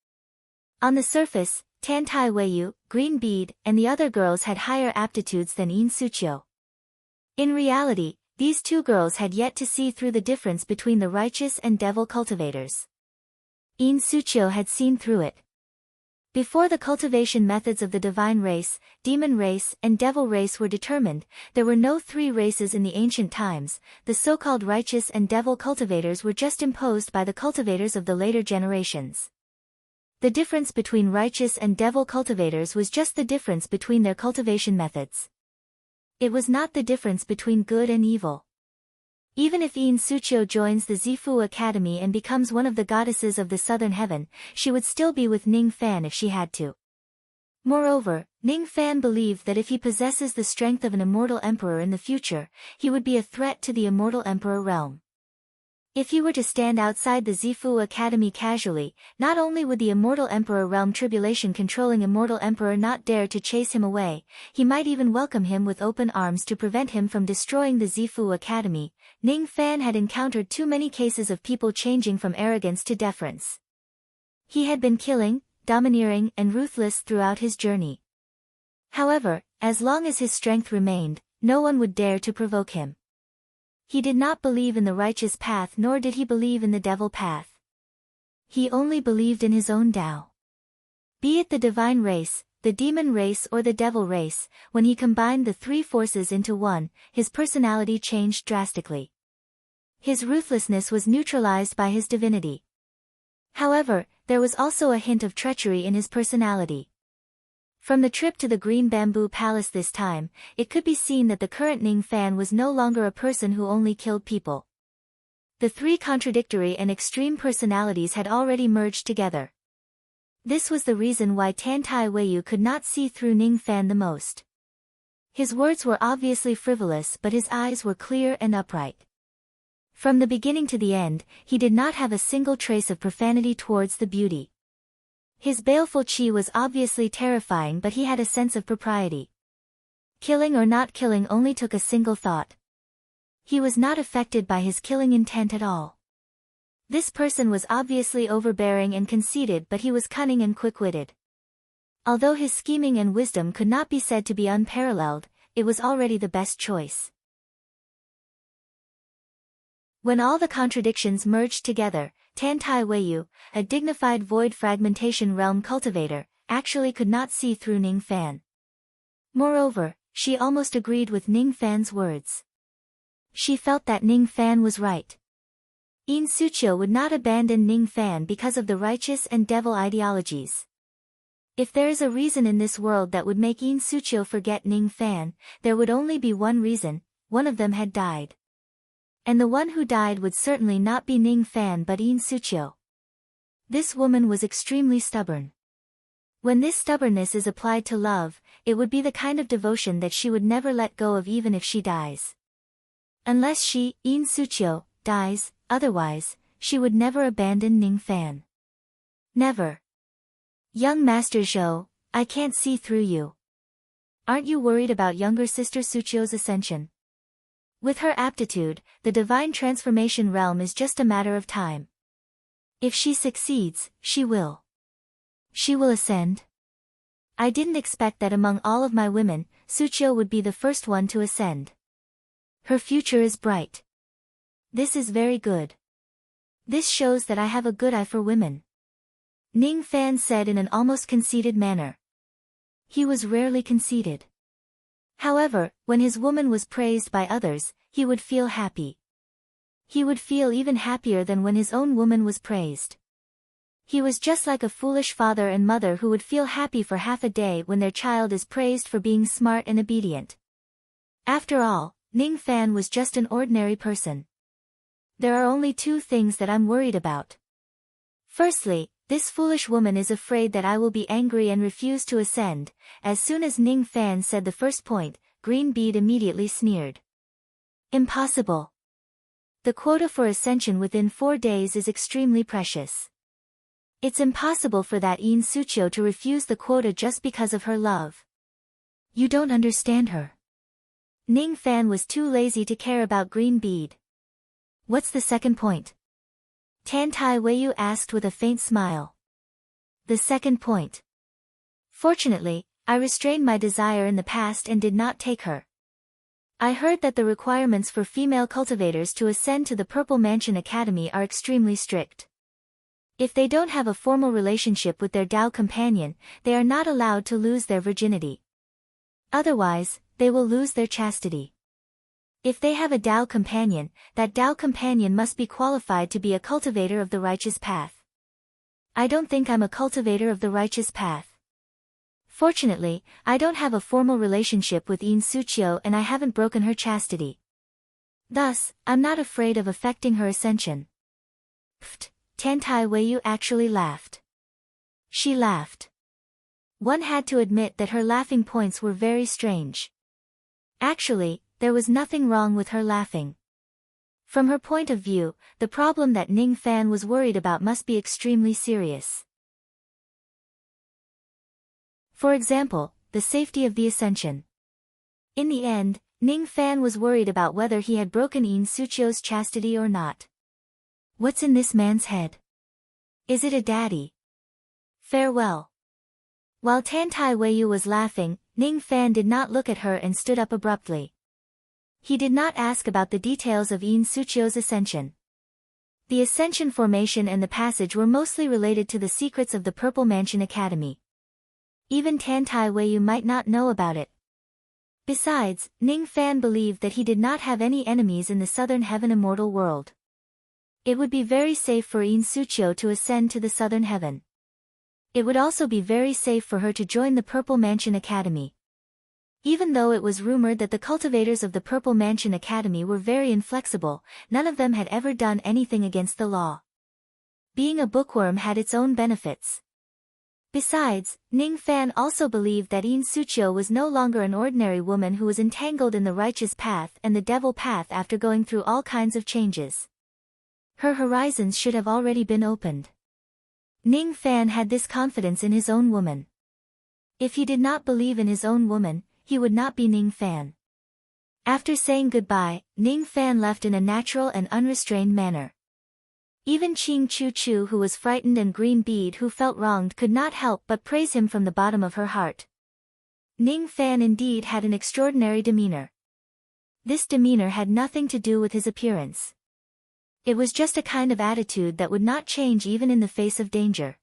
On the surface, Tantai Weiyu, Green Bead, and the other girls had higher aptitudes than Yin Suqiu. In reality, these two girls had yet to see through the difference between the righteous and devil cultivators. Yin Suqiu had seen through it. Before the cultivation methods of the divine race, demon race, and devil race were determined, there were no three races in the ancient times. The so-called righteous and devil cultivators were just imposed by the cultivators of the later generations. The difference between righteous and devil cultivators was just the difference between their cultivation methods. It was not the difference between good and evil. Even if Yin Suqiu joins the Zifu Academy and becomes one of the goddesses of the southern heaven, she would still be with Ning Fan if she had to. Moreover, Ning Fan believed that if he possesses the strength of an immortal emperor in the future, he would be a threat to the immortal emperor realm. If he were to stand outside the Zifu Academy casually, not only would the immortal emperor realm tribulation controlling immortal emperor not dare to chase him away, he might even welcome him with open arms to prevent him from destroying the Zifu Academy. Ning Fan had encountered too many cases of people changing from arrogance to deference. He had been killing, domineering, and ruthless throughout his journey. However, as long as his strength remained, no one would dare to provoke him. He did not believe in the righteous path nor did he believe in the devil path. He only believed in his own Tao. Be it the divine race, the demon race or the devil race, when he combined the three forces into one, his personality changed drastically. His ruthlessness was neutralized by his divinity. However, there was also a hint of treachery in his personality. From the trip to the Green Bamboo Palace this time, it could be seen that the current Ning Fan was no longer a person who only killed people. The three contradictory and extreme personalities had already merged together. This was the reason why Tantai Weiyu could not see through Ning Fan the most. His words were obviously frivolous but his eyes were clear and upright. From the beginning to the end, he did not have a single trace of profanity towards the beauty. His baleful chi was obviously terrifying but he had a sense of propriety. Killing or not killing only took a single thought. He was not affected by his killing intent at all. This person was obviously overbearing and conceited but he was cunning and quick-witted. Although his scheming and wisdom could not be said to be unparalleled, it was already the best choice. When all the contradictions merged together, Tantai Weiyu, a dignified void fragmentation realm cultivator, actually could not see through Ning Fan. Moreover, she almost agreed with Ning Fan's words. She felt that Ning Fan was right. Yin Suqiu would not abandon Ning Fan because of the righteous and devil ideologies. If there is a reason in this world that would make Yin Suqiu forget Ning Fan, there would only be one reason: one of them had died. And the one who died would certainly not be Ning Fan but Yin Suqiu. This woman was extremely stubborn. When this stubbornness is applied to love, it would be the kind of devotion that she would never let go of even if she dies. Unless she, Yin Suchio, dies, otherwise, she would never abandon Ning Fan. Never. Young Master Zhou, I can't see through you. Aren't you worried about younger sister Suchio's ascension? With her aptitude, the divine transformation realm is just a matter of time. If she succeeds, she will. She will ascend. I didn't expect that among all of my women, Suchio would be the first one to ascend. Her future is bright. This is very good. This shows that I have a good eye for women. Ning Fan said in an almost conceited manner. He was rarely conceited. However, when his woman was praised by others, he would feel happy. He would feel even happier than when his own woman was praised. He was just like a foolish father and mother who would feel happy for half a day when their child is praised for being smart and obedient. After all, Ning Fan was just an ordinary person. There are only two things that I'm worried about. Firstly, this foolish woman is afraid that I will be angry and refuse to ascend. As soon as Ning Fan said the first point, Green Bead immediately sneered. Impossible. The quota for ascension within 4 days is extremely precious. It's impossible for that Yin Suchio to refuse the quota just because of her love. You don't understand her. Ning Fan was too lazy to care about Green Bead. What's the second point? Tan Tai Weiyu asked with a faint smile. The second point. Fortunately, I restrained my desire in the past and did not take her. I heard that the requirements for female cultivators to ascend to the Purple Mansion Academy are extremely strict. If they don't have a formal relationship with their Dao companion, they are not allowed to lose their virginity. Otherwise, they will lose their chastity. If they have a Dao companion, that Dao companion must be qualified to be a cultivator of the righteous path. I don't think I'm a cultivator of the righteous path. Fortunately, I don't have a formal relationship with Yin Suchio and I haven't broken her chastity. Thus, I'm not afraid of affecting her ascension. Pfft, Tan Tai Weiyu actually laughed. She laughed. One had to admit that her laughing points were very strange. Actually, there was nothing wrong with her laughing. From her point of view, the problem that Ning Fan was worried about must be extremely serious. For example, the safety of the ascension. In the end, Ning Fan was worried about whether he had broken Yin Suchio's chastity or not. What's in this man's head? Is it a daddy? Farewell. While Tan Tai Weiyu was laughing, Ning Fan did not look at her and stood up abruptly. He did not ask about the details of Yin Suchio's ascension. The ascension formation and the passage were mostly related to the secrets of the Purple Mansion Academy. Even Tan Tai Weiyu might not know about it. Besides, Ning Fan believed that he did not have any enemies in the Southern Heaven Immortal World. It would be very safe for Yin Suchio to ascend to the Southern Heaven. It would also be very safe for her to join the Purple Mansion Academy. Even though it was rumored that the cultivators of the Purple Mansion Academy were very inflexible, none of them had ever done anything against the law. Being a bookworm had its own benefits. Besides, Ning Fan also believed that Yin Suchio was no longer an ordinary woman who was entangled in the righteous path and the devil path after going through all kinds of changes. Her horizons should have already been opened. Ning Fan had this confidence in his own woman. If he did not believe in his own woman, he would not be Ning Fan. After saying goodbye, Ning Fan left in a natural and unrestrained manner. Even Qing Chu Chu, who was frightened, and Green Bead, who felt wronged, could not help but praise him from the bottom of her heart. Ning Fan indeed had an extraordinary demeanor. This demeanor had nothing to do with his appearance. It was just a kind of attitude that would not change even in the face of danger.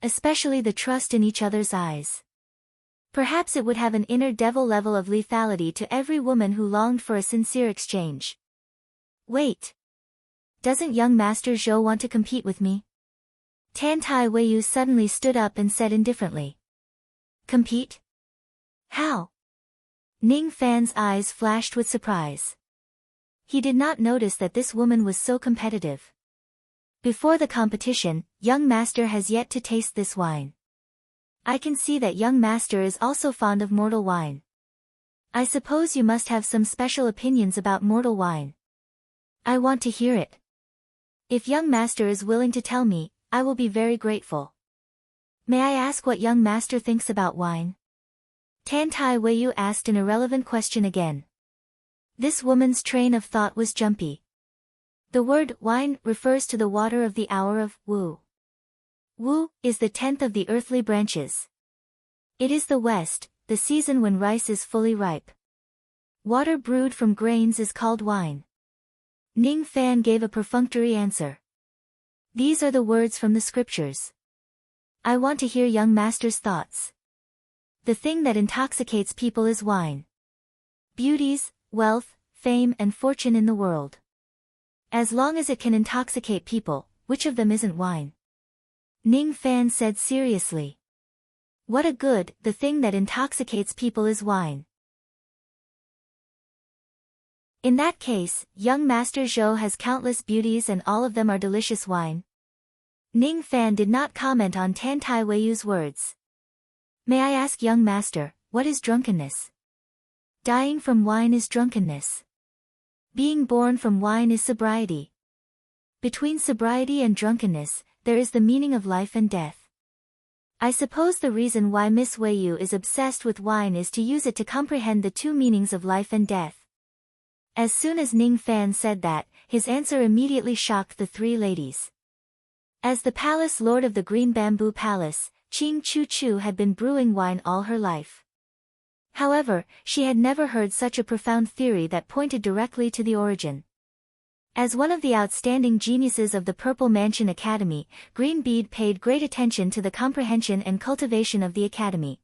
Especially the trust in each other's eyes. Perhaps it would have an inner devil level of lethality to every woman who longed for a sincere exchange. Wait. Doesn't young Master Zhou want to compete with me? Tan Tai Weiyu suddenly stood up and said indifferently. Compete? How? Ning Fan's eyes flashed with surprise. He did not notice that this woman was so competitive. Before the competition, young master has yet to taste this wine. I can see that young master is also fond of mortal wine. I suppose you must have some special opinions about mortal wine. I want to hear it. If young master is willing to tell me, I will be very grateful. May I ask what young master thinks about wine? Tan Tai Weiyu asked an irrelevant question again. This woman's train of thought was jumpy. The word wine refers to the water of the hour of Wu. Wu is the 10th of the earthly branches. It is the west, the season when rice is fully ripe. Water brewed from grains is called wine. Ning Fan gave a perfunctory answer. These are the words from the scriptures. I want to hear young master's thoughts. The thing that intoxicates people is wine. Beauties, wealth, fame and fortune in the world. As long as it can intoxicate people, which of them isn't wine? Ning Fan said seriously. What a good, the thing that intoxicates people is wine. In that case, young Master Zhou has countless beauties and all of them are delicious wine. Ning Fan did not comment on Tan Tai Weiyu's words. May I ask young master, what is drunkenness? Dying from wine is drunkenness. Being born from wine is sobriety. Between sobriety and drunkenness, there is the meaning of life and death. I suppose the reason why Miss Weiyu is obsessed with wine is to use it to comprehend the two meanings of life and death. As soon as Ning Fan said that, his answer immediately shocked the three ladies. As the palace lord of the Green Bamboo Palace, Qing Chu Chu had been brewing wine all her life. However, she had never heard such a profound theory that pointed directly to the origin. As one of the outstanding geniuses of the Purple Mansion Academy, Green Bead paid great attention to the comprehension and cultivation of the academy.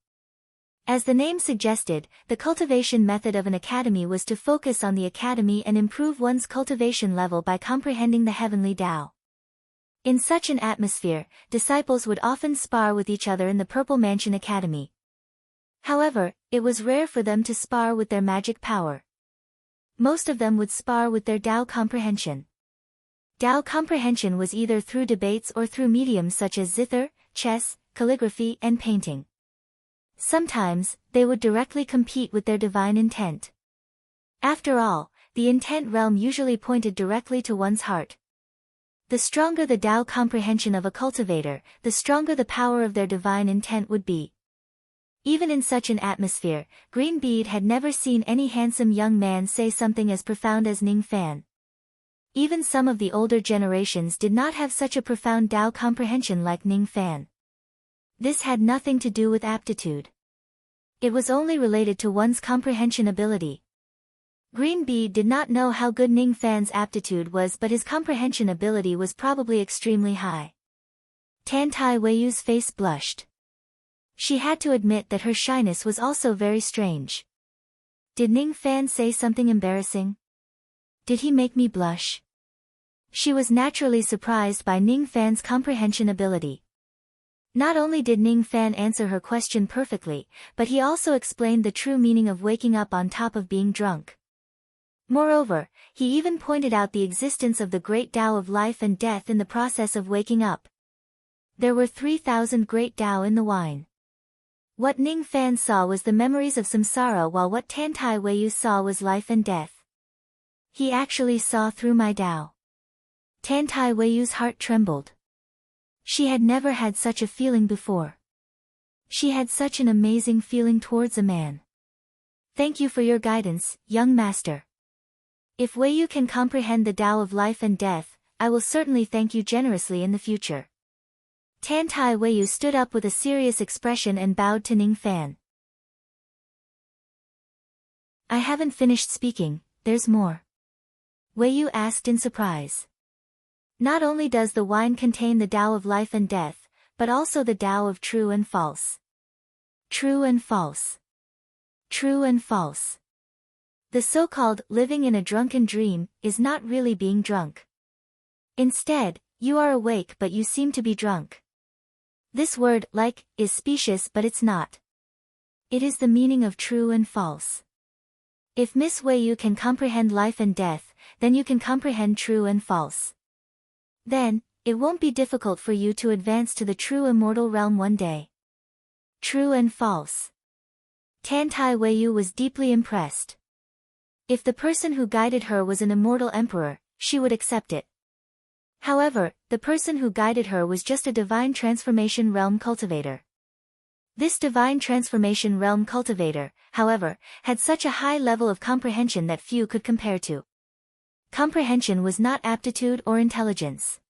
As the name suggested, the cultivation method of an academy was to focus on the academy and improve one's cultivation level by comprehending the heavenly Tao. In such an atmosphere, disciples would often spar with each other in the Purple Mansion Academy. However, it was rare for them to spar with their magic power. Most of them would spar with their Tao comprehension. Tao comprehension was either through debates or through mediums such as zither, chess, calligraphy and painting. Sometimes, they would directly compete with their divine intent. After all, the intent realm usually pointed directly to one's heart. The stronger the Tao comprehension of a cultivator, the stronger the power of their divine intent would be. Even in such an atmosphere, Green Bead had never seen any handsome young man say something as profound as Ning Fan. Even some of the older generations did not have such a profound Tao comprehension like Ning Fan. This had nothing to do with aptitude. It was only related to one's comprehension ability. Green Bead did not know how good Ning Fan's aptitude was, but his comprehension ability was probably extremely high. Tan Tai Weiyu's face blushed. She had to admit that her shyness was also very strange. Did Ning Fan say something embarrassing? Did he make me blush? She was naturally surprised by Ning Fan's comprehension ability. Not only did Ning Fan answer her question perfectly, but he also explained the true meaning of waking up on top of being drunk. Moreover, he even pointed out the existence of the great Tao of life and death in the process of waking up. There were 3,000 great Tao in the wine. What Ning Fan saw was the memories of samsara, while what Tan Tai Weiyu saw was life and death. He actually saw through my Tao. Tan Tai Weiyu's heart trembled. She had never had such a feeling before. She had such an amazing feeling towards a man. Thank you for your guidance, young master. If Weiyu can comprehend the Tao of life and death, I will certainly thank you generously in the future. Tan Tai Weiyu stood up with a serious expression and bowed to Ning Fan. I haven't finished speaking, there's more. Weiyu asked in surprise. Not only does the wine contain the Tao of life and death, but also the Tao of true and false. True and false. True and false. The so-called living in a drunken dream is not really being drunk. Instead, you are awake but you seem to be drunk. This word, like, is specious but it's not. It is the meaning of true and false. If Miss Weiyu can comprehend life and death, then you can comprehend true and false. Then, it won't be difficult for you to advance to the true immortal realm one day. True and false. Tantai Weiyu was deeply impressed. If the person who guided her was an immortal emperor, she would accept it. However, the person who guided her was just a divine transformation realm cultivator. This divine transformation realm cultivator, however, had such a high level of comprehension that few could compare to. Comprehension was not aptitude or intelligence.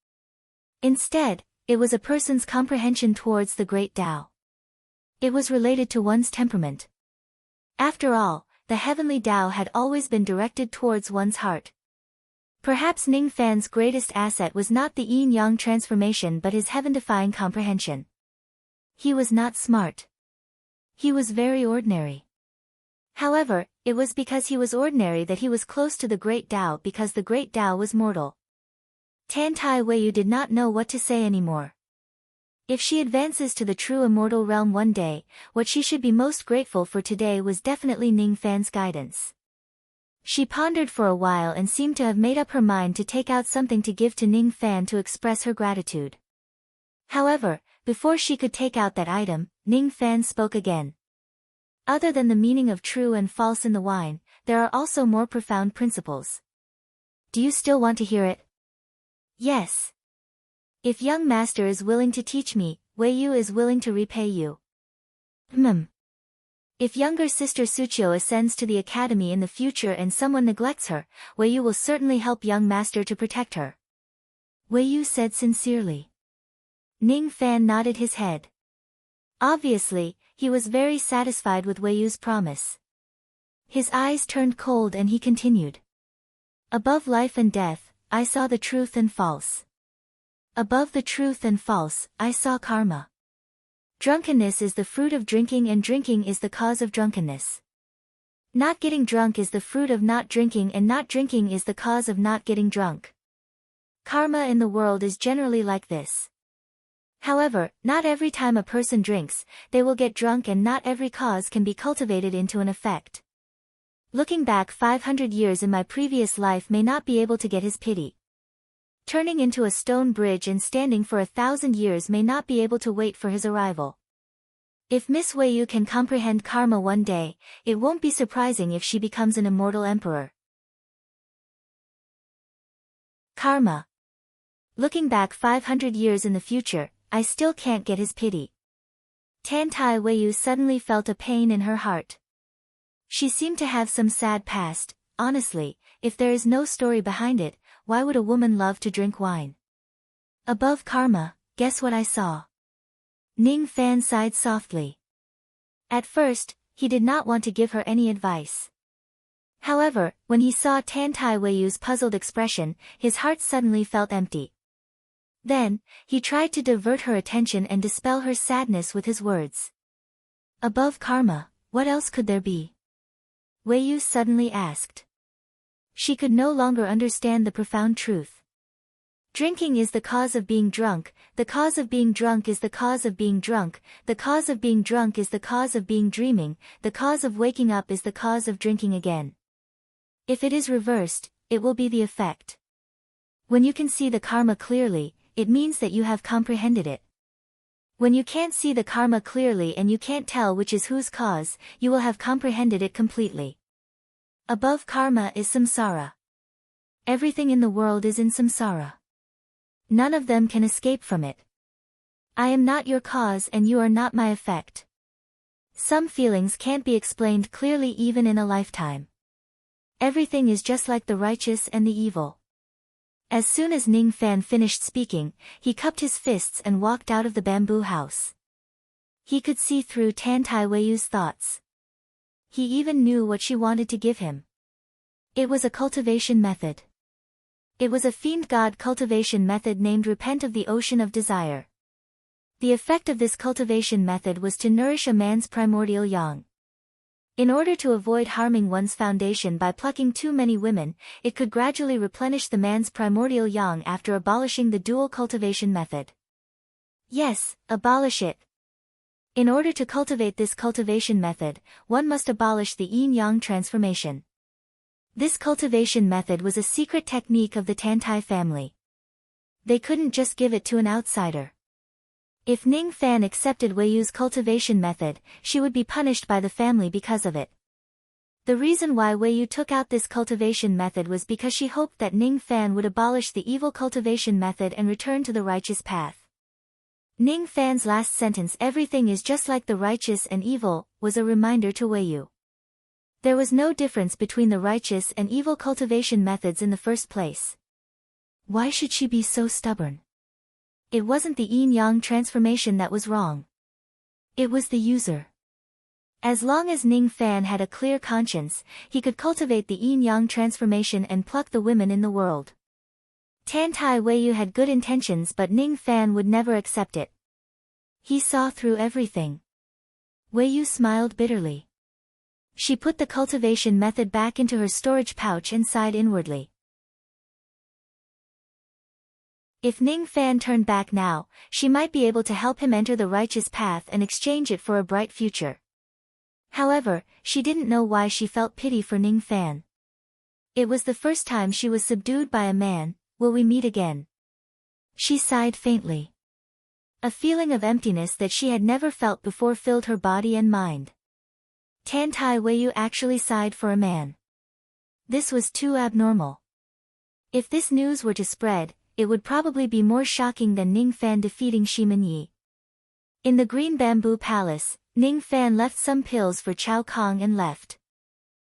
Instead, it was a person's comprehension towards the great Tao. It was related to one's temperament. After all, the heavenly Tao had always been directed towards one's heart. Perhaps Ning Fan's greatest asset was not the yin-yang transformation but his heaven-defying comprehension. He was not smart. He was very ordinary. However, it was because he was ordinary that he was close to the great Tao because the great Tao was mortal. Tantai Weiyu did not know what to say anymore. If she advances to the true immortal realm one day, what she should be most grateful for today was definitely Ning Fan's guidance. She pondered for a while and seemed to have made up her mind to take out something to give to Ning Fan to express her gratitude. However, before she could take out that item, Ning Fan spoke again. Other than the meaning of true and false in the wine, there are also more profound principles. Do you still want to hear it? Yes. If young master is willing to teach me, Weiyu is willing to repay you. If younger sister Suchio ascends to the academy in the future and someone neglects her, Weiyu will certainly help young master to protect her. Weiyu said sincerely. Ning Fan nodded his head. Obviously, he was very satisfied with Weiyu's promise. His eyes turned cold and he continued. Above life and death, I saw the truth and false. Above the truth and false, I saw karma. Drunkenness is the fruit of drinking and drinking is the cause of drunkenness. Not getting drunk is the fruit of not drinking and not drinking is the cause of not getting drunk. Karma in the world is generally like this. However, not every time a person drinks, they will get drunk and not every cause can be cultivated into an effect. Looking back 500 years in my previous life may not be able to get his pity. Turning into a stone bridge and standing for 1,000 years may not be able to wait for his arrival. If Miss Weiyu can comprehend karma one day, it won't be surprising if she becomes an immortal emperor. Karma. Looking back 500 years in the future, I still can't get his pity. Tantai Weiyu suddenly felt a pain in her heart. She seemed to have some sad past. Honestly, if there is no story behind it, why would a woman love to drink wine? Above karma, guess what I saw? Ning Fan sighed softly. At first, he did not want to give her any advice. However, when he saw Tantai Weiyu's puzzled expression, his heart suddenly felt empty. Then, he tried to divert her attention and dispel her sadness with his words. Above karma, what else could there be? Weiyu suddenly asked. She could no longer understand the profound truth. Drinking is the cause of being drunk, the cause of being drunk is the cause of being drunk, the cause of being drunk is the cause of being dreaming, the cause of waking up is the cause of drinking again. If it is reversed, it will be the effect. When you can see the karma clearly, it means that you have comprehended it. When you can't see the karma clearly and you can't tell which is whose cause, you will have comprehended it completely. Above karma is samsara. Everything in the world is in samsara. None of them can escape from it. I am not your cause and you are not my effect. Some feelings can't be explained clearly even in a lifetime. Everything is just like the righteous and the evil. As soon as Ning Fan finished speaking, he cupped his fists and walked out of the bamboo house. He could see through Tantai Weiyu's thoughts. He even knew what she wanted to give him. It was a cultivation method. It was a fiend god cultivation method named Repent of the Ocean of Desire. The effect of this cultivation method was to nourish a man's primordial yang. In order to avoid harming one's foundation by plucking too many women, it could gradually replenish the man's primordial yang after abolishing the dual cultivation method. Yes, abolish it. In order to cultivate this cultivation method, one must abolish the yin-yang transformation. This cultivation method was a secret technique of the Tantai family. They couldn't just give it to an outsider. If Ning Fan accepted Wei Yu's cultivation method, she would be punished by the family because of it. The reason why Wei Yu took out this cultivation method was because she hoped that Ning Fan would abolish the evil cultivation method and return to the righteous path. Ning Fan's last sentence, "Everything is just like the righteous and evil," was a reminder to Wei Yu. There was no difference between the righteous and evil cultivation methods in the first place. Why should she be so stubborn? It wasn't the yin-yang transformation that was wrong. It was the user. As long as Ning Fan had a clear conscience, he could cultivate the yin-yang transformation and pluck the women in the world. Tantai Wei Yu had good intentions, but Ning Fan would never accept it. He saw through everything. Wei Yu smiled bitterly. She put the cultivation method back into her storage pouch and sighed inwardly. If Ning Fan turned back now, she might be able to help him enter the righteous path and exchange it for a bright future. However, she didn't know why she felt pity for Ning Fan. It was the first time she was subdued by a man. "Will we meet again?" She sighed faintly. A feeling of emptiness that she had never felt before filled her body and mind. Tantai Wei Yu actually sighed for a man. This was too abnormal. If this news were to spread, it would probably be more shocking than Ning Fan defeating Shi Minyi. In the Green Bamboo Palace, Ning Fan left some pills for Chao Kong and left.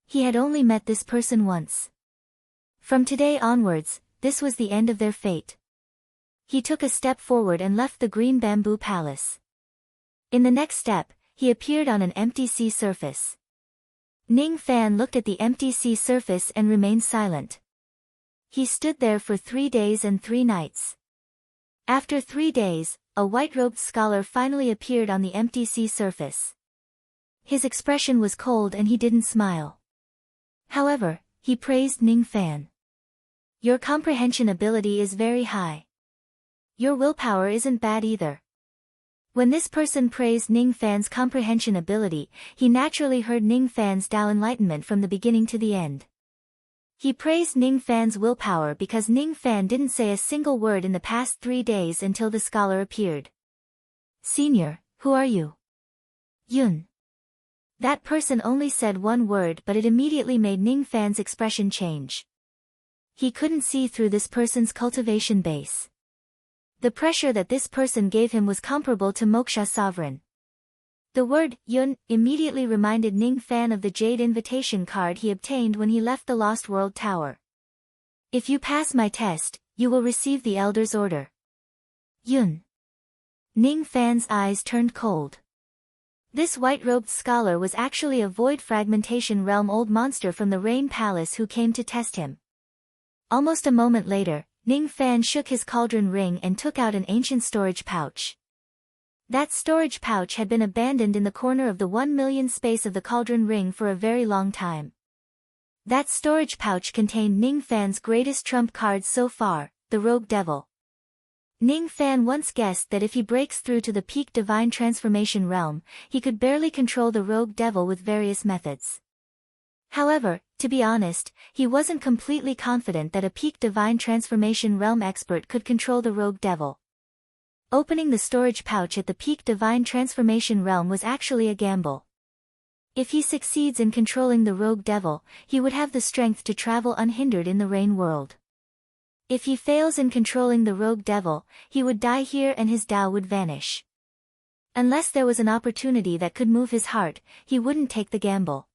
He had only met this person once. From today onwards, this was the end of their fate. He took a step forward and left the Green Bamboo Palace. In the next step, he appeared on an empty sea surface. Ning Fan looked at the empty sea surface and remained silent. He stood there for 3 days and 3 nights. After 3 days, a white-robed scholar finally appeared on the empty sea surface. His expression was cold and he didn't smile. However, he praised Ning Fan. "Your comprehension ability is very high. Your willpower isn't bad either." When this person praised Ning Fan's comprehension ability, he naturally heard Ning Fan's Tao enlightenment from the beginning to the end. He praised Ning Fan's willpower because Ning Fan didn't say a single word in the past 3 days until the scholar appeared. "Senior, who are you?" "Yun." That person only said one word, but it immediately made Ning Fan's expression change. He couldn't see through this person's cultivation base. The pressure that this person gave him was comparable to Moksha Sovereign. The word "Yun" immediately reminded Ning Fan of the jade invitation card he obtained when he left the Lost World Tower. "If you pass my test, you will receive the Elder's Order." "Yun." Ning Fan's eyes turned cold. This white-robed scholar was actually a void fragmentation realm old monster from the Rain Palace who came to test him. Almost a moment later, Ning Fan shook his cauldron ring and took out an ancient storage pouch. That storage pouch had been abandoned in the corner of the 1 million space of the cauldron ring for a very long time. That storage pouch contained Ning Fan's greatest trump card so far, the Rogue Devil. Ning Fan once guessed that if he breaks through to the peak divine transformation realm, he could barely control the Rogue Devil with various methods. However, to be honest, he wasn't completely confident that a peak divine transformation realm expert could control the Rogue Devil. Opening the storage pouch at the peak divine transformation realm was actually a gamble. If he succeeds in controlling the Rogue Devil, he would have the strength to travel unhindered in the Rain World. If he fails in controlling the Rogue Devil, he would die here and his Tao would vanish. Unless there was an opportunity that could move his heart, he wouldn't take the gamble.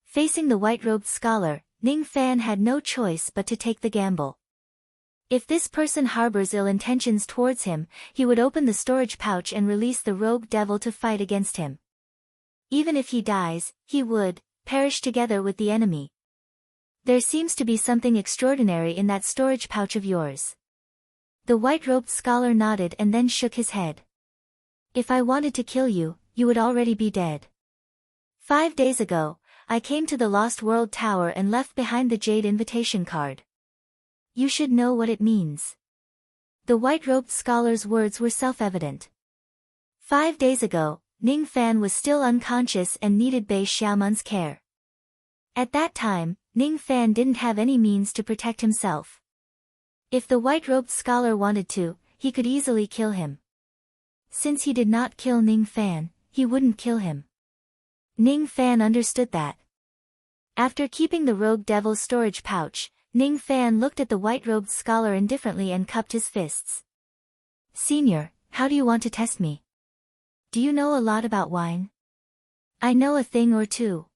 Facing the white-robed scholar, Ning Fan had no choice but to take the gamble. If this person harbors ill intentions towards him, he would open the storage pouch and release the Rogue Devil to fight against him. Even if he dies, he would perish together with the enemy. "There seems to be something extraordinary in that storage pouch of yours." The white-robed scholar nodded and then shook his head. "If I wanted to kill you, you would already be dead. 5 days ago, I came to the Lost World Tower and left behind the Jade Invitation card. You should know what it means." The white-robed scholar's words were self-evident. 5 days ago, Ning Fan was still unconscious and needed Bei Xiaoman's care. At that time, Ning Fan didn't have any means to protect himself. If the white-robed scholar wanted to, he could easily kill him. Since he did not kill Ning Fan, he wouldn't kill him. Ning Fan understood that. After keeping the rogue devil's storage pouch, Ning Fan looked at the white-robed scholar indifferently and cupped his fists. "Senior, how do you want to test me? Do you know a lot about wine?" "I know a thing or two."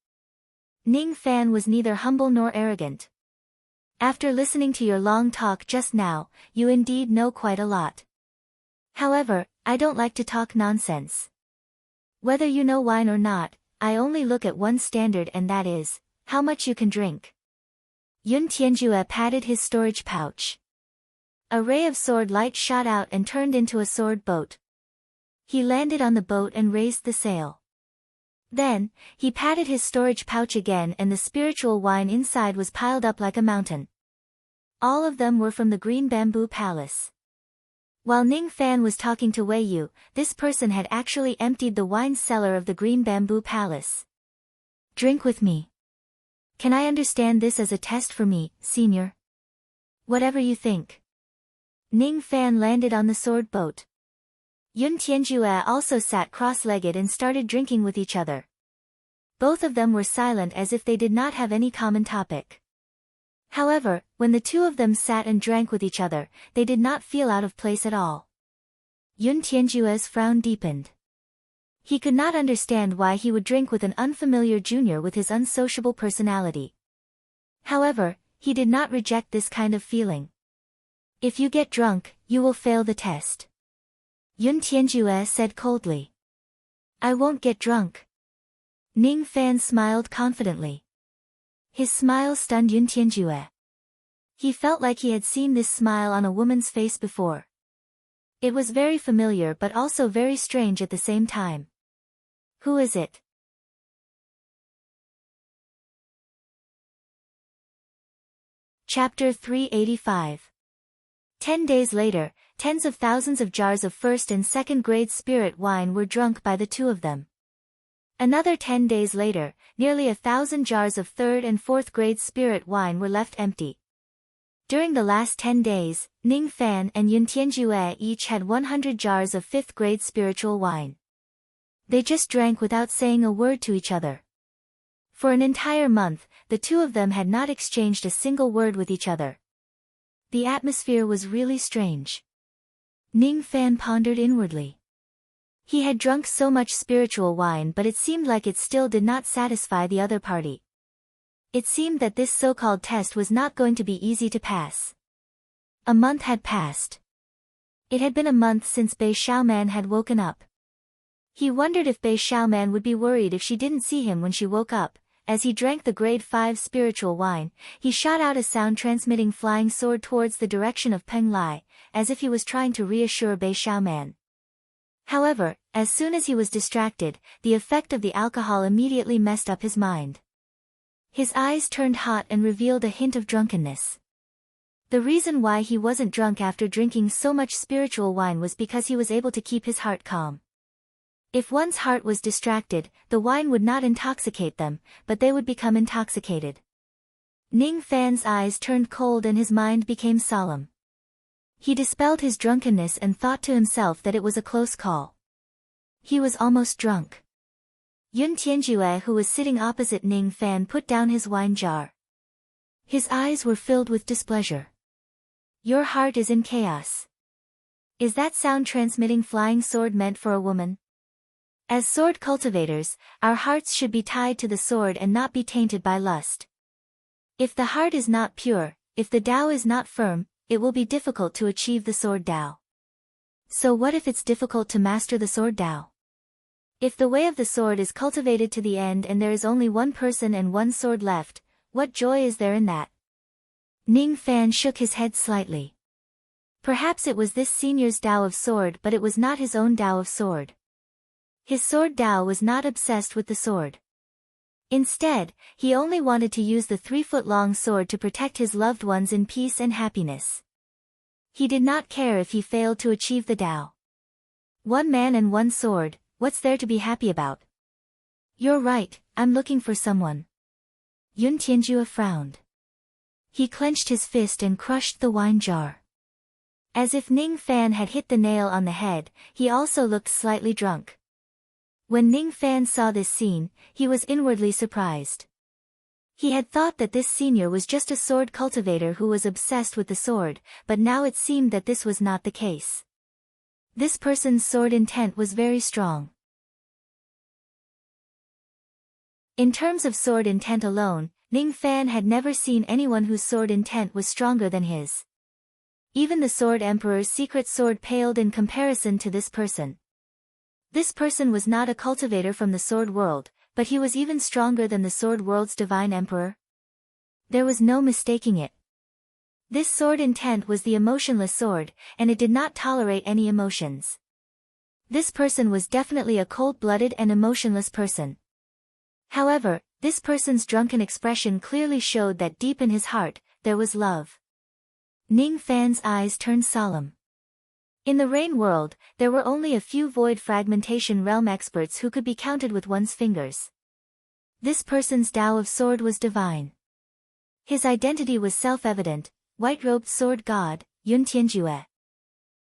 Ning Fan was neither humble nor arrogant. "After listening to your long talk just now, you indeed know quite a lot. However, I don't like to talk nonsense. Whether you know wine or not, I only look at one standard, and that is, how much you can drink." Yun Tianjue patted his storage pouch. A ray of sword light shot out and turned into a sword boat. He landed on the boat and raised the sail. Then, he patted his storage pouch again, and the spiritual wine inside was piled up like a mountain. All of them were from the Green Bamboo Palace. While Ning Fan was talking to Wei Yu, this person had actually emptied the wine cellar of the Green Bamboo Palace. "Drink with me. Can I understand this as a test for me, senior?" "Whatever you think." Ning Fan landed on the sword boat. Yun Tianjue also sat cross-legged and started drinking with each other. Both of them were silent as if they did not have any common topic. However, when the two of them sat and drank with each other, they did not feel out of place at all. Yun Tianjue's frown deepened. He could not understand why he would drink with an unfamiliar junior with his unsociable personality. However, he did not reject this kind of feeling. "If you get drunk, you will fail the test," Yun Tianjue said coldly. "I won't get drunk." Ning Fan smiled confidently. His smile stunned Yun Tianjue. He felt like he had seen this smile on a woman's face before. It was very familiar but also very strange at the same time. "Who is it?" Chapter 385. 10 days later, tens of thousands of jars of first and second grade spirit wine were drunk by the two of them. Another 10 days later, nearly 1,000 jars of third and fourth grade spirit wine were left empty. During the last 10 days, Ning Fan and Yun Tianjue each had 100 jars of fifth grade spiritual wine. They just drank without saying a word to each other. For an entire month, the two of them had not exchanged a single word with each other. The atmosphere was really strange. Ning Fan pondered inwardly. He had drunk so much spiritual wine, but it seemed like it still did not satisfy the other party. It seemed that this so-called test was not going to be easy to pass. A month had passed. It had been a month since Bei Xiaoman had woken up. He wondered if Bei Xiaoman would be worried if she didn't see him when she woke up. As he drank the grade 5 spiritual wine, he shot out a sound-transmitting flying sword towards the direction of Peng Lai, as if he was trying to reassure Bei Xiaoman. However, as soon as he was distracted, the effect of the alcohol immediately messed up his mind. His eyes turned hot and revealed a hint of drunkenness. The reason why he wasn't drunk after drinking so much spiritual wine was because he was able to keep his heart calm. If one's heart was distracted, the wine would not intoxicate them, but they would become intoxicated. Ning Fan's eyes turned cold and his mind became solemn. He dispelled his drunkenness and thought to himself that it was a close call. He was almost drunk. Yun Tianjue, who was sitting opposite Ning Fan, put down his wine jar. His eyes were filled with displeasure. "Your heart is in chaos. Is that sound-transmitting flying sword meant for a woman? As sword cultivators, our hearts should be tied to the sword and not be tainted by lust. If the heart is not pure, if the Tao is not firm, it will be difficult to achieve the sword Tao. So what if it's difficult to master the sword Tao? If the way of the sword is cultivated to the end and there is only one person and one sword left, what joy is there in that?" Ning Fan shook his head slightly. Perhaps it was this senior's Tao of sword, but it was not his own Tao of sword. His sword Tao was not obsessed with the sword. Instead, he only wanted to use the 3-foot-long sword to protect his loved ones in peace and happiness. He did not care if he failed to achieve the Tao. One man and one sword, what's there to be happy about? "You're right, I'm looking for someone." Yun Tianjue frowned. He clenched his fist and crushed the wine jar. As if Ning Fan had hit the nail on the head, he also looked slightly drunk. When Ning Fan saw this scene, he was inwardly surprised. He had thought that this senior was just a sword cultivator who was obsessed with the sword, but now it seemed that this was not the case. This person's sword intent was very strong. In terms of sword intent alone, Ning Fan had never seen anyone whose sword intent was stronger than his. Even the Sword Emperor's secret sword paled in comparison to this person. This person was not a cultivator from the sword world, but he was even stronger than the sword world's divine emperor. There was no mistaking it. This sword intent was the emotionless sword, and it did not tolerate any emotions. This person was definitely a cold-blooded and emotionless person. However, this person's drunken expression clearly showed that deep in his heart, there was love. Ning Fan's eyes turned solemn. In the Rain world, there were only a few void fragmentation realm experts who could be counted with one's fingers. This person's Tao of sword was divine. His identity was self-evident, white-robed sword god, Yun Tianjue.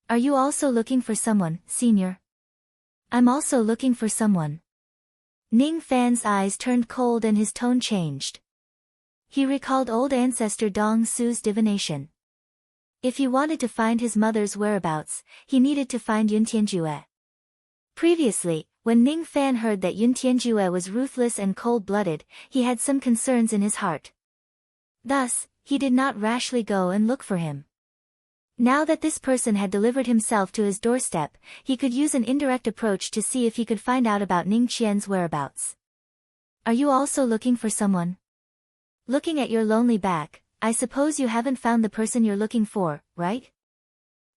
Are you also looking for someone, senior? I'm also looking for someone. Ning Fan's eyes turned cold and his tone changed. He recalled old ancestor Dong Su's divination. If he wanted to find his mother's whereabouts, he needed to find Yun Tianjue. Previously, when Ning Fan heard that Yun Tianjue was ruthless and cold-blooded, he had some concerns in his heart. Thus, he did not rashly go and look for him. Now that this person had delivered himself to his doorstep, he could use an indirect approach to see if he could find out about Ning Qian's whereabouts. Are you also looking for someone? Looking at your lonely back, I suppose you haven't found the person you're looking for, right?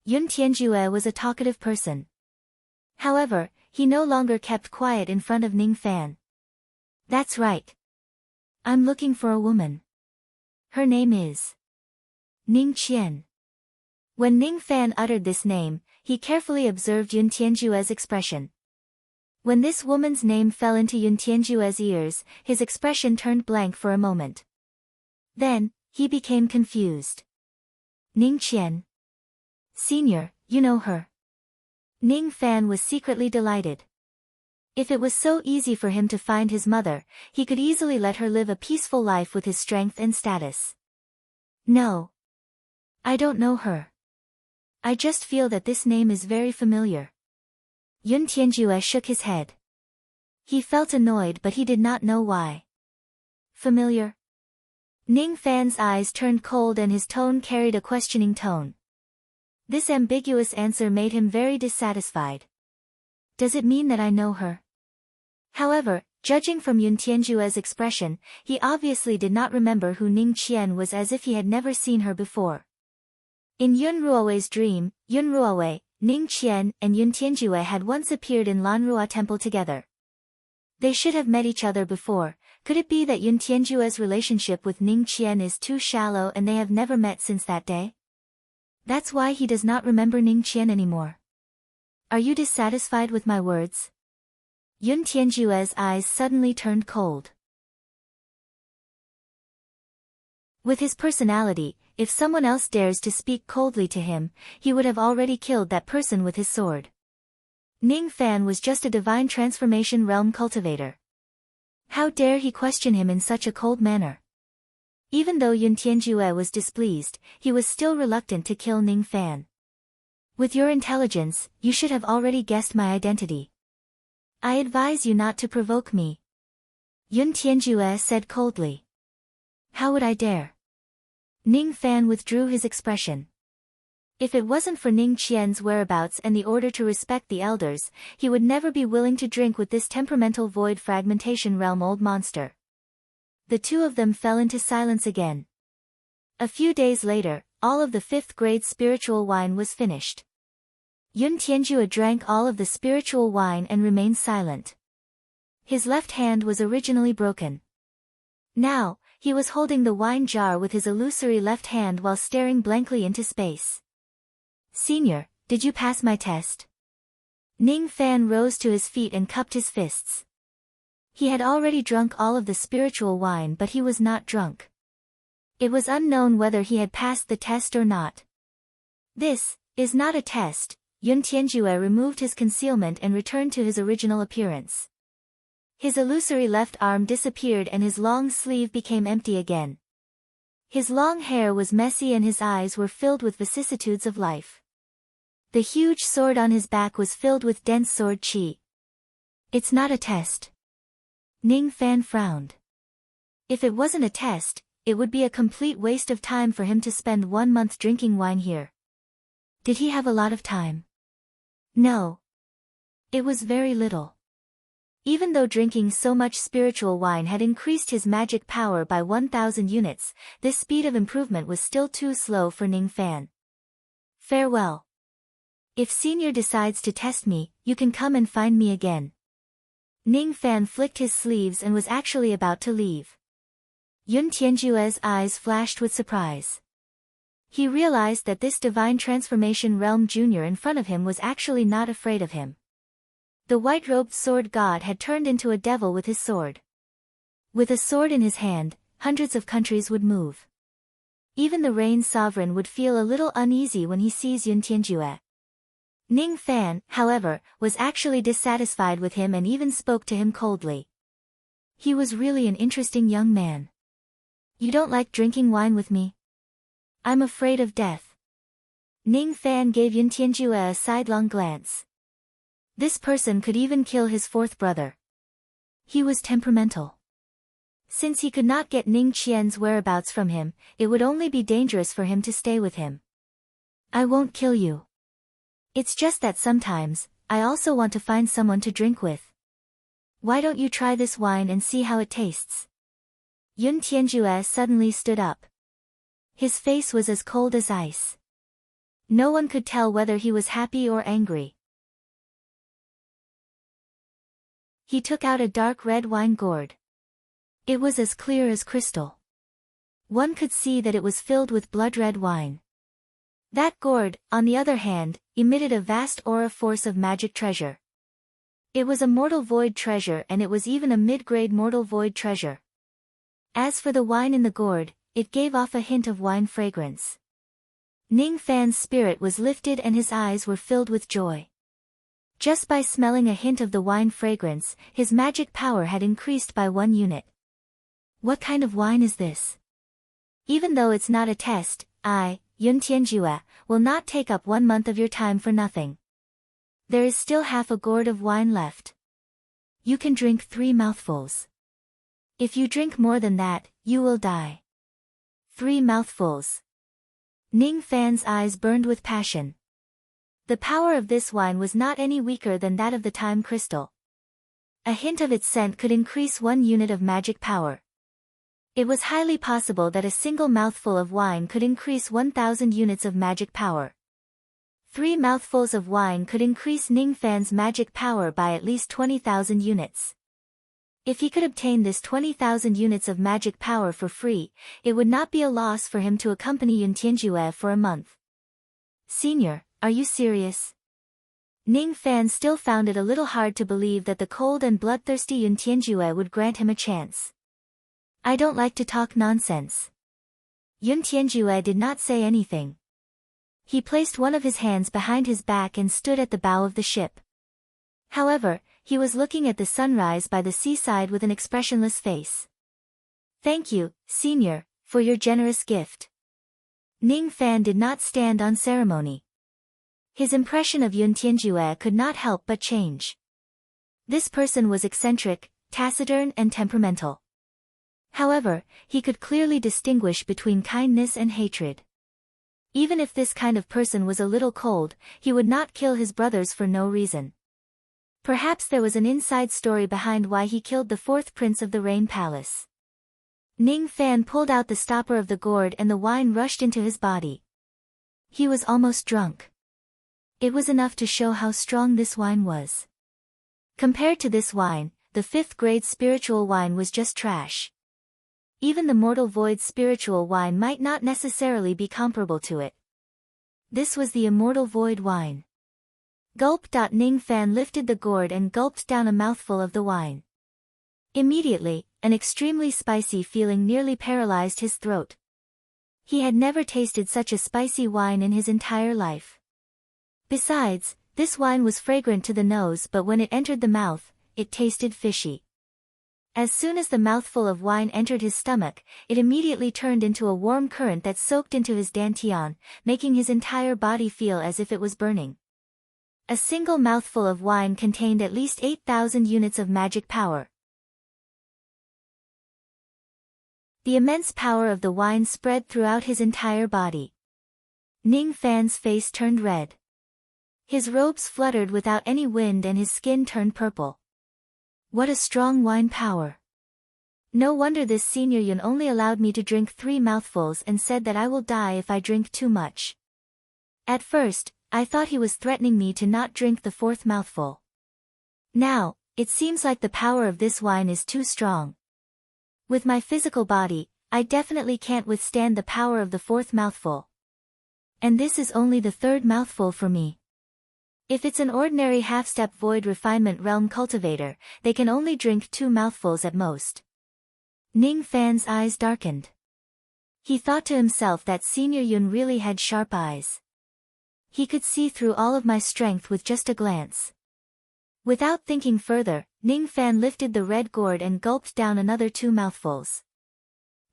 Yun Tianjue was a talkative person. However, he no longer kept quiet in front of Ning Fan. That's right. I'm looking for a woman. Her name is Ning Qian. When Ning Fan uttered this name, he carefully observed Yun Tianjue's expression. When this woman's name fell into Yun Tianjue's ears, his expression turned blank for a moment. Then, he became confused. Ning Qian. Senior, you know her. Ning Fan was secretly delighted. If it was so easy for him to find his mother, he could easily let her live a peaceful life with his strength and status. No. I don't know her. I just feel that this name is very familiar. Yun Tianjue shook his head. He felt annoyed but he did not know why. Familiar? Ning Fan's eyes turned cold and his tone carried a questioning tone. This ambiguous answer made him very dissatisfied. Does it mean that I know her? However, judging from Yun Tianjue's expression, he obviously did not remember who Ning Qian was, as if he had never seen her before. In Yun Ruowei's dream, Yun Ruowei, Ning Qian, and Yun Tianjue had once appeared in Lanrua Temple together. They should have met each other before. Could it be that Yun Tianjue's relationship with Ning Qian is too shallow and they have never met since that day? That's why he does not remember Ning Qian anymore. Are you dissatisfied with my words? Yun Tianjue's eyes suddenly turned cold. With his personality, if someone else dares to speak coldly to him, he would have already killed that person with his sword. Ning Fan was just a divine transformation realm cultivator. How dare he question him in such a cold manner? Even though Yun Tianjue was displeased, he was still reluctant to kill Ning Fan. With your intelligence, you should have already guessed my identity. I advise you not to provoke me. Yun Tianjue said coldly. How would I dare? Ning Fan withdrew his expression. If it wasn't for Ning Qian's whereabouts and the order to respect the elders, he would never be willing to drink with this temperamental void fragmentation realm old monster. The two of them fell into silence again. A few days later, all of the 5th grade spiritual wine was finished. Yun Tianjue drank all of the spiritual wine and remained silent. His left hand was originally broken. Now, he was holding the wine jar with his illusory left hand while staring blankly into space. Senior, did you pass my test? Ning Fan rose to his feet and cupped his fists. He had already drunk all of the spiritual wine, but he was not drunk. It was unknown whether he had passed the test or not. This Is not a test. Yun Tianjue removed his concealment and returned to his original appearance. His illusory left arm disappeared and his long sleeve became empty again. His long hair was messy and his eyes were filled with vicissitudes of life. The huge sword on his back was filled with dense sword qi. It's not a test. Ning Fan frowned. If it wasn't a test, it would be a complete waste of time for him to spend 1 month drinking wine here. Did he have a lot of time? No. It was very little. Even though drinking so much spiritual wine had increased his magic power by 1,000 units, this speed of improvement was still too slow for Ning Fan. Farewell. If Senior decides to test me, you can come and find me again. Ning Fan flicked his sleeves and was actually about to leave. Yun Tianjue's eyes flashed with surprise. He realized that this divine transformation realm junior in front of him was actually not afraid of him. The white-robed sword god had turned into a devil with his sword. With a sword in his hand, hundreds of countries would move. Even the Rain Sovereign would feel a little uneasy when he sees Yun Tianjue. Ning Fan, however, was actually dissatisfied with him and even spoke to him coldly. He was really an interesting young man. You don't like drinking wine with me? I'm afraid of death. Ning Fan gave Yun Tianjue a sidelong glance. This person could even kill his fourth brother. He was temperamental. Since he could not get Ning Qian's whereabouts from him, it would only be dangerous for him to stay with him. I won't kill you. It's just that sometimes, I also want to find someone to drink with. Why don't you try this wine and see how it tastes? Yun Tianjue suddenly stood up. His face was as cold as ice. No one could tell whether he was happy or angry. He took out a dark red wine gourd. It was as clear as crystal. One could see that it was filled with blood-red wine. That gourd, on the other hand, emitted a vast aura force of magic treasure. It was a mortal void treasure and it was even a mid-grade mortal void treasure. As for the wine in the gourd, it gave off a hint of wine fragrance. Ning Fan's spirit was lifted and his eyes were filled with joy. Just by smelling a hint of the wine fragrance, his magic power had increased by 1 unit. What kind of wine is this? Even though it's not a test, Yun Tianjue, will not take up 1 month of your time for nothing. There is still half a gourd of wine left. You can drink 3 mouthfuls. If you drink more than that, you will die. 3 mouthfuls. Ning Fan's eyes burned with passion. The power of this wine was not any weaker than that of the time crystal. A hint of its scent could increase 1 unit of magic power. It was highly possible that a single mouthful of wine could increase 1,000 units of magic power. 3 mouthfuls of wine could increase Ning Fan's magic power by at least 20,000 units. If he could obtain this 20,000 units of magic power for free, it would not be a loss for him to accompany Yun Tianjue for a month. Senior, are you serious? Ning Fan still found it a little hard to believe that the cold and bloodthirsty Yun Tianjue would grant him a chance. I don't like to talk nonsense. Yun Tianjue did not say anything. He placed one of his hands behind his back and stood at the bow of the ship. However, he was looking at the sunrise by the seaside with an expressionless face. Thank you, Senior, for your generous gift. Ning Fan did not stand on ceremony. His impression of Yun Tianjue could not help but change. This person was eccentric, taciturn and temperamental. However, he could clearly distinguish between kindness and hatred. Even if this kind of person was a little cold, he would not kill his brothers for no reason. Perhaps there was an inside story behind why he killed the 4th prince of the Rain Palace. Ning Fan pulled out the stopper of the gourd and the wine rushed into his body. He was almost drunk. It was enough to show how strong this wine was. Compared to this wine, the 5th grade spiritual wine was just trash. Even the mortal void spiritual wine might not necessarily be comparable to it. This was the immortal void wine. Gulp. Ning Fan lifted the gourd and gulped down a mouthful of the wine. Immediately, an extremely spicy feeling nearly paralyzed his throat. He had never tasted such a spicy wine in his entire life. Besides, this wine was fragrant to the nose, but when it entered the mouth, it tasted fishy. As soon as the mouthful of wine entered his stomach, it immediately turned into a warm current that soaked into his dantian, making his entire body feel as if it was burning. A single mouthful of wine contained at least 8,000 units of magic power. The immense power of the wine spread throughout his entire body. Ning Fan's face turned red. His robes fluttered without any wind and his skin turned purple. What a strong wine power! No wonder this Senior Yun only allowed me to drink 3 mouthfuls and said that I will die if I drink too much. At first, I thought he was threatening me to not drink the 4th mouthful. Now, it seems like the power of this wine is too strong. With my physical body, I definitely can't withstand the power of the 4th mouthful. And this is only the 3rd mouthful for me. If it's an ordinary half-step void refinement realm cultivator, they can only drink 2 mouthfuls at most. Ning Fan's eyes darkened. He thought to himself that Senior Yun really had sharp eyes. He could see through all of my strength with just a glance. Without thinking further, Ning Fan lifted the red gourd and gulped down another 2 mouthfuls.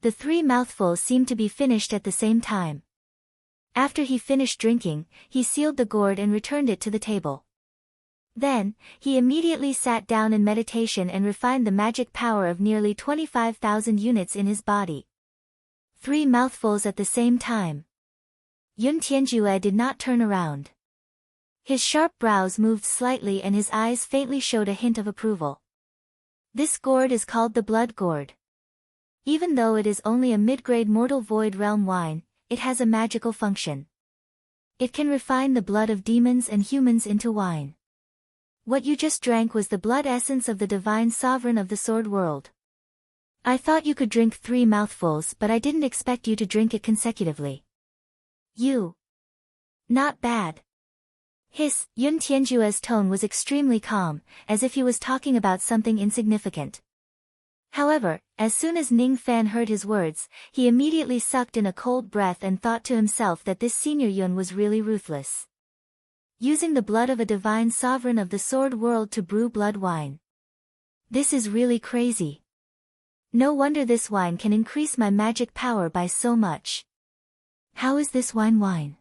The 3 mouthfuls seemed to be finished at the same time. After he finished drinking, he sealed the gourd and returned it to the table. Then, he immediately sat down in meditation and refined the magic power of nearly 25,000 units in his body. 3 mouthfuls at the same time. Yun Tianjue did not turn around. His sharp brows moved slightly and his eyes faintly showed a hint of approval. This gourd is called the blood gourd. Even though it is only a mid-grade mortal void realm wine, it has a magical function. It can refine the blood of demons and humans into wine. What you just drank was the blood essence of the divine sovereign of the sword world. I thought you could drink 3 mouthfuls, but I didn't expect you to drink it consecutively. You. Not bad. Yun Tianjue's tone was extremely calm, as if he was talking about something insignificant. However, as soon as Ning Fan heard his words, he immediately sucked in a cold breath and thought to himself that this Senior Yun was really ruthless. Using the blood of a divine sovereign of the sword world to brew blood wine. This is really crazy. No wonder this wine can increase my magic power by so much. How is this wine?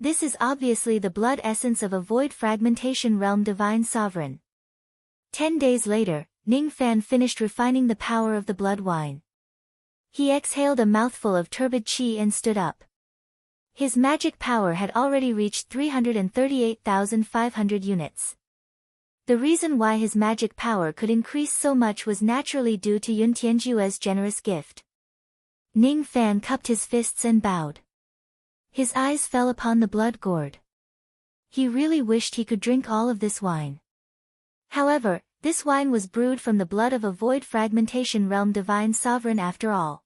This is obviously the blood essence of a void fragmentation realm divine sovereign. 10 days later, Ning Fan finished refining the power of the blood wine. He exhaled a mouthful of turbid qi and stood up. His magic power had already reached 338,500 units. The reason why his magic power could increase so much was naturally due to Yun Tianjue's generous gift. Ning Fan cupped his fists and bowed. His eyes fell upon the blood gourd. He really wished he could drink all of this wine. However, this wine was brewed from the blood of a void fragmentation realm divine sovereign after all.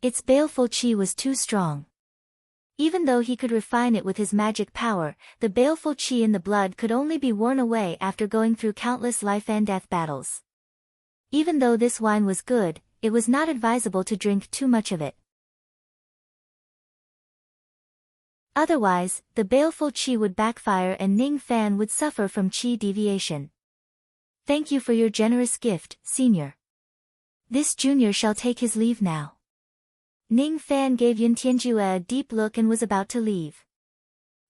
Its baleful qi was too strong. Even though he could refine it with his magic power, the baleful qi in the blood could only be worn away after going through countless life and death battles. Even though this wine was good, it was not advisable to drink too much of it. Otherwise, the baleful qi would backfire and Ning Fan would suffer from qi deviation. Thank you for your generous gift, Senior. This junior shall take his leave now. Ning Fan gave Yun Tianjue a deep look and was about to leave.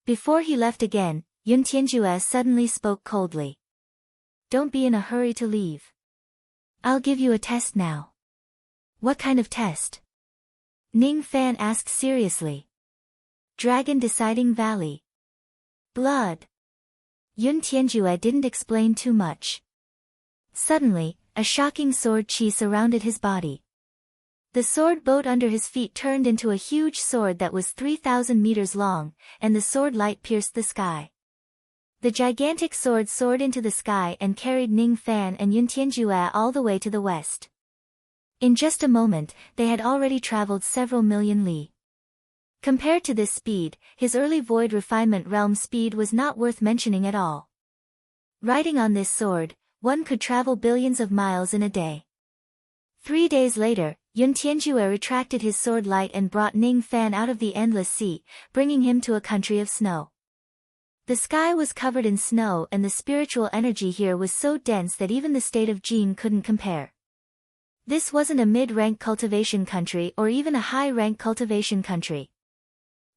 Before he left again, Yun Tianjue suddenly spoke coldly. Don't be in a hurry to leave. I'll give you a test now. What kind of test? Ning Fan asked seriously. Dragon Deciding Valley. Blood. Yun Tianjue didn't explain too much. Suddenly, a shocking sword qi surrounded his body. The sword boat under his feet turned into a huge sword that was 3,000 meters long, and the sword light pierced the sky. The gigantic sword soared into the sky and carried Ning Fan and Yun Tianjue all the way to the west. In just a moment, they had already traveled several million li. Compared to this speed, his early void refinement realm speed was not worth mentioning at all. Riding on this sword, one could travel billions of miles in a day. 3 days later, Yun Tianjue retracted his sword light and brought Ning Fan out of the endless sea, bringing him to a country of snow. The sky was covered in snow and the spiritual energy here was so dense that even the state of Jin couldn't compare. This wasn't a mid-rank cultivation country or even a high-rank cultivation country.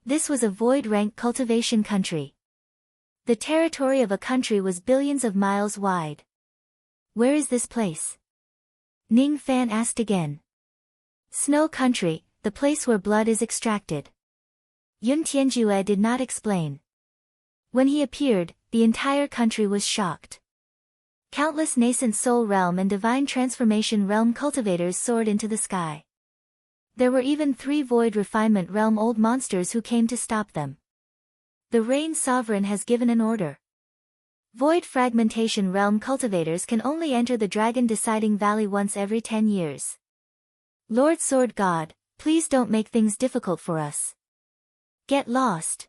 This was a void-rank cultivation country. The territory of a country was billions of miles wide. Where is this place? Ning Fan asked again. Snow country, the place where blood is extracted. Yun Tianjue did not explain. When he appeared, the entire country was shocked. Countless nascent soul realm and divine transformation realm cultivators soared into the sky. There were even 3 void refinement realm old monsters who came to stop them. The Rain Sovereign has given an order. Void fragmentation realm cultivators can only enter the Dragon Deciding Valley once every 10 years. Lord Sword God, please don't make things difficult for us. Get lost.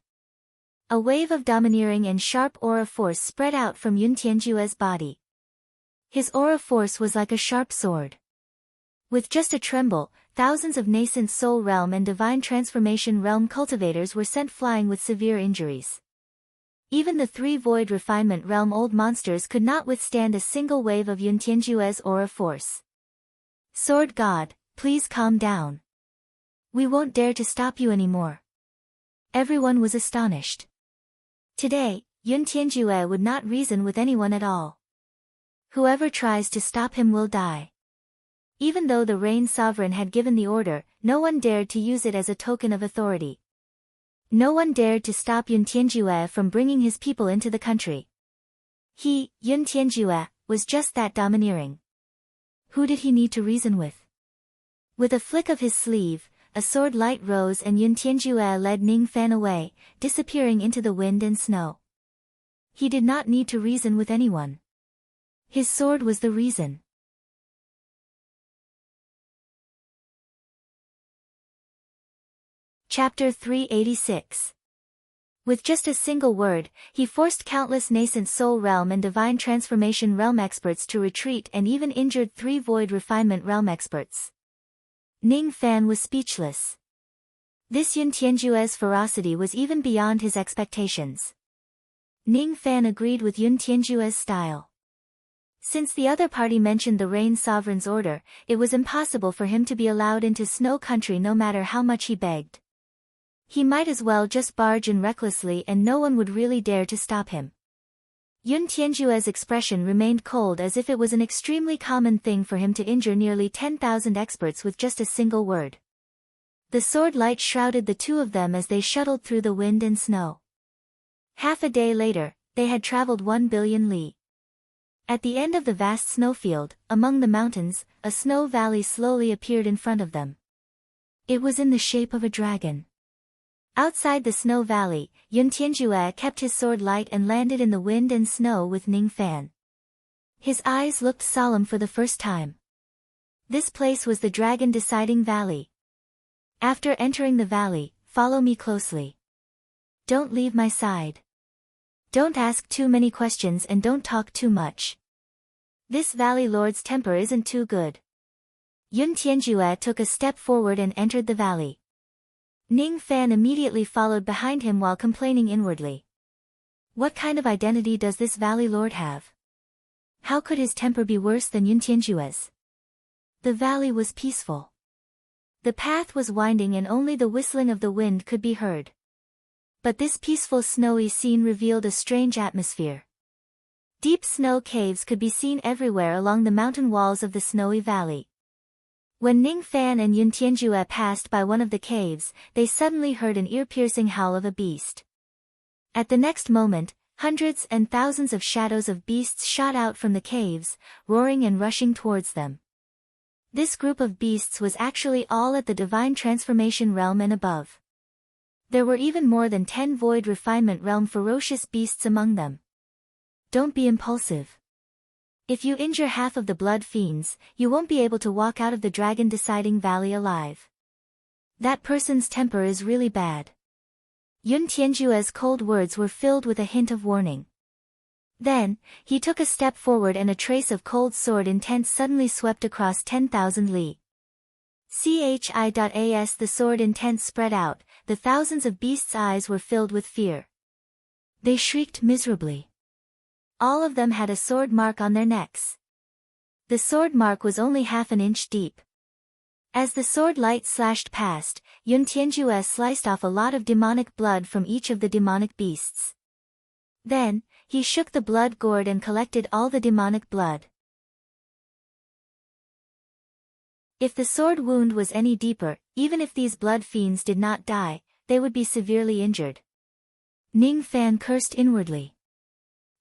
A wave of domineering and sharp aura force spread out from Yun Tianjue's body. His aura force was like a sharp sword. With just a tremble, thousands of nascent soul realm and divine transformation realm cultivators were sent flying with severe injuries. Even the 3 void refinement realm old monsters could not withstand a single wave of Yun Tianjue's aura force. Sword God, please calm down. We won't dare to stop you anymore. Everyone was astonished. Today, Yun Tianjue would not reason with anyone at all. Whoever tries to stop him will die. Even though the Rain Sovereign had given the order, no one dared to use it as a token of authority. No one dared to stop Yun Tianjue from bringing his people into the country. He, Yun Tianjue, was just that domineering. Who did he need to reason with? With a flick of his sleeve, a sword light rose and Yun Tianjue led Ning Fan away, disappearing into the wind and snow. He did not need to reason with anyone. His sword was the reason. Chapter 386. With just a single word, he forced countless nascent soul realm and divine transformation realm experts to retreat and even injured 3 void refinement realm experts. Ning Fan was speechless. This Yun Tianjue's ferocity was even beyond his expectations. Ning Fan agreed with Yun Tianjue's style. Since the other party mentioned the Rain Sovereign's order, it was impossible for him to be allowed into Snow Country no matter how much he begged. He might as well just barge in recklessly and no one would really dare to stop him. Yun Tianjue's expression remained cold as if it was an extremely common thing for him to injure nearly 10,000 experts with just a single word. The sword light shrouded the 2 of them as they shuttled through the wind and snow. Half a day later, they had traveled 1 billion li. At the end of the vast snowfield, among the mountains, a snow valley slowly appeared in front of them. It was in the shape of a dragon. Outside the snow valley, Yun Tianjue kept his sword light and landed in the wind and snow with Ning Fan. His eyes looked solemn for the first time. This place was the Dragon Deciding Valley. After entering the valley, follow me closely. Don't leave my side. Don't ask too many questions and don't talk too much. This valley lord's temper isn't too good. Yun Tianjue took a step forward and entered the valley. Ning Fan immediately followed behind him while complaining inwardly. What kind of identity does this valley lord have? How could his temper be worse than Yun Tianjue's? The valley was peaceful. The path was winding and only the whistling of the wind could be heard. But this peaceful snowy scene revealed a strange atmosphere. Deep snow caves could be seen everywhere along the mountain walls of the snowy valley. When Ning Fan and Yun Tianjue passed by one of the caves, they suddenly heard an ear-piercing howl of a beast. At the next moment, hundreds and thousands of shadows of beasts shot out from the caves, roaring and rushing towards them. This group of beasts was actually all at the divine transformation realm and above. There were even more than 10 void refinement realm ferocious beasts among them. Don't be impulsive. If you injure half of the blood fiends, you won't be able to walk out of the Dragon Deciding Valley alive. That person's temper is really bad. Yun Tianjue's cold words were filled with a hint of warning. Then, he took a step forward and a trace of cold sword intent suddenly swept across 10,000 li. As the sword intent spread out, the thousands of beasts' eyes were filled with fear. They shrieked miserably. All of them had a sword mark on their necks. The sword mark was only half an inch deep. As the sword light slashed past, Yun Tianjue sliced off a lot of demonic blood from each of the demonic beasts. Then, he shook the blood gourd and collected all the demonic blood. If the sword wound was any deeper, even if these blood fiends did not die, they would be severely injured. Ning Fan cursed inwardly.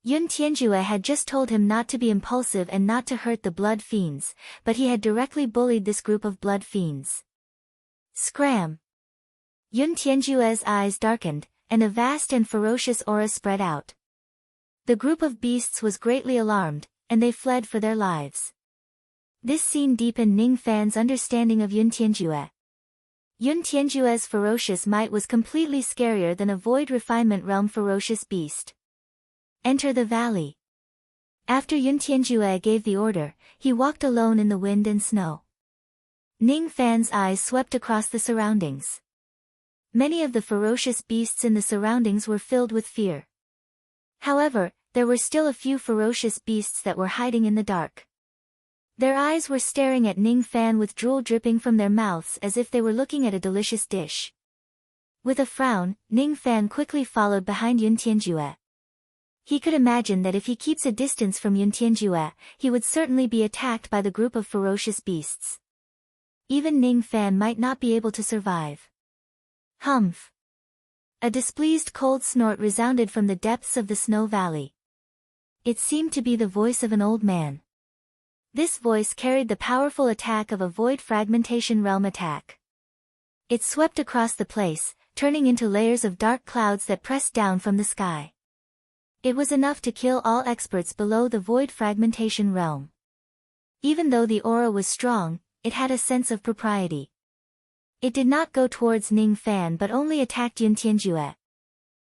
Yun Tianjue had just told him not to be impulsive and not to hurt the blood fiends, but he had directly bullied this group of blood fiends. Scram! Yun Tianjue's eyes darkened, and a vast and ferocious aura spread out. The group of beasts was greatly alarmed, and they fled for their lives. This scene deepened Ning Fan's understanding of Yun Tianjue. Yun Tianjue's ferocious might was completely scarier than a void refinement realm ferocious beast. Enter the valley. After Yun Tianjue gave the order, he walked alone in the wind and snow. Ning Fan's eyes swept across the surroundings. Many of the ferocious beasts in the surroundings were filled with fear. However, there were still a few ferocious beasts that were hiding in the dark. Their eyes were staring at Ning Fan with drool dripping from their mouths as if they were looking at a delicious dish. With a frown, Ning Fan quickly followed behind Yun Tianjue. He could imagine that if he keeps a distance from Yun Tianjue, he would certainly be attacked by the group of ferocious beasts. Even Ning Fan might not be able to survive. Humph! A displeased cold snort resounded from the depths of the snow valley. It seemed to be the voice of an old man. This voice carried the powerful attack of a void fragmentation realm attack. It swept across the place, turning into layers of dark clouds that pressed down from the sky. It was enough to kill all experts below the void fragmentation realm. Even though the aura was strong, it had a sense of propriety. It did not go towards Ning Fan but only attacked Yun Tianjue.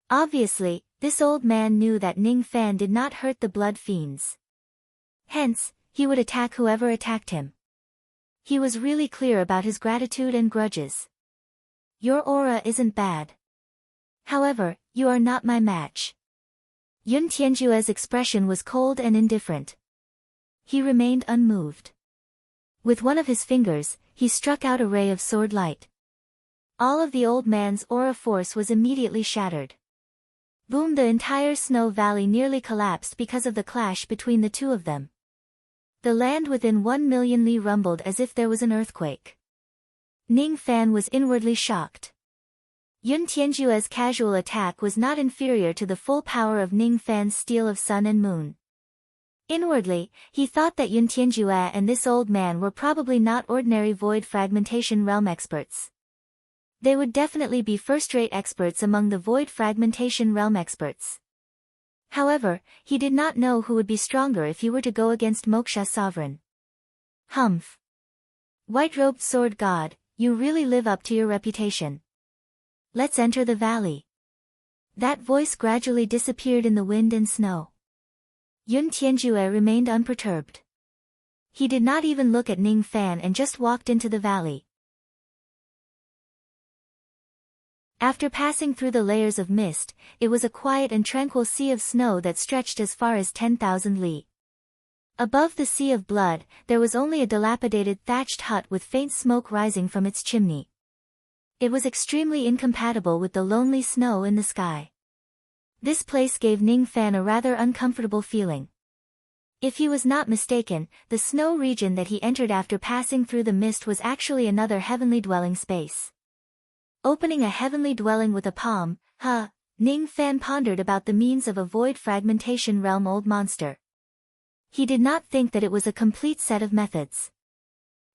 Obviously, this old man knew that Ning Fan did not hurt the blood fiends. Hence, he would attack whoever attacked him. He was really clear about his gratitude and grudges. Your aura isn't bad. However, you are not my match. Yun Tianjue's expression was cold and indifferent. He remained unmoved. With one of his fingers, he struck out a ray of sword light. All of the old man's aura force was immediately shattered. Boom! The entire snow valley nearly collapsed because of the clash between the two of them. The land within 1,000,000 li rumbled as if there was an earthquake. Ning Fan was inwardly shocked. Yun Tianjue's casual attack was not inferior to the full power of Ning Fan's steel of sun and moon. Inwardly, he thought that Yun Tianjue and this old man were probably not ordinary void fragmentation realm experts. They would definitely be first-rate experts among the void fragmentation realm experts. However, he did not know who would be stronger if he were to go against Moksha Sovereign. Humph! White-robed sword god, you really live up to your reputation. Let's enter the valley. That voice gradually disappeared in the wind and snow. Yun Tianjue remained unperturbed. He did not even look at Ning Fan and just walked into the valley. After passing through the layers of mist, it was a quiet and tranquil sea of snow that stretched as far as 10,000 li. Above the sea of blood, there was only a dilapidated thatched hut with faint smoke rising from its chimney. It was extremely incompatible with the lonely snow in the sky. This place gave Ning Fan a rather uncomfortable feeling. If he was not mistaken, the snow region that he entered after passing through the mist was actually another heavenly dwelling space. Opening a heavenly dwelling with a palm, Ning Fan pondered about the means of a void fragmentation realm old monster. He did not think that it was a complete set of methods.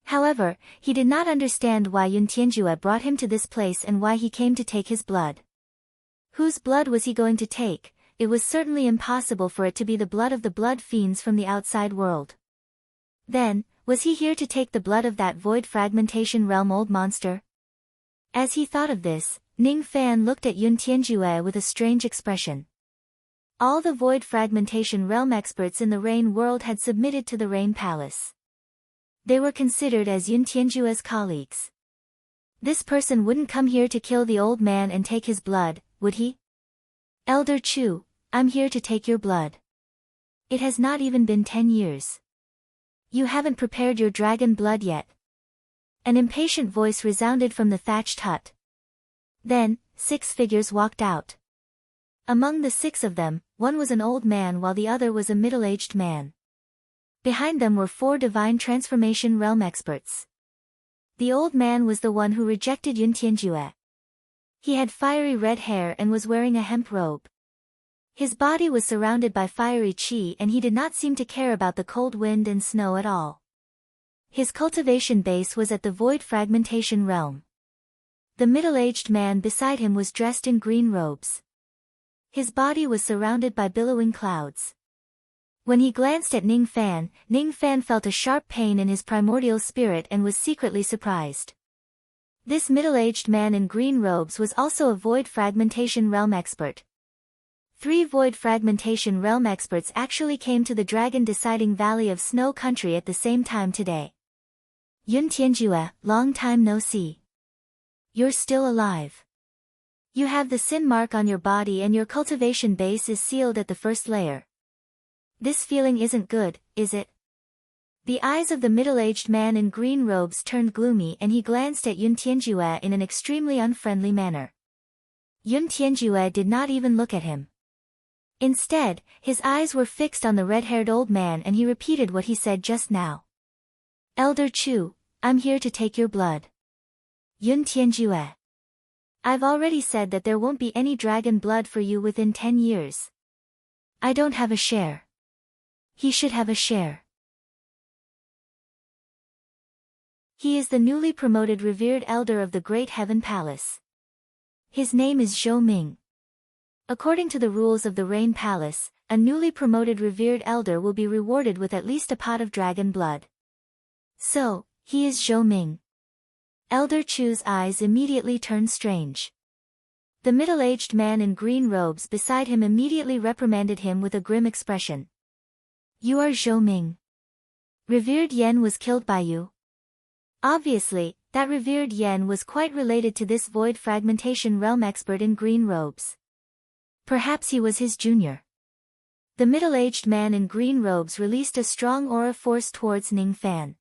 However, he did not understand why Yun Tianjue brought him to this place and why he came to take his blood. Whose blood was he going to take? It was certainly impossible for it to be the blood of the blood fiends from the outside world. Then, was he here to take the blood of that void fragmentation realm old monster? As he thought of this, Ning Fan looked at Yun Tianjue with a strange expression. All the void fragmentation realm experts in the Rain world had submitted to the Rain Palace. They were considered as Yun Tianjue's colleagues. This person wouldn't come here to kill the old man and take his blood, would he? Elder Chu, I'm here to take your blood. It has not even been 10 years. You haven't prepared your dragon blood yet. An impatient voice resounded from the thatched hut. Then, 6 figures walked out. Among the 6 of them, one was an old man while the other was a middle-aged man. Behind them were 4 divine transformation realm experts. The old man was the one who rejected Yun Tianjue. He had fiery red hair and was wearing a hemp robe. His body was surrounded by fiery qi and he did not seem to care about the cold wind and snow at all. His cultivation base was at the void fragmentation realm. The middle-aged man beside him was dressed in green robes. His body was surrounded by billowing clouds. When he glanced at Ning Fan felt a sharp pain in his primordial spirit and was secretly surprised. This middle-aged man in green robes was also a void fragmentation realm expert. 3 void fragmentation realm experts actually came to the dragon deciding Valley of Snow Country at the same time today. Yun Tianjue, long time no see. You're still alive. You have the sin mark on your body and your cultivation base is sealed at the first layer. This feeling isn't good, is it? The eyes of the middle-aged man in green robes turned gloomy and he glanced at Yun Tianjue in an extremely unfriendly manner. Yun Tianjue did not even look at him. Instead, his eyes were fixed on the red-haired old man and he repeated what he said just now. Elder Chu, I'm here to take your blood. Yun Tianjue. I've already said that there won't be any dragon blood for you within 10 years. I don't have a share. He should have a share. He is the newly promoted revered elder of the Great Heaven Palace. His name is Zhou Ming. According to the rules of the Rain Palace, a newly promoted revered elder will be rewarded with at least a pot of dragon blood. So, he is Zhou Ming. Elder Chu's eyes immediately turned strange. The middle-aged man in green robes beside him immediately reprimanded him with a grim expression. You are Zhou Ming. Revered Yen was killed by you. Obviously, that revered Yen was quite related to this void fragmentation realm expert in green robes. Perhaps he was his junior. The middle-aged man in green robes released a strong aura force towards Ning Fan.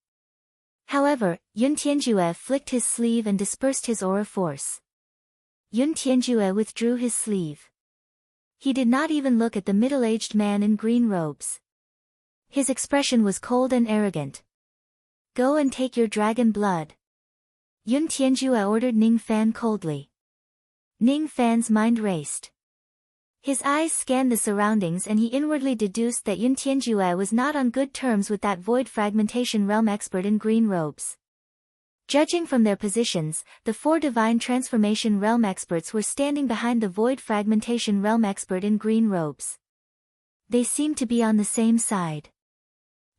However, Yun Tianjue flicked his sleeve and dispersed his aura force. Yun Tianjue withdrew his sleeve. He did not even look at the middle-aged man in green robes. His expression was cold and arrogant. Go and take your dragon blood. Yun Tianjue ordered Ning Fan coldly. Ning Fan's mind raced. His eyes scanned the surroundings and he inwardly deduced that Yun Tianjue was not on good terms with that void fragmentation realm expert in green robes. Judging from their positions, the 4 divine transformation realm experts were standing behind the void fragmentation realm expert in green robes. They seemed to be on the same side.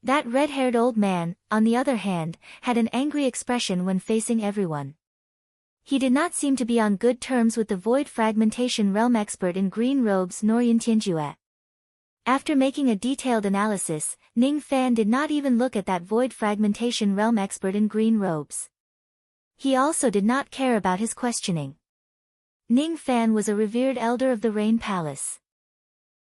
That red-haired old man, on the other hand, had an angry expression when facing everyone. He did not seem to be on good terms with the void fragmentation realm expert in green robes nor Yun Tianjue. After making a detailed analysis, Ning Fan did not even look at that void fragmentation realm expert in green robes. He also did not care about his questioning. Ning Fan was a revered elder of the Rain Palace.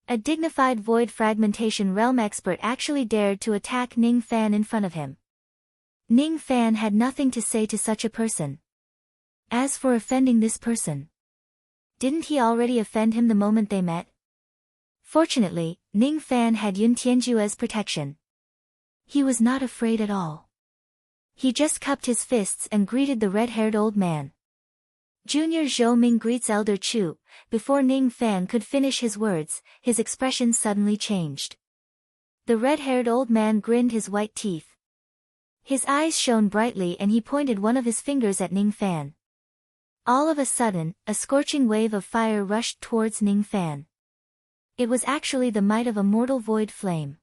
A dignified void fragmentation realm expert actually dared to attack Ning Fan in front of him. Ning Fan had nothing to say to such a person. As for offending this person, didn't he already offend him the moment they met? Fortunately, Ning Fan had Yun Tianjue's protection. He was not afraid at all. He just cupped his fists and greeted the red-haired old man. Junior Zhou Ming greets Elder Chu. Before Ning Fan could finish his words, his expression suddenly changed. The red-haired old man grinned his white teeth. His eyes shone brightly and he pointed one of his fingers at Ning Fan. All of a sudden, a scorching wave of fire rushed towards Ning Fan. It was actually the might of a mortal void flame.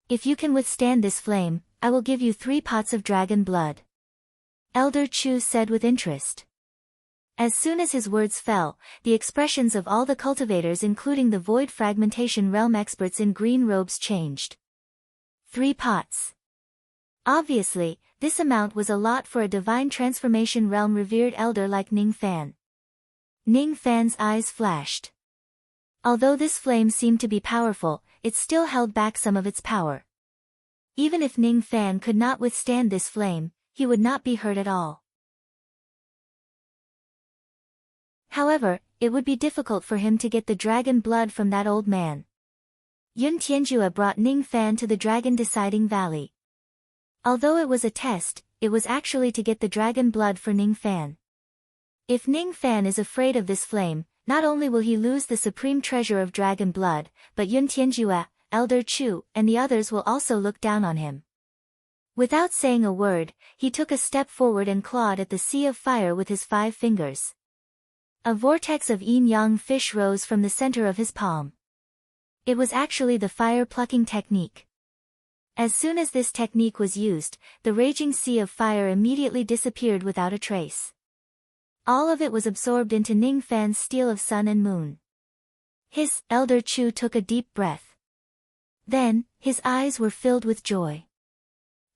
If you can withstand this flame, I will give you 3 pots of dragon blood. Elder Chu said with interest. As soon as his words fell, the expressions of all the cultivators including the void fragmentation realm experts in green robes changed. 3 pots. Obviously, this amount was a lot for a divine transformation realm revered elder like Ning Fan. Ning Fan's eyes flashed. Although this flame seemed to be powerful, it still held back some of its power. Even if Ning Fan could not withstand this flame, he would not be hurt at all. However, it would be difficult for him to get the dragon blood from that old man. Yun Tianjue brought Ning Fan to the dragon deciding valley. Although it was a test, it was actually to get the dragon blood for Ning Fan. If Ning Fan is afraid of this flame, not only will he lose the supreme treasure of dragon blood, but Yun Tianjue, Elder Chu, and the others will also look down on him. Without saying a word, he took a step forward and clawed at the sea of fire with his 5 fingers. A vortex of yin-yang fish rose from the center of his palm. It was actually the fire-plucking technique. As soon as this technique was used, the raging sea of fire immediately disappeared without a trace. All of it was absorbed into Ning Fan's steel of sun and moon. Elder Chu took a deep breath. Then, his eyes were filled with joy.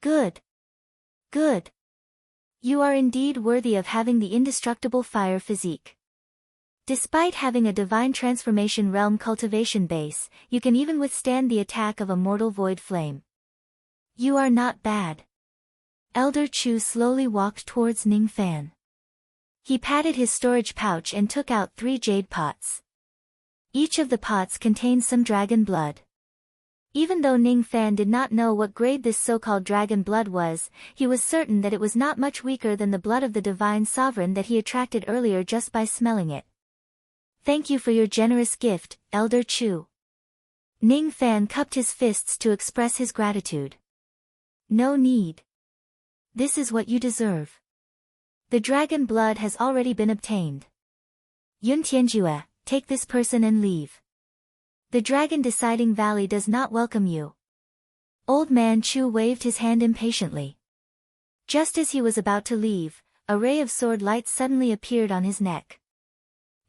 Good. Good. You are indeed worthy of having the indestructible fire physique. Despite having a divine transformation realm cultivation base, you can even withstand the attack of a mortal void flame. You are not bad. Elder Chu slowly walked towards Ning Fan. He patted his storage pouch and took out 3 jade pots. Each of the pots contained some dragon blood. Even though Ning Fan did not know what grade this so-called dragon blood was, he was certain that it was not much weaker than the blood of the divine sovereign that he attracted earlier just by smelling it. Thank you for your generous gift, Elder Chu. Ning Fan cupped his fists to express his gratitude. No need. This is what you deserve. The dragon blood has already been obtained. Yun Tianjue, take this person and leave. The dragon deciding valley does not welcome you. Old man Chu waved his hand impatiently. Just as he was about to leave, a ray of sword light suddenly appeared on his neck.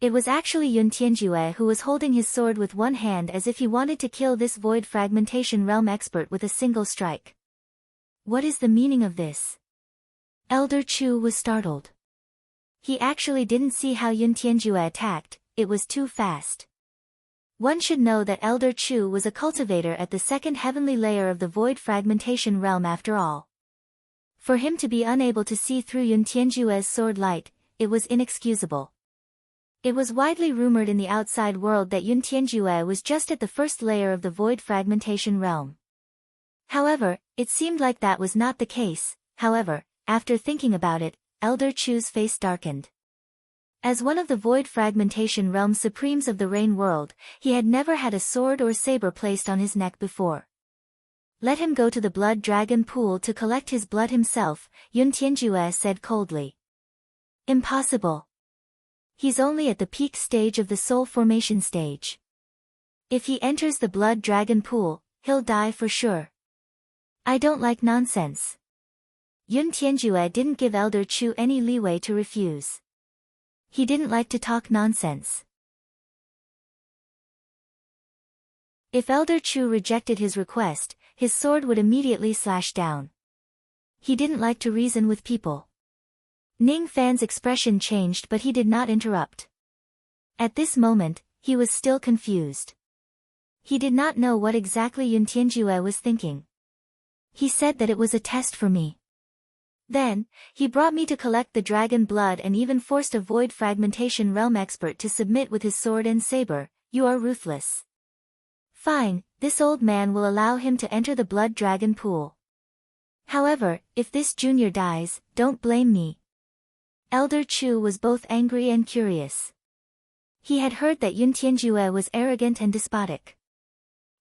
It was actually Yun Tianjue who was holding his sword with one hand as if he wanted to kill this void fragmentation realm expert with a single strike. What is the meaning of this? Elder Chu was startled. He actually didn't see how Yun Tianjue attacked, it was too fast. One should know that Elder Chu was a cultivator at the 2nd heavenly layer of the void fragmentation realm after all. For him to be unable to see through Yun Tianjue's sword light, it was inexcusable. It was widely rumored in the outside world that Yun Tianjue was just at the 1st layer of the void fragmentation realm. However, it seemed like that was not the case. However, after thinking about it, Elder Chu's face darkened. As one of the void fragmentation realm supremes of the rain world, he had never had a sword or saber placed on his neck before. Let him go to the blood dragon pool to collect his blood himself, Yun Tianjue said coldly. Impossible. He's only at the peak stage of the soul formation stage. If he enters the blood dragon pool, he'll die for sure. I don't like nonsense. Yun Tianjue didn't give Elder Chu any leeway to refuse. He didn't like to talk nonsense. If Elder Chu rejected his request, his sword would immediately slash down. He didn't like to reason with people. Ning Fan's expression changed but he did not interrupt. At this moment, he was still confused. He did not know what exactly Yun Tianjue was thinking. He said that it was a test for me. Then, he brought me to collect the dragon blood and even forced a void fragmentation realm expert to submit with his sword and saber. You are ruthless. Fine, this old man will allow him to enter the blood dragon pool. However, if this junior dies, don't blame me. Elder Chu was both angry and curious. He had heard that Yun Tianjue was arrogant and despotic.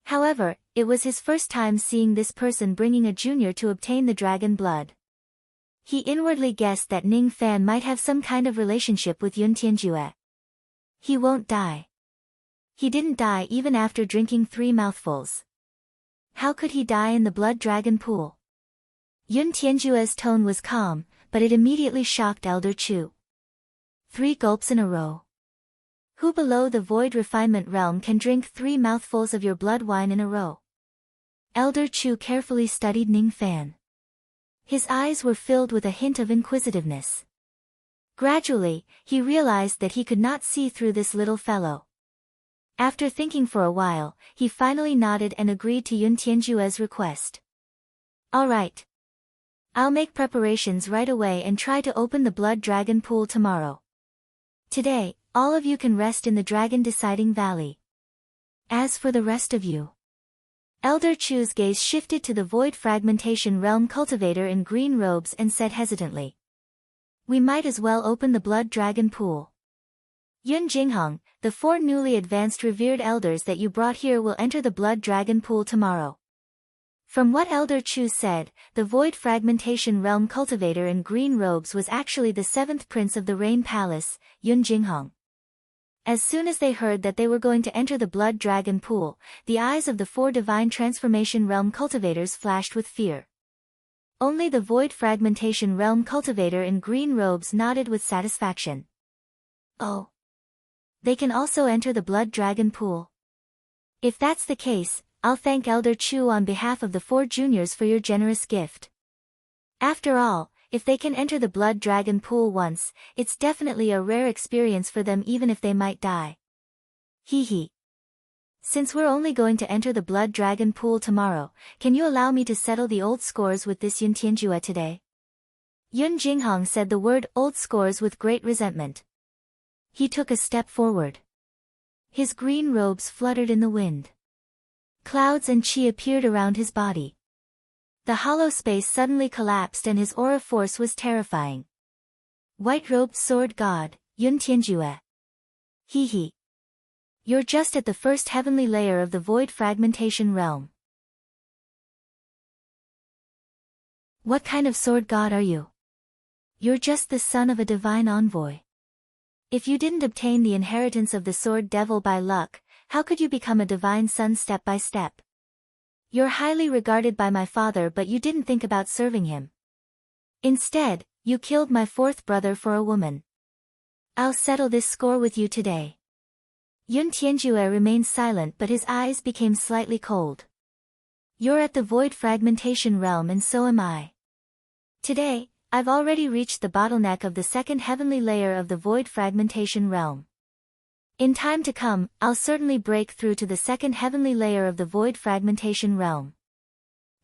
However, it was his first time seeing this person bringing a junior to obtain the dragon blood. He inwardly guessed that Ning Fan might have some kind of relationship with Yun Tianjue. He won't die. He didn't die even after drinking 3 mouthfuls. How could he die in the blood dragon pool? Yun Tianjue's tone was calm, but it immediately shocked Elder Chu. 3 gulps in a row. Who below the void refinement realm can drink 3 mouthfuls of your blood wine in a row? Elder Chu carefully studied Ning Fan. His eyes were filled with a hint of inquisitiveness. Gradually, he realized that he could not see through this little fellow. After thinking for a while, he finally nodded and agreed to Yun Tianjue's request. All right. I'll make preparations right away and try to open the Blood Dragon Pool tomorrow. Today, all of you can rest in the Dragon Deciding Valley. As for the rest of you. Elder Chu's gaze shifted to the Void Fragmentation Realm cultivator in green robes and said hesitantly. We might as well open the Blood Dragon Pool. Yun Jinghong, the 4 newly advanced revered elders that you brought here will enter the Blood Dragon Pool tomorrow. From what Elder Chu said, the Void Fragmentation Realm cultivator in green robes was actually the 7th prince of the Rain Palace, Yun Jinghong. As soon as they heard that they were going to enter the Blood Dragon Pool, the eyes of the 4 Divine Transformation Realm cultivators flashed with fear. Only the Void Fragmentation Realm cultivator in green robes nodded with satisfaction. Oh. They can also enter the Blood Dragon Pool. If that's the case, I'll thank Elder Chu on behalf of the 4 juniors for your generous gift. After all, if they can enter the Blood Dragon Pool once, it's definitely a rare experience for them even if they might die. Hee hee. Since we're only going to enter the Blood Dragon Pool tomorrow, can you allow me to settle the old scores with this Yun Tianjue today? Yun Jinghong said the word old scores with great resentment. He took a step forward. His green robes fluttered in the wind. Clouds and chi appeared around his body. The hollow space suddenly collapsed and his aura force was terrifying. White-robed sword god, Yun Tianjue. Hee hee. You're just at the first heavenly layer of the Void Fragmentation Realm. What kind of sword god are you? You're just the son of a divine envoy. If you didn't obtain the inheritance of the Sword Devil by luck, how could you become a divine son step by step? You're highly regarded by my father but you didn't think about serving him. Instead, you killed my 4th brother for a woman. I'll settle this score with you today. Yun Tianjue remained silent but his eyes became slightly cold. You're at the Void Fragmentation Realm and so am I. Today, I've already reached the bottleneck of the 2nd heavenly layer of the Void Fragmentation Realm. In time to come, I'll certainly break through to the 2nd heavenly layer of the Void Fragmentation Realm.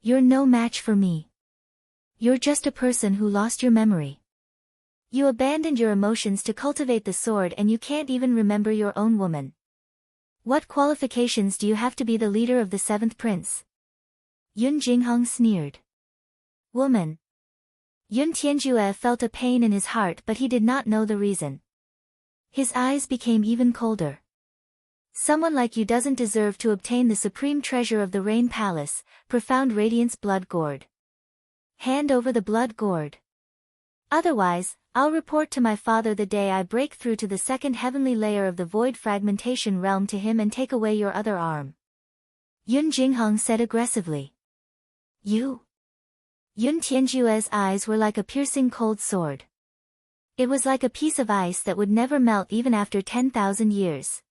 You're no match for me. You're just a person who lost your memory. You abandoned your emotions to cultivate the sword and you can't even remember your own woman. What qualifications do you have to be the leader of the 7th prince? Yun Jinghong sneered. Woman. Yun Tianjue felt a pain in his heart but he did not know the reason. His eyes became even colder. Someone like you doesn't deserve to obtain the supreme treasure of the Rain Palace, Profound Radiance Blood Gourd. Hand over the blood gourd. Otherwise, I'll report to my father the day I break through to the 2nd heavenly layer of the Void Fragmentation Realm to him and take away your other arm. Yun Jinghong said aggressively. You? Yun Tianjue's eyes were like a piercing cold sword. It was like a piece of ice that would never melt even after 10,000 years.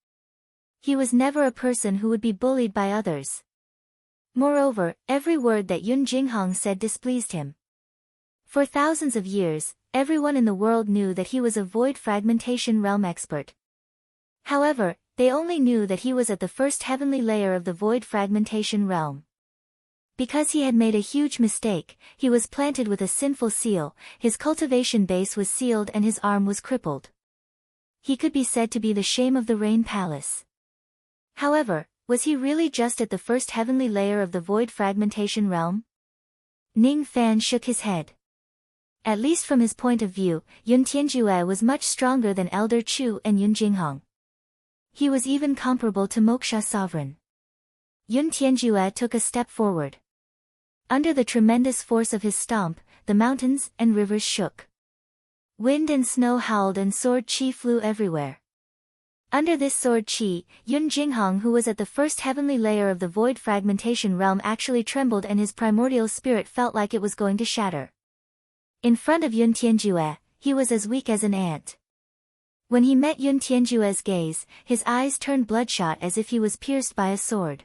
He was never a person who would be bullied by others. Moreover, every word that Yun Jinghong said displeased him. For thousands of years, everyone in the world knew that he was a Void Fragmentation Realm expert. However, they only knew that he was at the 1st heavenly layer of the Void Fragmentation Realm. Because he had made a huge mistake, he was planted with a sinful seal, his cultivation base was sealed and his arm was crippled. He could be said to be the shame of the Rain Palace. However, was he really just at the 1st heavenly layer of the Void Fragmentation Realm? Ning Fan shook his head. At least from his point of view, Yun Tianjue was much stronger than Elder Chu and Yun Jinghong. He was even comparable to Moksha Sovereign. Yun Tianjue took a step forward. Under the tremendous force of his stomp, the mountains and rivers shook. Wind and snow howled and sword chi flew everywhere. Under this sword chi, Yun Jinghong, who was at the 1st heavenly layer of the Void Fragmentation Realm, actually trembled and his primordial spirit felt like it was going to shatter. In front of Yun Tianjue, he was as weak as an ant. When he met Yun Tianjue's gaze, his eyes turned bloodshot as if he was pierced by a sword.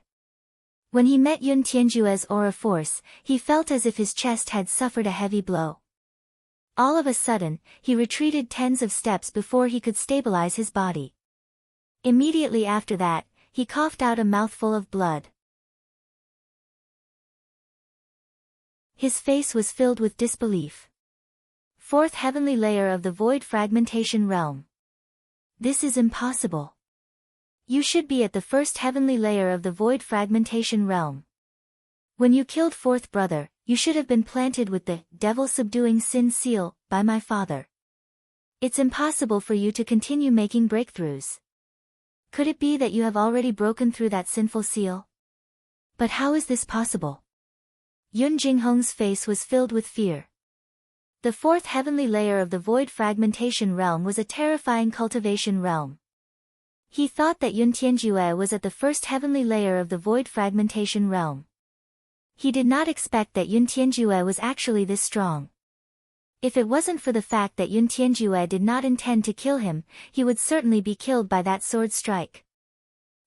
When he met Yun Tianjue's aura force, he felt as if his chest had suffered a heavy blow. All of a sudden, he retreated tens of steps before he could stabilize his body. Immediately after that, he coughed out a mouthful of blood. His face was filled with disbelief. Fourth heavenly layer of the void fragmentation realm. This is impossible. You should be at the first heavenly layer of the void fragmentation realm. When you killed fourth brother, you should have been planted with the devil subduing sin seal by my father. It's impossible for you to continue making breakthroughs. Could it be that you have already broken through that sinful seal? But how is this possible? Yun Jinghong's face was filled with fear. The fourth heavenly layer of the void fragmentation realm was a terrifying cultivation realm. He thought that Yun Tianjue was at the first heavenly layer of the void fragmentation realm. He did not expect that Yun Tianjue was actually this strong. If it wasn't for the fact that Yun Tianjue did not intend to kill him, he would certainly be killed by that sword strike.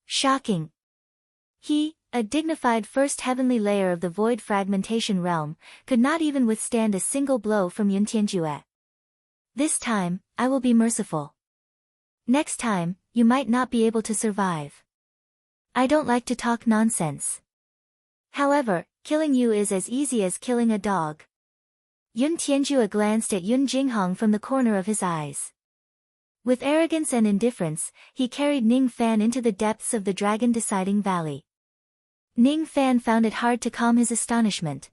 Shocking. He, a dignified first heavenly layer of the void fragmentation realm, could not even withstand a single blow from Yun Tianjue. This time, I will be merciful. Next time, you might not be able to survive. I don't like to talk nonsense. However, killing you is as easy as killing a dog. Yun Tianjue glanced at Yun Jinghong from the corner of his eyes. With arrogance and indifference, he carried Ning Fan into the depths of the dragon deciding valley. Ning Fan found it hard to calm his astonishment.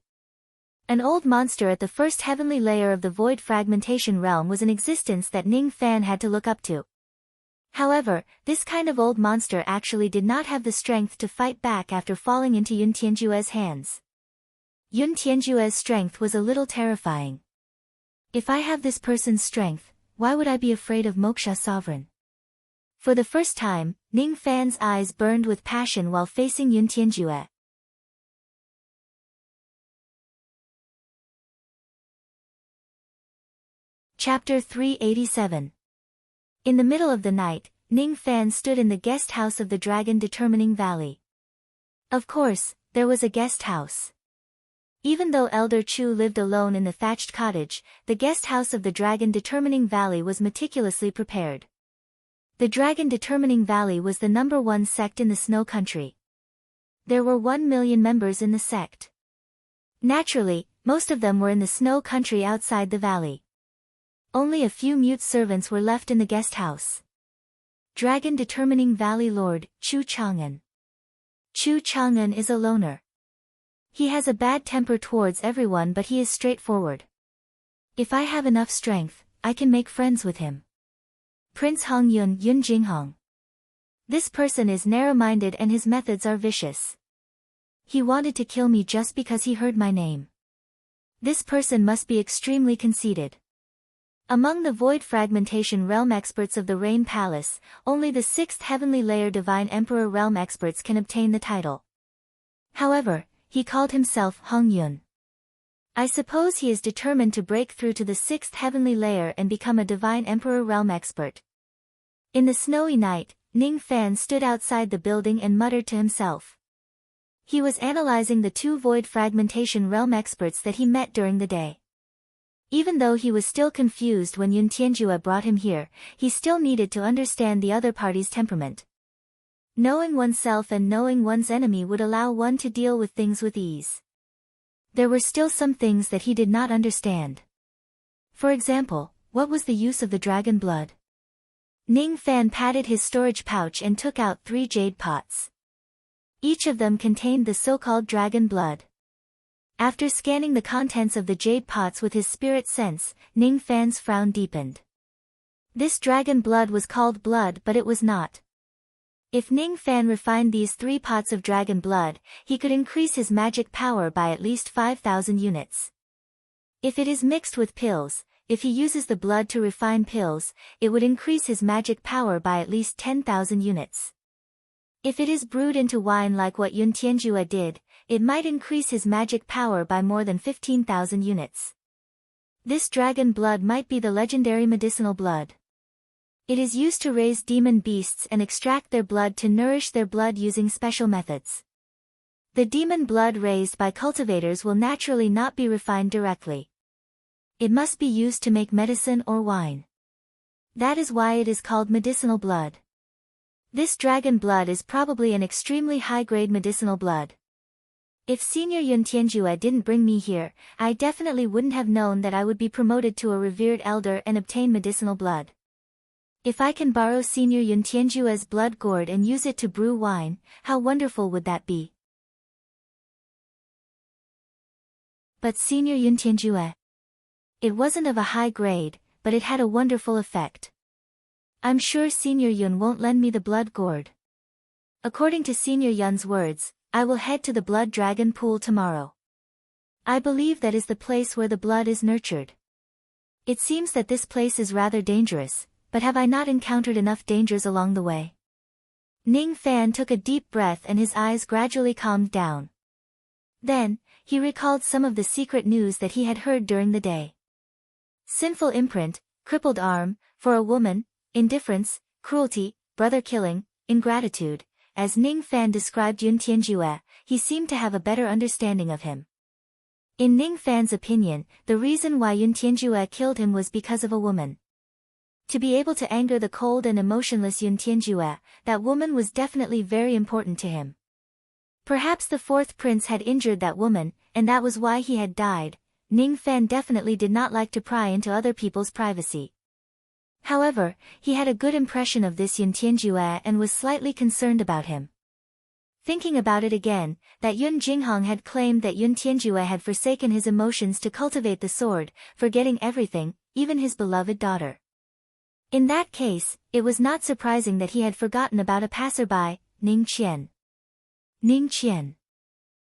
An old monster at the first heavenly layer of the void fragmentation realm was an existence that Ning Fan had to look up to. However, this kind of old monster actually did not have the strength to fight back after falling into Yun Tianjue's hands. Yun Tianjue's strength was a little terrifying. If I have this person's strength, why would I be afraid of Moksha Sovereign? For the first time, Ning Fan's eyes burned with passion while facing Yun Tianjue. Chapter 387. In the middle of the night, Ning Fan stood in the guest house of the Dragon Determining Valley. Of course, there was a guest house. Even though Elder Chu lived alone in the thatched cottage, the guest house of the Dragon Determining Valley was meticulously prepared. The Dragon Determining Valley was the #1 sect in the Snow Country. There were 1 million members in the sect. Naturally, most of them were in the Snow Country outside the valley. Only a few mute servants were left in the guest house. Dragon Determining Valley Lord, Chu Chang'an. Chu Chang'an is a loner. He has a bad temper towards everyone, but he is straightforward. If I have enough strength, I can make friends with him. Prince Hong Yun Jinghong. This person is narrow-minded and his methods are vicious. He wanted to kill me just because he heard my name. This person must be extremely conceited. Among the void fragmentation realm experts of the Rain Palace, only the 6th heavenly layer divine emperor realm experts can obtain the title. However, he called himself Hong Yun. I suppose he is determined to break through to the 6th heavenly layer and become a divine emperor realm expert. In the snowy night, Ning Fan stood outside the building and muttered to himself. He was analyzing the 2 void fragmentation realm experts that he met during the day. Even though he was still confused when Yun Tianjue brought him here, he still needed to understand the other party's temperament. Knowing oneself and knowing one's enemy would allow one to deal with things with ease. There were still some things that he did not understand. For example, what was the use of the dragon blood? Ning Fan patted his storage pouch and took out 3 jade pots. Each of them contained the so-called dragon blood. After scanning the contents of the jade pots with his spirit sense, Ning Fan's frown deepened. This dragon blood was called blood, but it was not. If Ning Fan refined these 3 pots of dragon blood, he could increase his magic power by at least 5,000 units. If it is mixed with pills, if he uses the blood to refine pills, it would increase his magic power by at least 10,000 units. If it is brewed into wine like what Yun Tianjue did, it might increase his magic power by more than 15,000 units. This dragon blood might be the legendary medicinal blood. It is used to raise demon beasts and extract their blood to nourish their blood using special methods. The demon blood raised by cultivators will naturally not be refined directly. It must be used to make medicine or wine. That is why it is called medicinal blood. This dragon blood is probably an extremely high-grade medicinal blood. If Senior Yun Tianjue didn't bring me here, I definitely wouldn't have known that I would be promoted to a revered elder and obtain medicinal blood. If I can borrow Senior Yun Tianjue's blood gourd and use it to brew wine, how wonderful would that be? But Senior Yun Tianjue. It wasn't of a high grade, but it had a wonderful effect. I'm sure Senior Yun won't lend me the blood gourd. According to Senior Yun's words, I will head to the blood dragon pool tomorrow. I believe that is the place where the blood is nurtured. It seems that this place is rather dangerous, but have I not encountered enough dangers along the way? Ning Fan took a deep breath and his eyes gradually calmed down. Then, he recalled some of the secret news that he had heard during the day. Sinful imprint, crippled arm, for a woman, indifference, cruelty, brother killing, ingratitude. As Ning Fan described Yun Tianjue, he seemed to have a better understanding of him. In Ning Fan's opinion, the reason why Yun Tianjue killed him was because of a woman. To be able to anger the cold and emotionless Yun Tianjue, that woman was definitely very important to him. Perhaps the fourth prince had injured that woman, and that was why he had died. Ning Fan definitely did not like to pry into other people's privacy. However, he had a good impression of this Yun Tianjue and was slightly concerned about him. Thinking about it again, that Yun Jinghong had claimed that Yun Tianjue had forsaken his emotions to cultivate the sword, forgetting everything, even his beloved daughter. In that case, it was not surprising that he had forgotten about a passerby, Ning Qian. Ning Qian.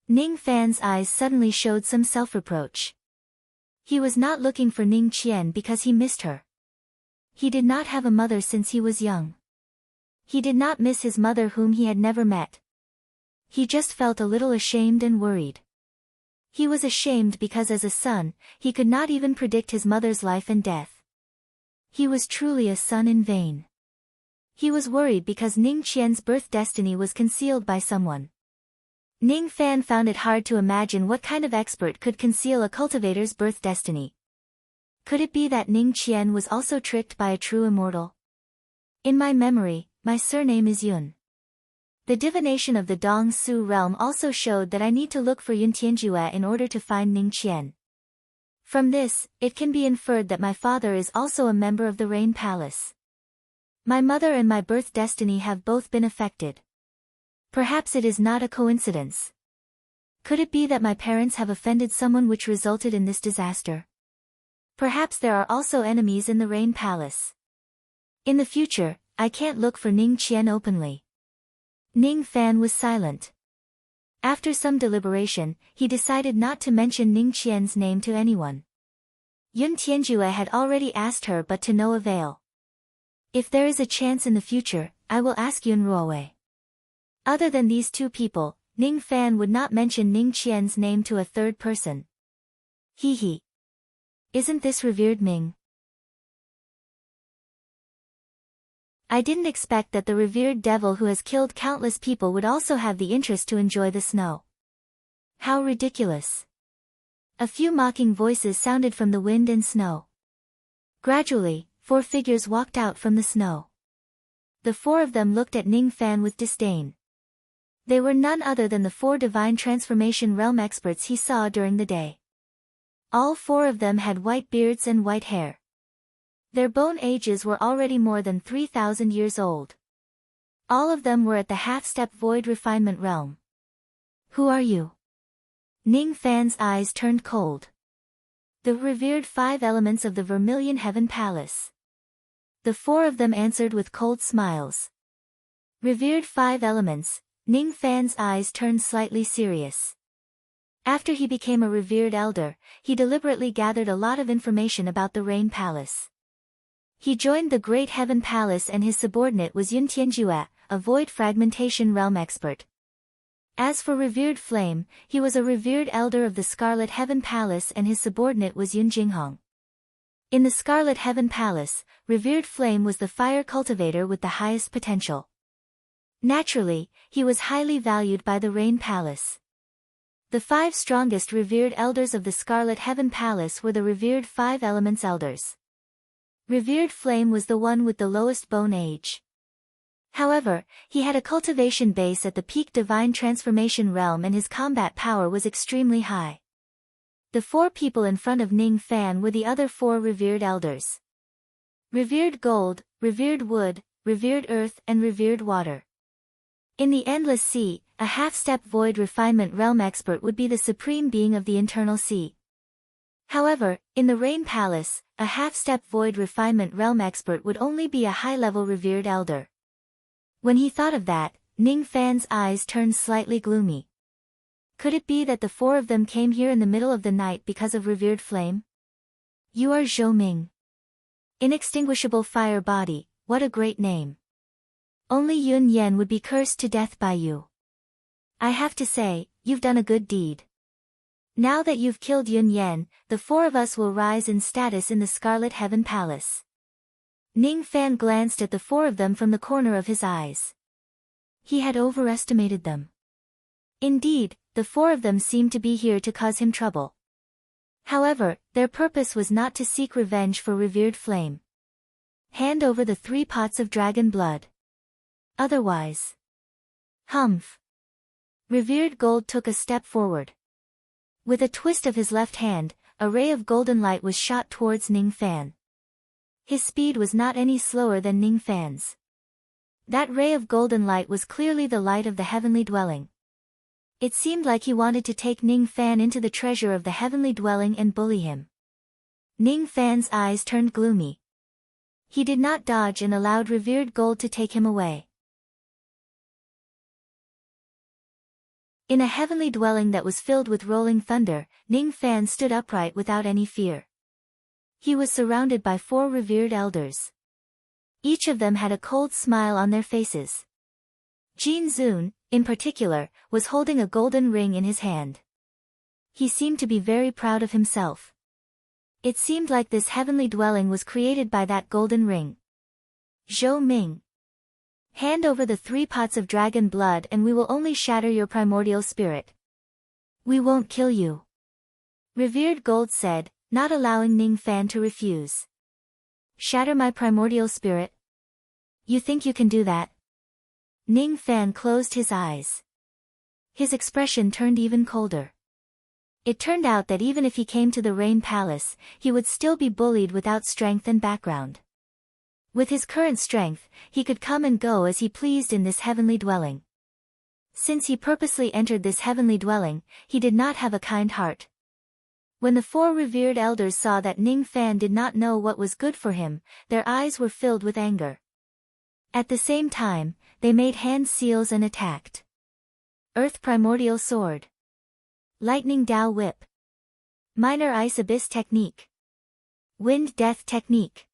Ning Fan's eyes suddenly showed some self-reproach. He was not looking for Ning Qian because he missed her. He did not have a mother since he was young. He did not miss his mother whom he had never met. He just felt a little ashamed and worried. He was ashamed because as a son, he could not even predict his mother's life and death. He was truly a son in vain. He was worried because Ning Qian's birth destiny was concealed by someone. Ning Fan found it hard to imagine what kind of expert could conceal a cultivator's birth destiny. Could it be that Ning Qian was also tricked by a true immortal? In my memory, my surname is Yun. The divination of the Dong Su realm also showed that I need to look for Yun Tianjue in order to find Ning Qian. From this, it can be inferred that my father is also a member of the Rain Palace. My mother and my birth destiny have both been affected. Perhaps it is not a coincidence. Could it be that my parents have offended someone which resulted in this disaster? Perhaps there are also enemies in the Rain Palace. In the future, I can't look for Ning Qian openly. Ning Fan was silent. After some deliberation, he decided not to mention Ning Qian's name to anyone. Yun Tianjue had already asked her but to no avail. If there is a chance in the future, I will ask Yun Ruowei. Other than these two people, Ning Fan would not mention Ning Qian's name to a third person. Hee. Isn't this revered Ming? I didn't expect that the revered devil who has killed countless people would also have the interest to enjoy the snow. How ridiculous. A few mocking voices sounded from the wind and snow. Gradually, 4 figures walked out from the snow. The 4 of them looked at Ning Fan with disdain. They were none other than the 4 divine transformation realm experts he saw during the day. All 4 of them had white beards and white hair. Their bone ages were already more than 3,000 years old. All of them were at the half-step void refinement realm. Who are you? Ning Fan's eyes turned cold. The revered 5 elements of the Vermilion Heaven Palace. The 4 of them answered with cold smiles. Revered 5 elements, Ning Fan's eyes turned slightly serious. After he became a revered elder, he deliberately gathered a lot of information about the Rain Palace. He joined the Great Heaven Palace and his subordinate was Yun Tianjue, a void fragmentation realm expert. As for Revered Flame, he was a revered elder of the Scarlet Heaven Palace and his subordinate was Yun Jinghong. In the Scarlet Heaven Palace, Revered Flame was the fire cultivator with the highest potential. Naturally, he was highly valued by the Rain Palace. The 5 strongest revered elders of the Scarlet Heaven Palace were the revered 5 elements elders. Revered Flame was the one with the lowest bone age. However, he had a cultivation base at the peak divine transformation realm and his combat power was extremely high. The 4 people in front of Ning Fan were the other 4 revered elders. Revered gold, revered wood, revered earth and revered water. In the endless sea, a half-step void refinement realm expert would be the supreme being of the internal sea. However, in the Rain Palace, a half-step void refinement realm expert would only be a high-level revered elder. When he thought of that, Ning Fan's eyes turned slightly gloomy. Could it be that the 4 of them came here in the middle of the night because of revered flame? You are Zhou Ming. Inextinguishable fire body, what a great name. Only Yun Yan would be cursed to death by you. I have to say, you've done a good deed. Now that you've killed Yun Yan, the 4 of us will rise in status in the Scarlet Heaven Palace. Ning Fan glanced at the 4 of them from the corner of his eyes. He had overestimated them. Indeed, the 4 of them seemed to be here to cause him trouble. However, their purpose was not to seek revenge for revered flame. Hand over the 3 pots of dragon blood. Otherwise. Humph. Revered Gold took a step forward. With a twist of his left hand, a ray of golden light was shot towards Ning Fan. His speed was not any slower than Ning Fan's. That ray of golden light was clearly the light of the heavenly dwelling. It seemed like he wanted to take Ning Fan into the treasure of the heavenly dwelling and bully him. Ning Fan's eyes turned gloomy. He did not dodge and allowed Revered Gold to take him away. In a heavenly dwelling that was filled with rolling thunder, Ning Fan stood upright without any fear. He was surrounded by 4 revered elders. Each of them had a cold smile on their faces. Jin Zun, in particular, was holding a golden ring in his hand. He seemed to be very proud of himself. It seemed like this heavenly dwelling was created by that golden ring. Zhou Ming. Hand over the 3 pots of dragon blood and we will only shatter your primordial spirit. We won't kill you. Revered Gold said, not allowing Ning Fan to refuse. Shatter my primordial spirit? You think you can do that? Ning Fan closed his eyes. His expression turned even colder. It turned out that even if he came to the Rain Palace, he would still be bullied without strength and background. With his current strength, he could come and go as he pleased in this heavenly dwelling. Since he purposely entered this heavenly dwelling, he did not have a kind heart. When the 4 revered elders saw that Ning Fan did not know what was good for him, their eyes were filled with anger. At the same time, they made hand seals and attacked. Earth Primordial Sword. Lightning Dao Whip. Minor Ice Abyss Technique. Wind Death Technique.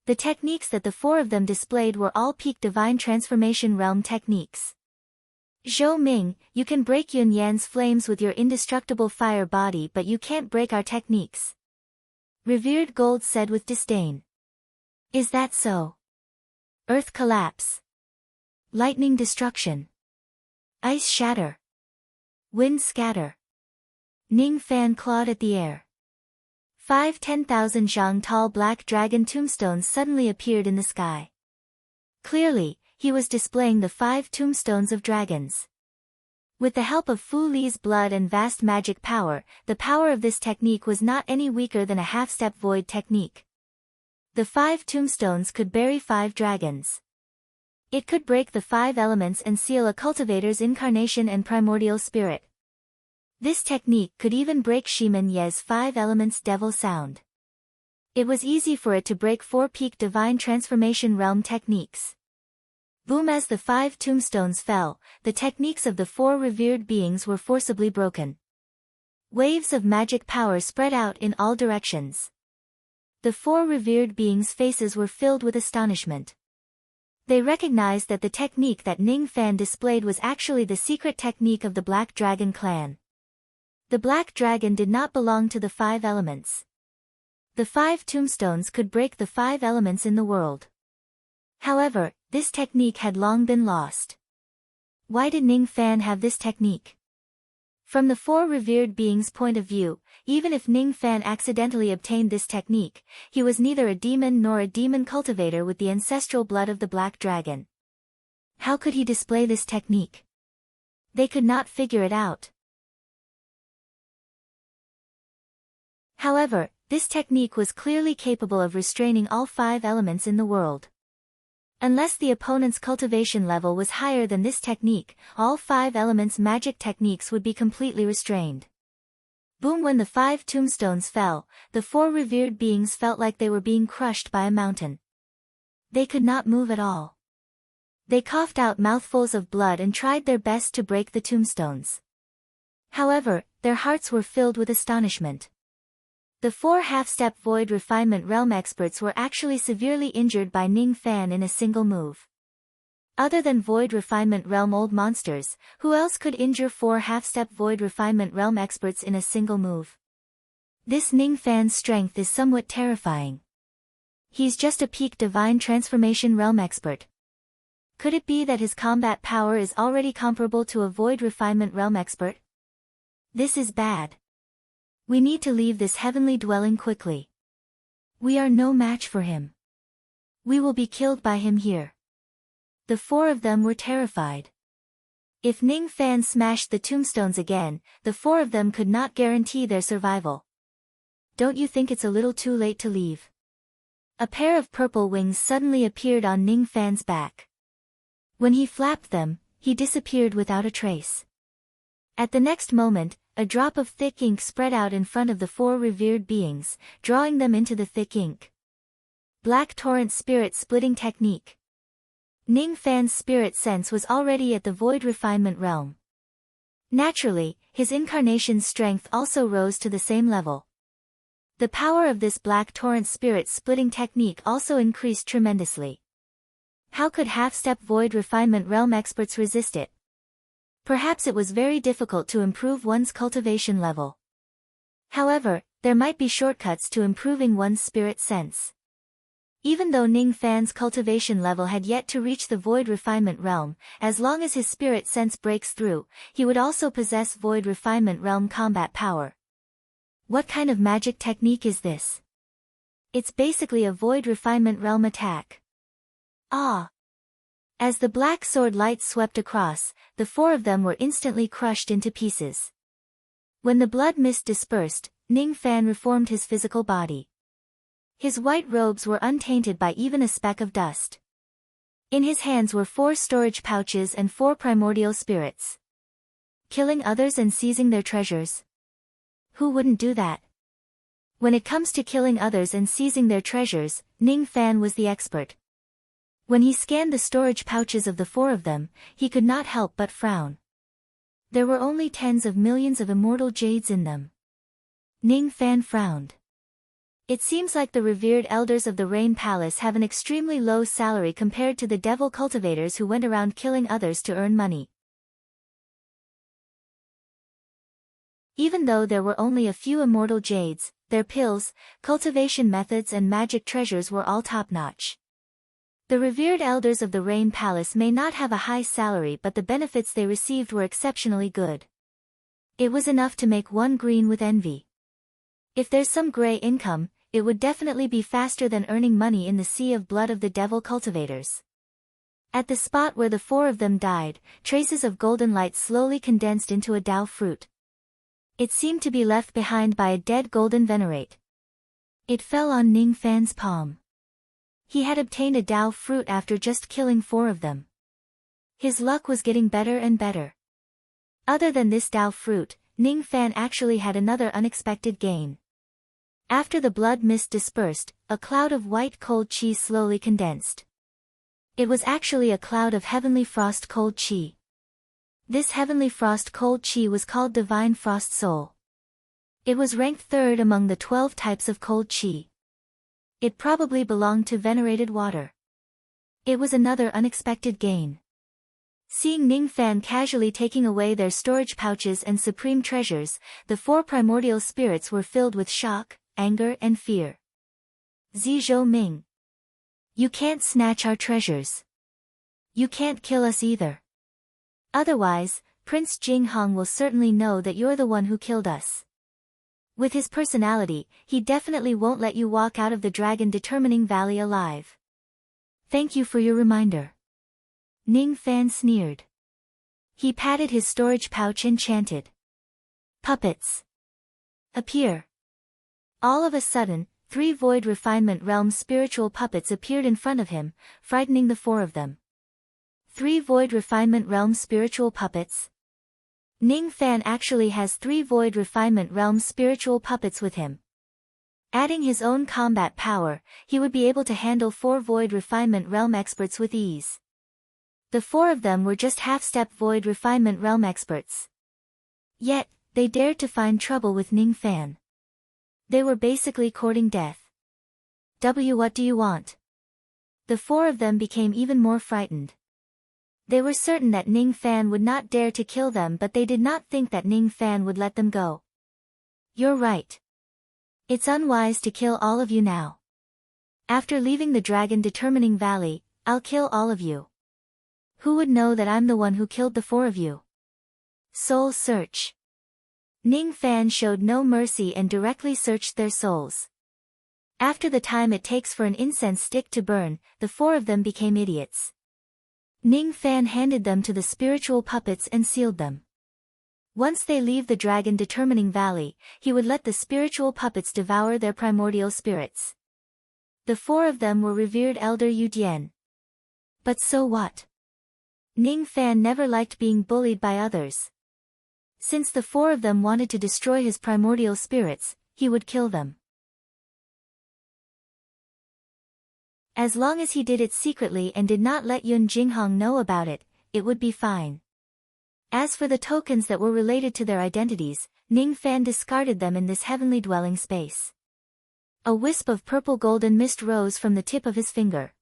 The techniques that the 4 of them displayed were all peak divine transformation realm techniques. Zhou Ming, you can break Yun Yan's flames with your indestructible fire body but you can't break our techniques. Revered Gold said with disdain. Is that so? Earth Collapse. Lightning Destruction. Ice Shatter. Wind Scatter. Ning Fan clawed at the air. 5 10,000 zhang tall black dragon tombstones suddenly appeared in the sky. Clearly, he was displaying the 5 tombstones of dragons. With the help of Fu Li's blood and vast magic power, the power of this technique was not any weaker than a half-step void technique. The 5 tombstones could bury 5 dragons. It could break the 5 elements and seal a cultivator's incarnation and primordial spirit. This technique could even break Shiman Ye's 5 elements devil sound. It was easy for it to break 4 peak divine transformation realm techniques. Boom! As the 5 tombstones fell, the techniques of the 4 revered beings were forcibly broken. Waves of magic power spread out in all directions. The 4 revered beings' faces were filled with astonishment. They recognized that the technique that Ning Fan displayed was actually the secret technique of the Black Dragon clan. The Black Dragon did not belong to the 5 elements. The 5 tombstones could break the 5 elements in the world. However, this technique had long been lost. Why did Ning Fan have this technique? From the 4 revered beings' point of view, even if Ning Fan accidentally obtained this technique, he was neither a demon nor a demon cultivator with the ancestral blood of the Black Dragon. How could he display this technique? They could not figure it out. However, this technique was clearly capable of restraining all 5 elements in the world. Unless the opponent's cultivation level was higher than this technique, all 5 elements' magic techniques would be completely restrained. Boom! When the 5 tombstones fell, the 4 revered beings felt like they were being crushed by a mountain. They could not move at all. They coughed out mouthfuls of blood and tried their best to break the tombstones. However, their hearts were filled with astonishment. The 4 half-step Void Refinement Realm experts were actually severely injured by Ning Fan in a single move. Other than Void Refinement Realm old monsters, who else could injure 4 half-step Void Refinement Realm experts in a single move? This Ning Fan's strength is somewhat terrifying. He's just a peak Divine Transformation Realm expert. Could it be that his combat power is already comparable to a Void Refinement Realm expert? This is bad. We need to leave this heavenly dwelling quickly. We are no match for him. We will be killed by him here. The 4 of them were terrified. If Ning Fan smashed the tombstones again, the 4 of them could not guarantee their survival. Don't you think it's a little too late to leave? A pair of purple wings suddenly appeared on Ning Fan's back. When he flapped them, he disappeared without a trace. At the next moment, a drop of thick ink spread out in front of the 4 revered beings, drawing them into the thick ink. Black Torrent Spirit Splitting Technique. Ning Fan's spirit sense was already at the Void Refinement Realm. Naturally, his incarnation's strength also rose to the same level. The power of this Black Torrent Spirit Splitting Technique also increased tremendously. How could half-step Void Refinement Realm experts resist it? Perhaps it was very difficult to improve one's cultivation level. However, there might be shortcuts to improving one's spirit sense. Even though Ning Fan's cultivation level had yet to reach the Void Refinement Realm, as long as his spirit sense breaks through, he would also possess Void Refinement Realm combat power. What kind of magic technique is this? It's basically a Void Refinement Realm attack. Ah! As the black sword light swept across, the 4 of them were instantly crushed into pieces. When the blood mist dispersed, Ning Fan reformed his physical body. His white robes were untainted by even a speck of dust. In his hands were 4 storage pouches and 4 primordial spirits. Killing others and seizing their treasures. Who wouldn't do that? When it comes to killing others and seizing their treasures, Ning Fan was the expert. When he scanned the storage pouches of the 4 of them, he could not help but frown. There were only tens of millions of immortal jades in them. Ning Fan frowned. It seems like the revered elders of the Rain Palace have an extremely low salary compared to the devil cultivators who went around killing others to earn money. Even though there were only a few immortal jades, their pills, cultivation methods and magic treasures were all top-notch. The revered elders of the Rain Palace may not have a high salary, but the benefits they received were exceptionally good. It was enough to make one green with envy. If there's some gray income, it would definitely be faster than earning money in the sea of blood of the devil cultivators. At the spot where the 4 of them died, traces of golden light slowly condensed into a Dao fruit. It seemed to be left behind by a dead golden venerate. It fell on Ning Fan's palm. He had obtained a Dao fruit after just killing 4 of them. His luck was getting better and better. Other than this Dao fruit, Ning Fan actually had another unexpected gain. After the blood mist dispersed, a cloud of white cold chi slowly condensed. It was actually a cloud of heavenly frost cold chi. This heavenly frost cold chi was called Divine Frost Soul. It was ranked 3rd among the 12 types of cold chi. It probably belonged to venerated water. It was another unexpected gain. Seeing Ning Fan casually taking away their storage pouches and supreme treasures, the 4 primordial spirits were filled with shock, anger and fear. Zizhou Ming. You can't snatch our treasures. You can't kill us either. Otherwise, Prince Jing Hong will certainly know that you're the one who killed us. With his personality, he definitely won't let you walk out of the Dragon Determining Valley alive. Thank you for your reminder. Ning Fan sneered. He patted his storage pouch and chanted. Puppets. Appear. All of a sudden, 3 Void Refinement Realm spiritual puppets appeared in front of him, frightening the 4 of them. 3 Void Refinement Realm spiritual puppets? Ning Fan actually has 3 Void Refinement Realm spiritual puppets with him. Adding his own combat power, he would be able to handle 4 Void Refinement Realm experts with ease. The 4 of them were just half-step Void Refinement Realm experts. Yet, they dared to find trouble with Ning Fan. They were basically courting death. What do you want? The 4 of them became even more frightened. They were certain that Ning Fan would not dare to kill them, but they did not think that Ning Fan would let them go. You're right. It's unwise to kill all of you now. After leaving the Dragon Determining Valley, I'll kill all of you. Who would know that I'm the one who killed the 4 of you? Soul search. Ning Fan showed no mercy and directly searched their souls. After the time it takes for an incense stick to burn, the 4 of them became idiots. Ning Fan handed them to the spiritual puppets and sealed them. Once they leave the Dragon Determining Valley, he would let the spiritual puppets devour their primordial spirits. The 4 of them were revered Elder Yu Dian. But so what? Ning Fan never liked being bullied by others. Since the 4 of them wanted to destroy his primordial spirits, he would kill them. As long as he did it secretly and did not let Yun Jinghong know about it, it would be fine. As for the tokens that were related to their identities, Ning Fan discarded them in this heavenly dwelling space. A wisp of purple-golden mist rose from the tip of his finger.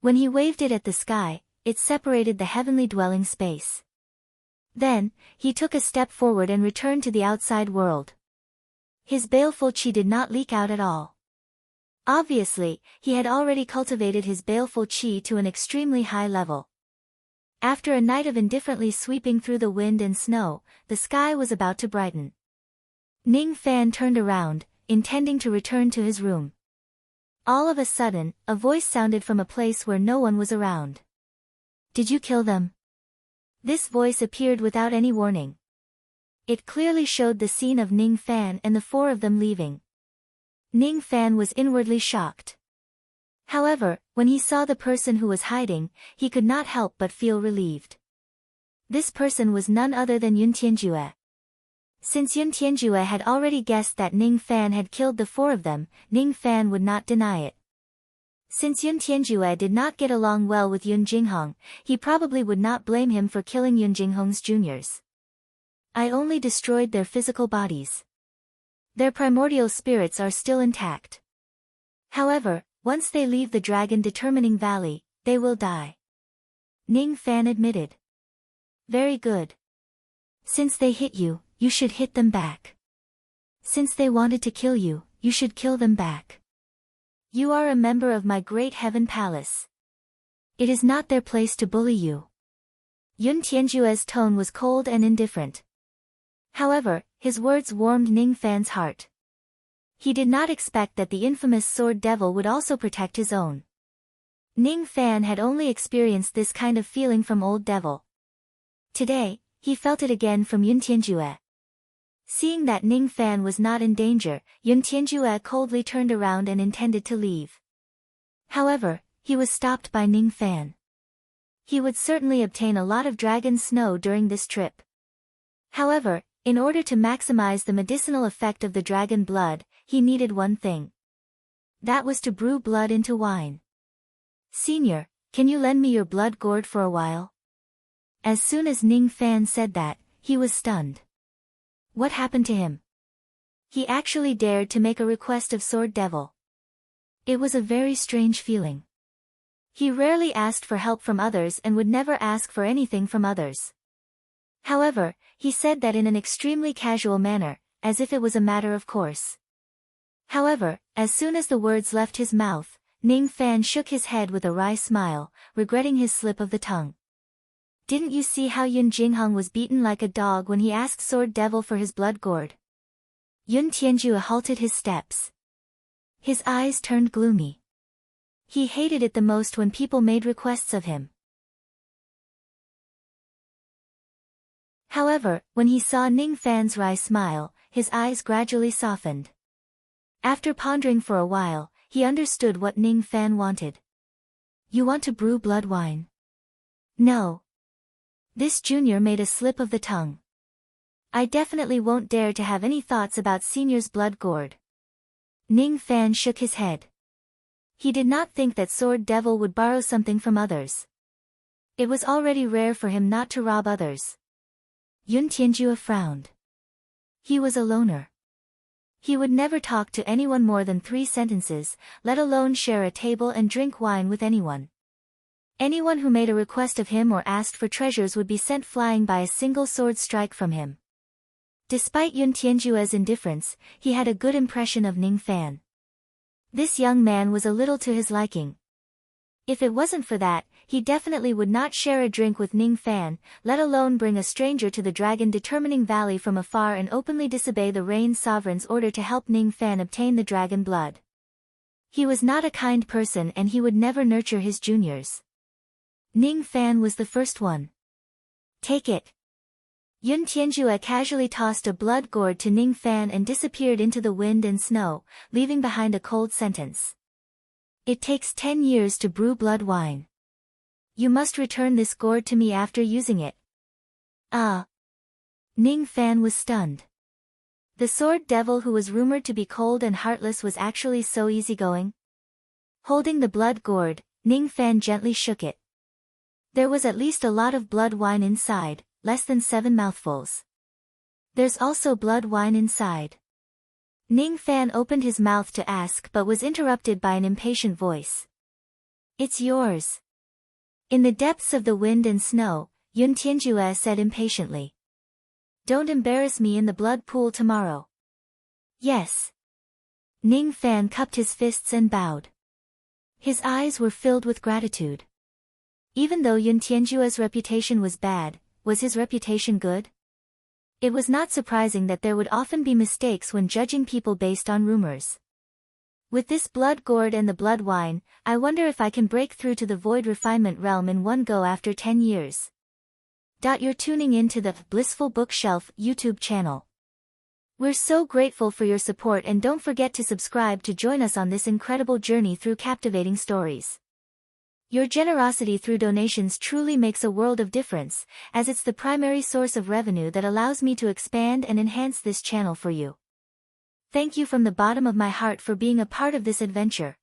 When he waved it at the sky, it separated the heavenly dwelling space. Then, he took a step forward and returned to the outside world. His baleful chi did not leak out at all. Obviously, he had already cultivated his baleful chi to an extremely high level. After a night of indifferently sweeping through the wind and snow, the sky was about to brighten. Ning Fan turned around, intending to return to his room. All of a sudden, a voice sounded from a place where no one was around. Did you kill them? This voice appeared without any warning. It clearly showed the scene of Ning Fan and the 4 of them leaving. Ning Fan was inwardly shocked. However, when he saw the person who was hiding, he could not help but feel relieved. This person was none other than Yun Tianjue. Since Yun Tianjue had already guessed that Ning Fan had killed the 4 of them, Ning Fan would not deny it. Since Yun Tianjue did not get along well with Yun Jinghong, he probably would not blame him for killing Yun Jinghong's juniors. I only destroyed their physical bodies. Their primordial spirits are still intact. However, once they leave the Dragon Determining Valley, they will die. Ning Fan admitted. Very good. Since they hit you, you should hit them back. Since they wanted to kill you, you should kill them back. You are a member of my great heaven palace. It is not their place to bully you. Yun Tianjue's tone was cold and indifferent. However, his words warmed Ning Fan's heart. He did not expect that the infamous Sword Devil would also protect his own. Ning Fan had only experienced this kind of feeling from Old Devil. Today, he felt it again from Yun Tianjue. Seeing that Ning Fan was not in danger, Yun Tianjue coldly turned around and intended to leave. However, he was stopped by Ning Fan. He would certainly obtain a lot of dragon snow during this trip. However, in order to maximize the medicinal effect of the dragon blood, he needed one thing. That was to brew blood into wine. Senior, can you lend me your blood gourd for a while? As soon as Ning Fan said that, he was stunned. What happened to him? He actually dared to make a request of Sword Devil. It was a very strange feeling. He rarely asked for help from others and would never ask for anything from others. However, he said that in an extremely casual manner, as if it was a matter of course. However, as soon as the words left his mouth, Ning Fan shook his head with a wry smile, regretting his slip of the tongue. Didn't you see how Yun Jinghong was beaten like a dog when he asked Sword Devil for his blood gourd? Yun Tianjue halted his steps. His eyes turned gloomy. He hated it the most when people made requests of him. However, when he saw Ning Fan's wry smile, his eyes gradually softened. After pondering for a while, he understood what Ning Fan wanted. You want to brew blood wine? No. This junior made a slip of the tongue. I definitely won't dare to have any thoughts about senior's blood gourd. Ning Fan shook his head. He did not think that Sword Devil would borrow something from others. It was already rare for him not to rob others. Yun Tianjue frowned. He was a loner. He would never talk to anyone more than 3 sentences, let alone share a table and drink wine with anyone. Anyone who made a request of him or asked for treasures would be sent flying by a single sword strike from him. Despite Yun Tianjue's indifference, he had a good impression of Ning Fan. This young man was a little to his liking. If it wasn't for that, he definitely would not share a drink with Ning Fan, let alone bring a stranger to the dragon-determining valley from afar and openly disobey the Rain Sovereign's order to help Ning Fan obtain the dragon blood. He was not a kind person and he would never nurture his juniors. Ning Fan was the first one. Take it. Yun Tianjue casually tossed a blood gourd to Ning Fan and disappeared into the wind and snow, leaving behind a cold sentence. It takes 10 years to brew blood wine. You must return this gourd to me after using it. Ah. Ning Fan was stunned. The Sword Devil who was rumored to be cold and heartless was actually so easygoing. Holding the blood gourd, Ning Fan gently shook it. There was at least a lot of blood wine inside, less than 7 mouthfuls. There's also blood wine inside. Ning Fan opened his mouth to ask but was interrupted by an impatient voice. It's yours. In the depths of the wind and snow, Yun Tianjue said impatiently. Don't embarrass me in the blood pool tomorrow. Yes. Ning Fan cupped his fists and bowed. His eyes were filled with gratitude. Even though Yun Tianjue's reputation was bad, was his reputation good? It was not surprising that there would often be mistakes when judging people based on rumors. With this blood gourd and the blood wine, I wonder if I can break through to the void refinement realm in one go after 10 years. You're tuning in to the Blissful Bookshelf YouTube channel. We're so grateful for your support and don't forget to subscribe to join us on this incredible journey through captivating stories. Your generosity through donations truly makes a world of difference, as it's the primary source of revenue that allows me to expand and enhance this channel for you. Thank you from the bottom of my heart for being a part of this adventure.